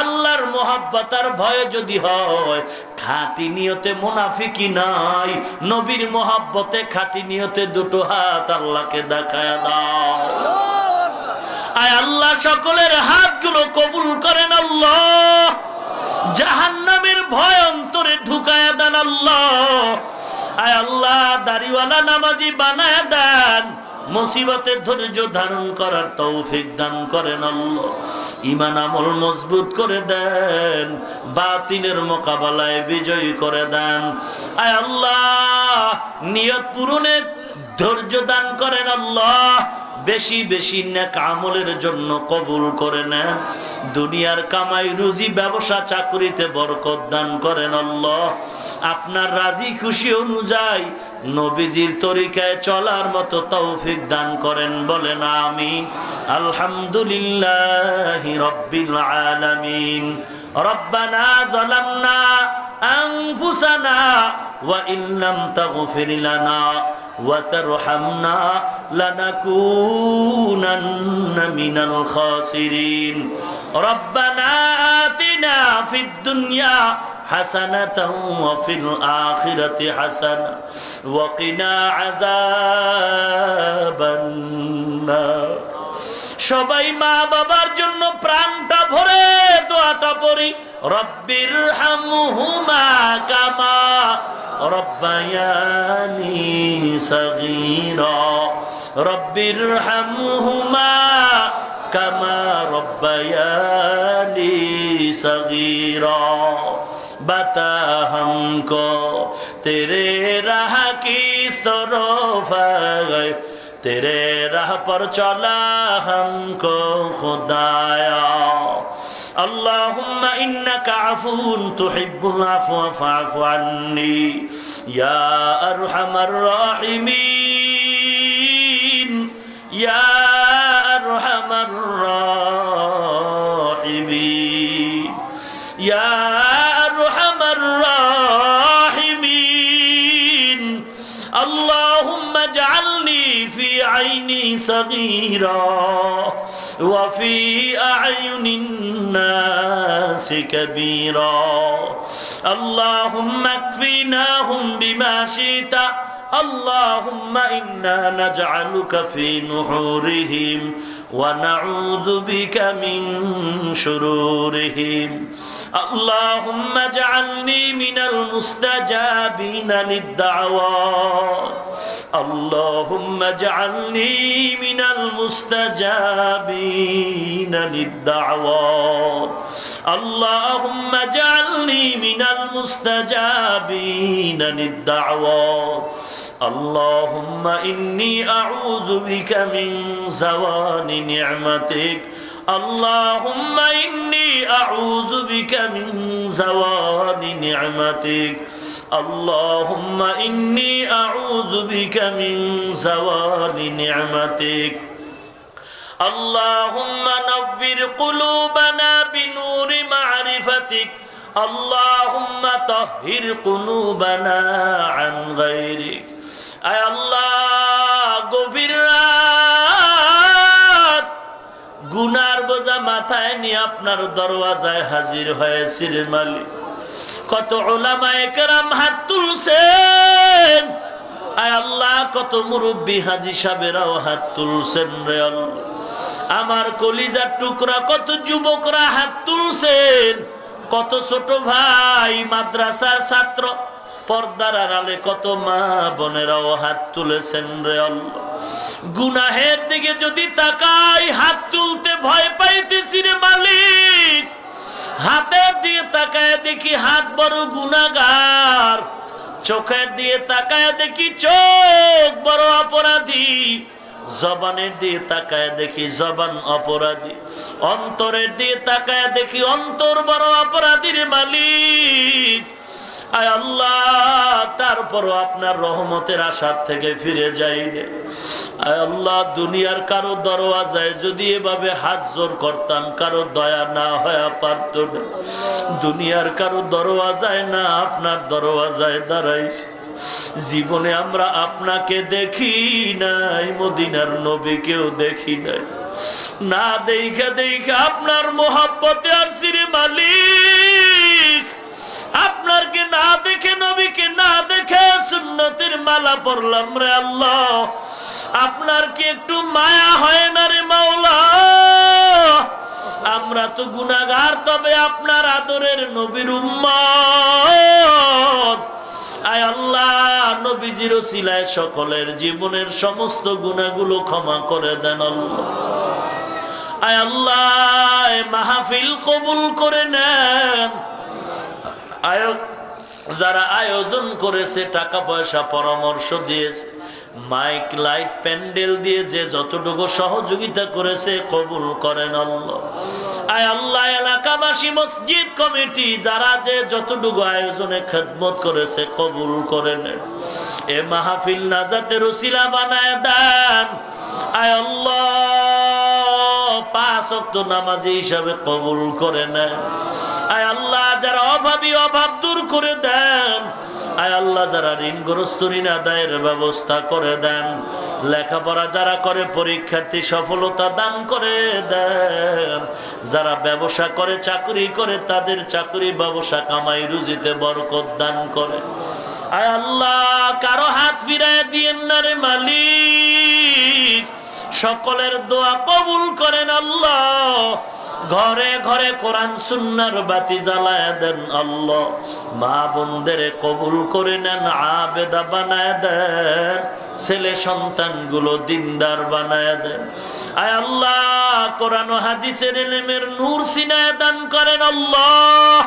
আল্লাহর মোহাব্বত আর ভয় যদি হয়, খাঁটি নিয়তে মুনাফিকি নাই। নবীর মোহাব্বতে খাঁটি নিয়তে দুটো হাত আল্লাহকে দেখায় দাও। আয় আল্লাহ সকলের হাতগুলো কবুল করেন আল্লাহ। জাহান্নামের ভয় অন্তরে ঢুকায়া দেন আল্লাহ। আয় আল্লাহ, দাড়িওয়ালা নামাজি বানায় দেন। মুসিবতের ধৈর্য ধারণ করার তৌফিক দান করেন আল্লাহ। ঈমান আমল মজবুত করে দেন, বাতিলের মোকাবেলায় বিজয়ী করে দেন। আয় আল্লাহ, নিয়ত পূরণে ধৈর্য দান করেন আল্লাহ। বেশি বেশি নেক আমলের জন্য কবুল করে নেন। দুনিয়ার কামাই রুজি, ব্যবসা চাকরিতে বরকত দান করেন আল্লাহ। আপনার রাজি খুশি অনুযায়ী নবীজির তরিকায় চলার মতো তৌফিক দান করেন, বলেন আমিন। আলহামদুলিল্লাহি রাব্বিল আলামিন। রব্বানা যালামনা আনফুসানা ওয়া ইল্লাম তাগফির লানা وترحمنا لنكونن من الخاسرين ربنا آتنا في الدنيا حسنة وفي الآخرة حسنة وقنا عذاب النار সবাই মা বাবার জন্য প্রাণটা ভরে দোয়াটা পড়ি। রব্বির হামহুমা কামা রব্বায়ানি সগীরা রব্বির হামহুমা কামা রব্বায়ানি সগীরা बता हमको तेरे राह किस तरफ गए तेरे राह पर चला हमको खुदाया اللهم إنك عفو تحب العفو فاعف عني يا أرحم الراحمين يا أرحم الراحمين يا أرحم الراحمين اللهم اجعلني في عيني صغيرا وفي أعين الناس الناس كبيرا اللهم اكفناهم بما شئت اللهم إنا نجعلك في نحورهم ونعوذ بك من شرورهم اللهم اجعلني من المستجابين للدعوات اللهم اجعلني من المستجابين للدعوات اللهم اجعلني من المستجابين للدعوات اللهم إني أعوذ بك من زوال نعمتك اللهم إني أعوذ بك من زوال نعمتك اللهم إني أعوذ بك من زوال نعمتك اللهم نور قلوبنا بنور معرفتك اللهم طهر قلوبنا عن غيرك আয় আল্লাহ গভীর রাত গুনার বোঝা মাথায় নিয়ে আপনার দরওয়াজায় হাজির হয়েছি রে মালিক কত উলামায়ে কেরাম হাত তুলছেন আয় আল্লাহ কত মুরব্বি হাজী সাহেবরাও হাত তুলছেন রে আল্লাহ আমার কলিজার টুকরা কত যুবকরা হাত তুলছেন কত ছোট ভাই মাদ্রাসার ছাত্র পর্দার আড়ালে কত মা বোনেরাও হাত তুলেছেন রে আল্লাহ গুনাহের দিকে যদি তাকাই হাত তুলতে ভয় পাইতেছি রে মালিক হাতের দিয়ে তাকায় দেখি হাত বড় গুনাহগার চোখের দিয়ে তাকায় দেখি চোখ বড় অপরাধী জবানের দিয়ে তাকায় দেখি জবান অপরাধী অন্তরের দিয়ে তাকায় দেখি অন্তর বড় অপরাধীর মালিক আয় আল্লাহ তারপরও আপনার রহমতের আশা থেকে ফিরে যাইনি আয় আল্লাহ দুনিয়ার কারো দরওয়াজায় যদি এভাবে হাত জোর করতাম কারো দয়া না হয়ে পারত না দুনিয়ার কারো দরওয়াজায় না আপনার দরওয়াজায় দাঁড়াইছি জীবনে আমরা আপনাকে দেখি নাই মদিনার নবীকেও দেখি নাই না দেখা দেখা আপনার মোহাব্বতে আসছি রে মালিক আপনারকে না দেখে নবীকে না দেখে সুন্নতের মালা পরলাম রে আল্লাহ আপনার কি একটু মায়া হয় না রে মাওলা আমরা তো গুনাহগার তবে আপনার আদরের নবীর উম্মত আয় আল্লাহ নবীজির ওসিলায় সকলের জীবনের সমস্ত গুনাহগুলো ক্ষমা করে দেন আল্লাহ আয় আল্লাহ মাহফিল কবুল করে নেন যারা আয়োজন করেছে টাকা পয়সা পরামর্শ দিয়েছে মাইক লাইট প্যান্ডেল দিয়ে যে যতটুকু সহযোগিতা করেছে কবুল করেন আল্লাহ আয় আল্লাহ এলাকাবাসী মসজিদ কমিটি যারা যে যতটুকু আয়োজনে খেদমত করেছে কবুল করেন এ মাহফিল নাজাতের উসিলা বানায় দেন আয় আল্লাহ 5 ওয়াক্ত নামাজি হিসাবে কবুল করে নেন আয় আল্লাহ যারা অভাবী অভাব দূর করে দেন আয় আল্লাহ যারা ঋণগ্রস্ত ঋণ আদায়ের ব্যবস্থা করে দেন লেখাপড়া যারা করে পরীক্ষার্থী সফলতা দান করে দেন যারা ব্যবসা করে চাকরি করে তাদের চাকরি ব্যবসা কামাই রুজিতে বরকত দান করে আয় আল্লাহ কারো হাত ফিরায় দিয়েন না রে মালিক সকলের দোয়া কবুল করেন আল্লাহ ঘরে ঘরে কোরআন সুন্নাহর বাতি জ্বালায় দেন আল্লাহ মা বোনদের কবুল করে নেন আবেদা বানায় দেন ছেলে সন্তানগুলো দিনদার বানায় দেন আয় আল্লাহ কোরআন ও হাদিসের ইলমের নূর সিনায় দান করেন আল্লাহ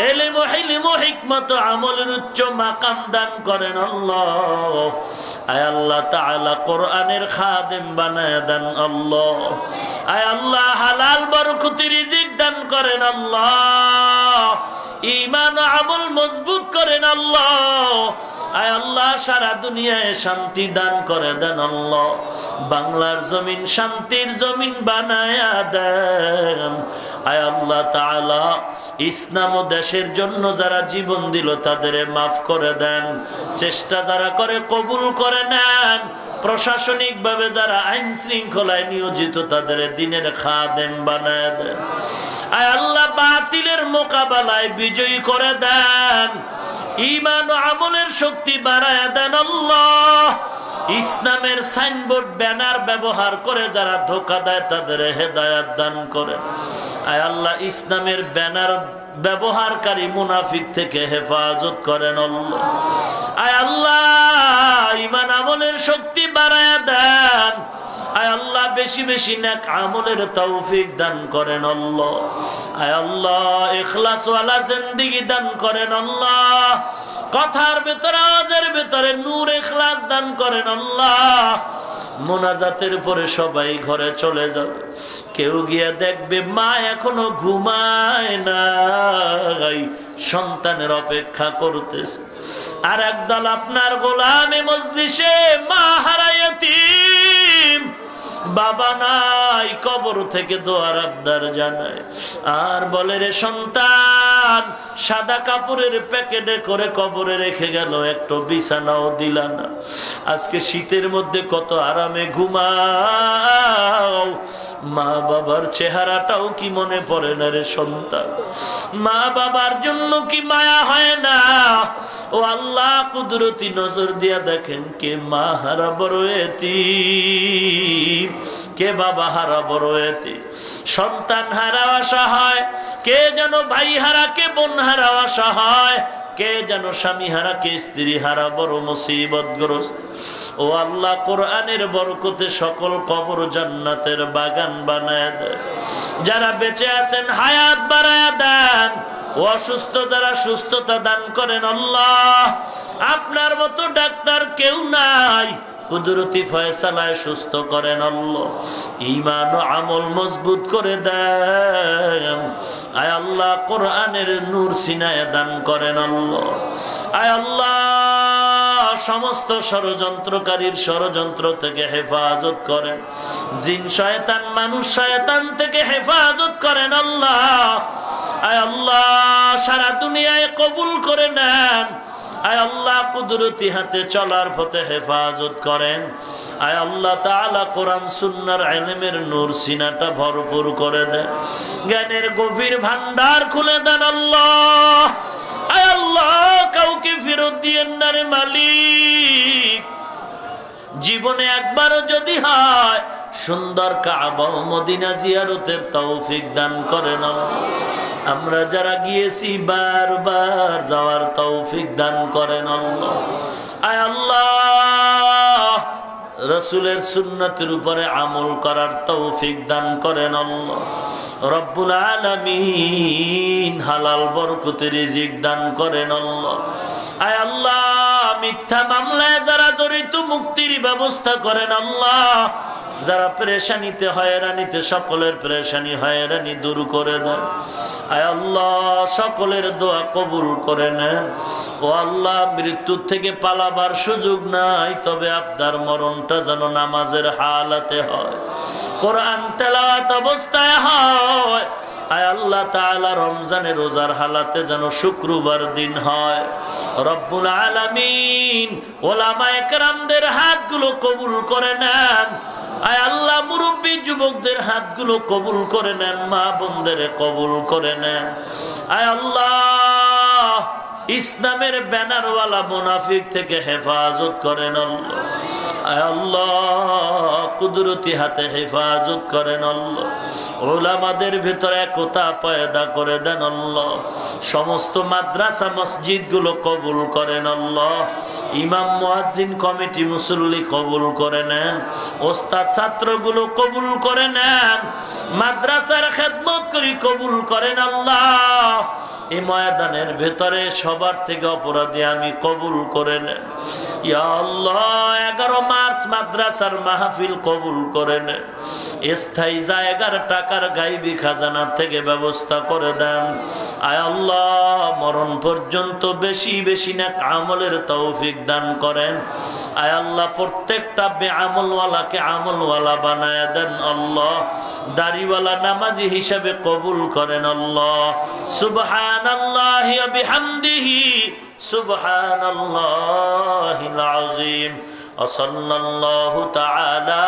ইলম ও হিলম ও হিকমত আমলের উচ্চ মাকাম দান করেন আল্লাহ আয় আল্লাহ তাআলা কোরআনের খাদেম বানায় দেন আল্লাহ আয় আল্লাহ হালাল বরকতি রিজিক দান করেন আল্লাহ ঈমান ও আমল মজবুত করেন আল্লাহ আয় আল্লাহ সারা দুনিয়ায় শান্তি দান করে দেন আল্লাহ বাংলার জমিন শান্তির জমিন বানায়া দেন আয় আল্লাহ তাআলা ইসলাম ও দেশের জন্য যারা জীবন দিল তাদের মাফ করে দেন চেষ্টা যারা করে কবুল করে নেন প্রশাসনিক ভাবে যারা আইন শৃঙ্খলায় নিয়োজিত তাদের দ্বীনের খাদেম বানায় দেন আয় আল্লাহ বাতিলের মোকাবেলায় বিজয়ী করে দেন, ঈমান ও আমলের শক্তি বাড়ায় দেন আল্লাহ। ইসলামের সাইনবোর্ড ব্যানার ব্যবহার করে যারা ধোঁকা দেয় তাদের হেদায়েত দান করেন। আয় আল্লাহ, ইসলামের ব্যানার ব্যবহারকারী মুনাফিক থেকে হেফাজত করেন আল্লাহ। আয় আল্লাহ, ঈমান আমলের শক্তি বাড়ায় দেন। আয় আল্লাহ, বেশি বেশি নেক আমলের তৌফিক দান করেন আল্লাহ। আয় আল্লাহ, ইখলাস ওয়ালা জিন্দেগি দান করেন আল্লাহ। কথার ভিতরে আওয়াজের ভিতরে নূর ইখলাস দান করেন আল্লাহ। মোনাজাতের পরে সবাই ঘরে চলে যাবে, কেউ গিয়ে দেখবে মা এখনো ঘুমায় নাই, সন্তানের অপেক্ষা করতেছে। আর একদল আপনার গোলামে মজলিসে মা হারা ইয়াতীম, বাবা নাই, কবর থেকে দোয়ার আবদার জানায় আর বলে রে সন্তান, সাদা কাপড়ের প্যাকেটে করে কবরে রেখে গেল, একটু বিছানাও দিলা না। আজকে শীতের মধ্যে কত আরামে ঘুমাও, মা বাবার চেহারাটাও কি মনে পড়ে না রে সন্তান? মা বাবার জন্য কি মায়া হয় না? ও আল্লাহ, কুদরতি নজর দিয়া দেখেন, কে মা হারা বড় এতিম, কে বাবা হারা বড় এতিম, সন্তান হারা অসহায়, কে যেন ভাই হারা, কে বোন হারা অসহায়, কে যেন স্বামী হারা, কে স্ত্রী হারা বড় মুসিবতগ্রস্ত। ও আল্লাহ, কোরআনের বরকতে সকল কবর জান্নাতের বাগান বানায় দেয়। যারা বেঁচে আছেন হায়াত বাড়ায় দেন, ও অসুস্থ যারা সুস্থতা দান করেন আল্লাহ। আপনার মতো ডাক্তার কেউ নাই, কুদরতি ফয়সালায় সুস্থ করেন আল্লাহ। ঈমান ও আমল মজবুত করে দেন। আয় আল্লাহ, কোরআনের নূর সিনায় দান করেন আল্লাহ। আয় আল্লাহ, সমস্ত ষড়যন্ত্রকারীর ষড়যন্ত্র থেকে হেফাজত করেন। জিন শয়তান মানুষ শয়তান থেকে হেফাজত করেন আল্লাহ। আয় আল্লাহ, সারা দুনিয়ায় কবুল করে নেন। আয় আল্লাহ, কুদরতি হাতে চলার পথে হেফাজত করেন। আয় আল্লাহ তাআলা, কোরআন সুন্নাহর ইলমের নূর সিনাটা ভরপুর করে দেন, জ্ঞানের গভীর ভান্ডার খুলে দেন আল্লাহ। আয় আল্লাহ, কাউকে ফেরত দিয়েন না রে মালিক। জীবনে একবারও যদি হয়, সুন্দর কাবা ও মদিনা জিয়ারতের তৌফিক দান করেন আল্লাহ। আমরা যারা গিয়েছি বারবার যাওয়ার তৌফিক দান করেন আল্লাহ। আয় আল্লাহ, রাসূলের সুন্নাতের উপরে আমল করার তৌফিক দান করেন আল্লাহ। রব্বুল আলামিন হালাল বরকতে রিজিক দান করেন আল্লাহ। আয় আল্লাহ, মিথ্যা মামলায় যারা জড়িত মুক্তির ব্যবস্থা করেন আল্লাহ। যারা পেরেশানিতে হয়রানিতে, সকলের পেরেশানি হয়রানি দূর করে দেন। আয় আল্লাহ, সকলের দোয়া কবুল করে নেন। ও আল্লাহ, মৃত্যুর থেকে পালাবার সুযোগ নাই, তবে আপনার মরণটা যেন নামাজের হালাতে হয়, কোরআন তেলাওয়াত অবস্থায় হয়। আয় আল্লাহ তাআলা, রমজানের রোজার হালাতে যেন শুক্রবার দিন হয়। রব্বুল আলামিন ওলামায়ে কেরামদের হাতগুলো কবুল করে নেন। আয় আল্লাহ, মুরব্বী যুবকদের হাতগুলো কবুল করে নেন, মা বোনদের কবুল করে নেন। আয় আল্লাহ, ইসলামের ব্যানারওয়ালা মুনাফিক থেকে হেফাজত করেন আল্লাহ। আয় আল্লাহ, কুদরতি হাতে হেফাজত করেন আল্লাহ। উলামাদের ভিতরে একতা পয়দা করে দেন আল্লাহ। সমস্ত মাদ্রাসা মসজিদ গুলো কবুল করেন আল্লাহ। ইমাম মুয়াজ্জিন কমিটি মুসল্লি কবুল করে নেন। ওস্তাদ ছাত্রগুলো কবুল করে নেন। মাদ্রাসার খেদমত করি কবুল করেন আল্লাহ। এই ময়দানের ভেতরে সবার থেকে অপরাধী আমি কবুল করে নেন ইয়া আল্লাহ। 11 মার্চ মাদ্রাসার মাহফিল কবুল করে নেন। স্থায়ী জায়গার টাকার গাইবী খাজানা থেকে ব্যবস্থা করে দেন। আয় আল্লাহ, মরণ পর্যন্ত বেশি বেশি নেক আমলের তৌফিক দান করেন। আয় আল্লাহ, প্রত্যেকটা বেআমলওয়ালাকে আমলওয়ালা বানায় দেন আল্লাহ। দাড়িওয়ালা নামাজি হিসাবে কবুল করেন আল্লাহ। সুবহানাল্লাহি ওয়া বিহামদিহি সুবহানাল্লাহিল আযীম। ওয়া সাল্লাল্লাহু তাআলা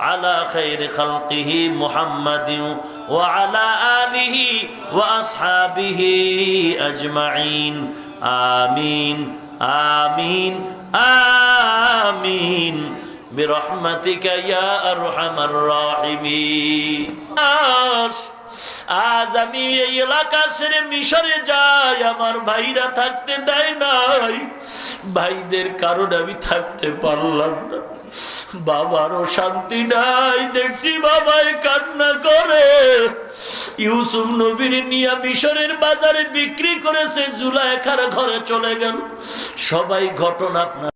على خير خلقه محمد وعلى آله وأصحابه أجمعين آمين آمين آمين برحمتك يا أرحم الراحمين আজ আমি এই এলাকা ছেড়ে মিশরে যাই, আমার ভাইরা থাকতে দেয় নাই, ভাইদের কারণে আমি থাকতে পারলাম না, বাবারও শান্তি নাই, দেখছি বাবাই কান্না করে। ইউসুফ নবীর নিয়ে মিশরের বাজারে বিক্রি করেছে, জুলাইখার ঘরে চলে গেল। সবাই ঘটনা আপনারা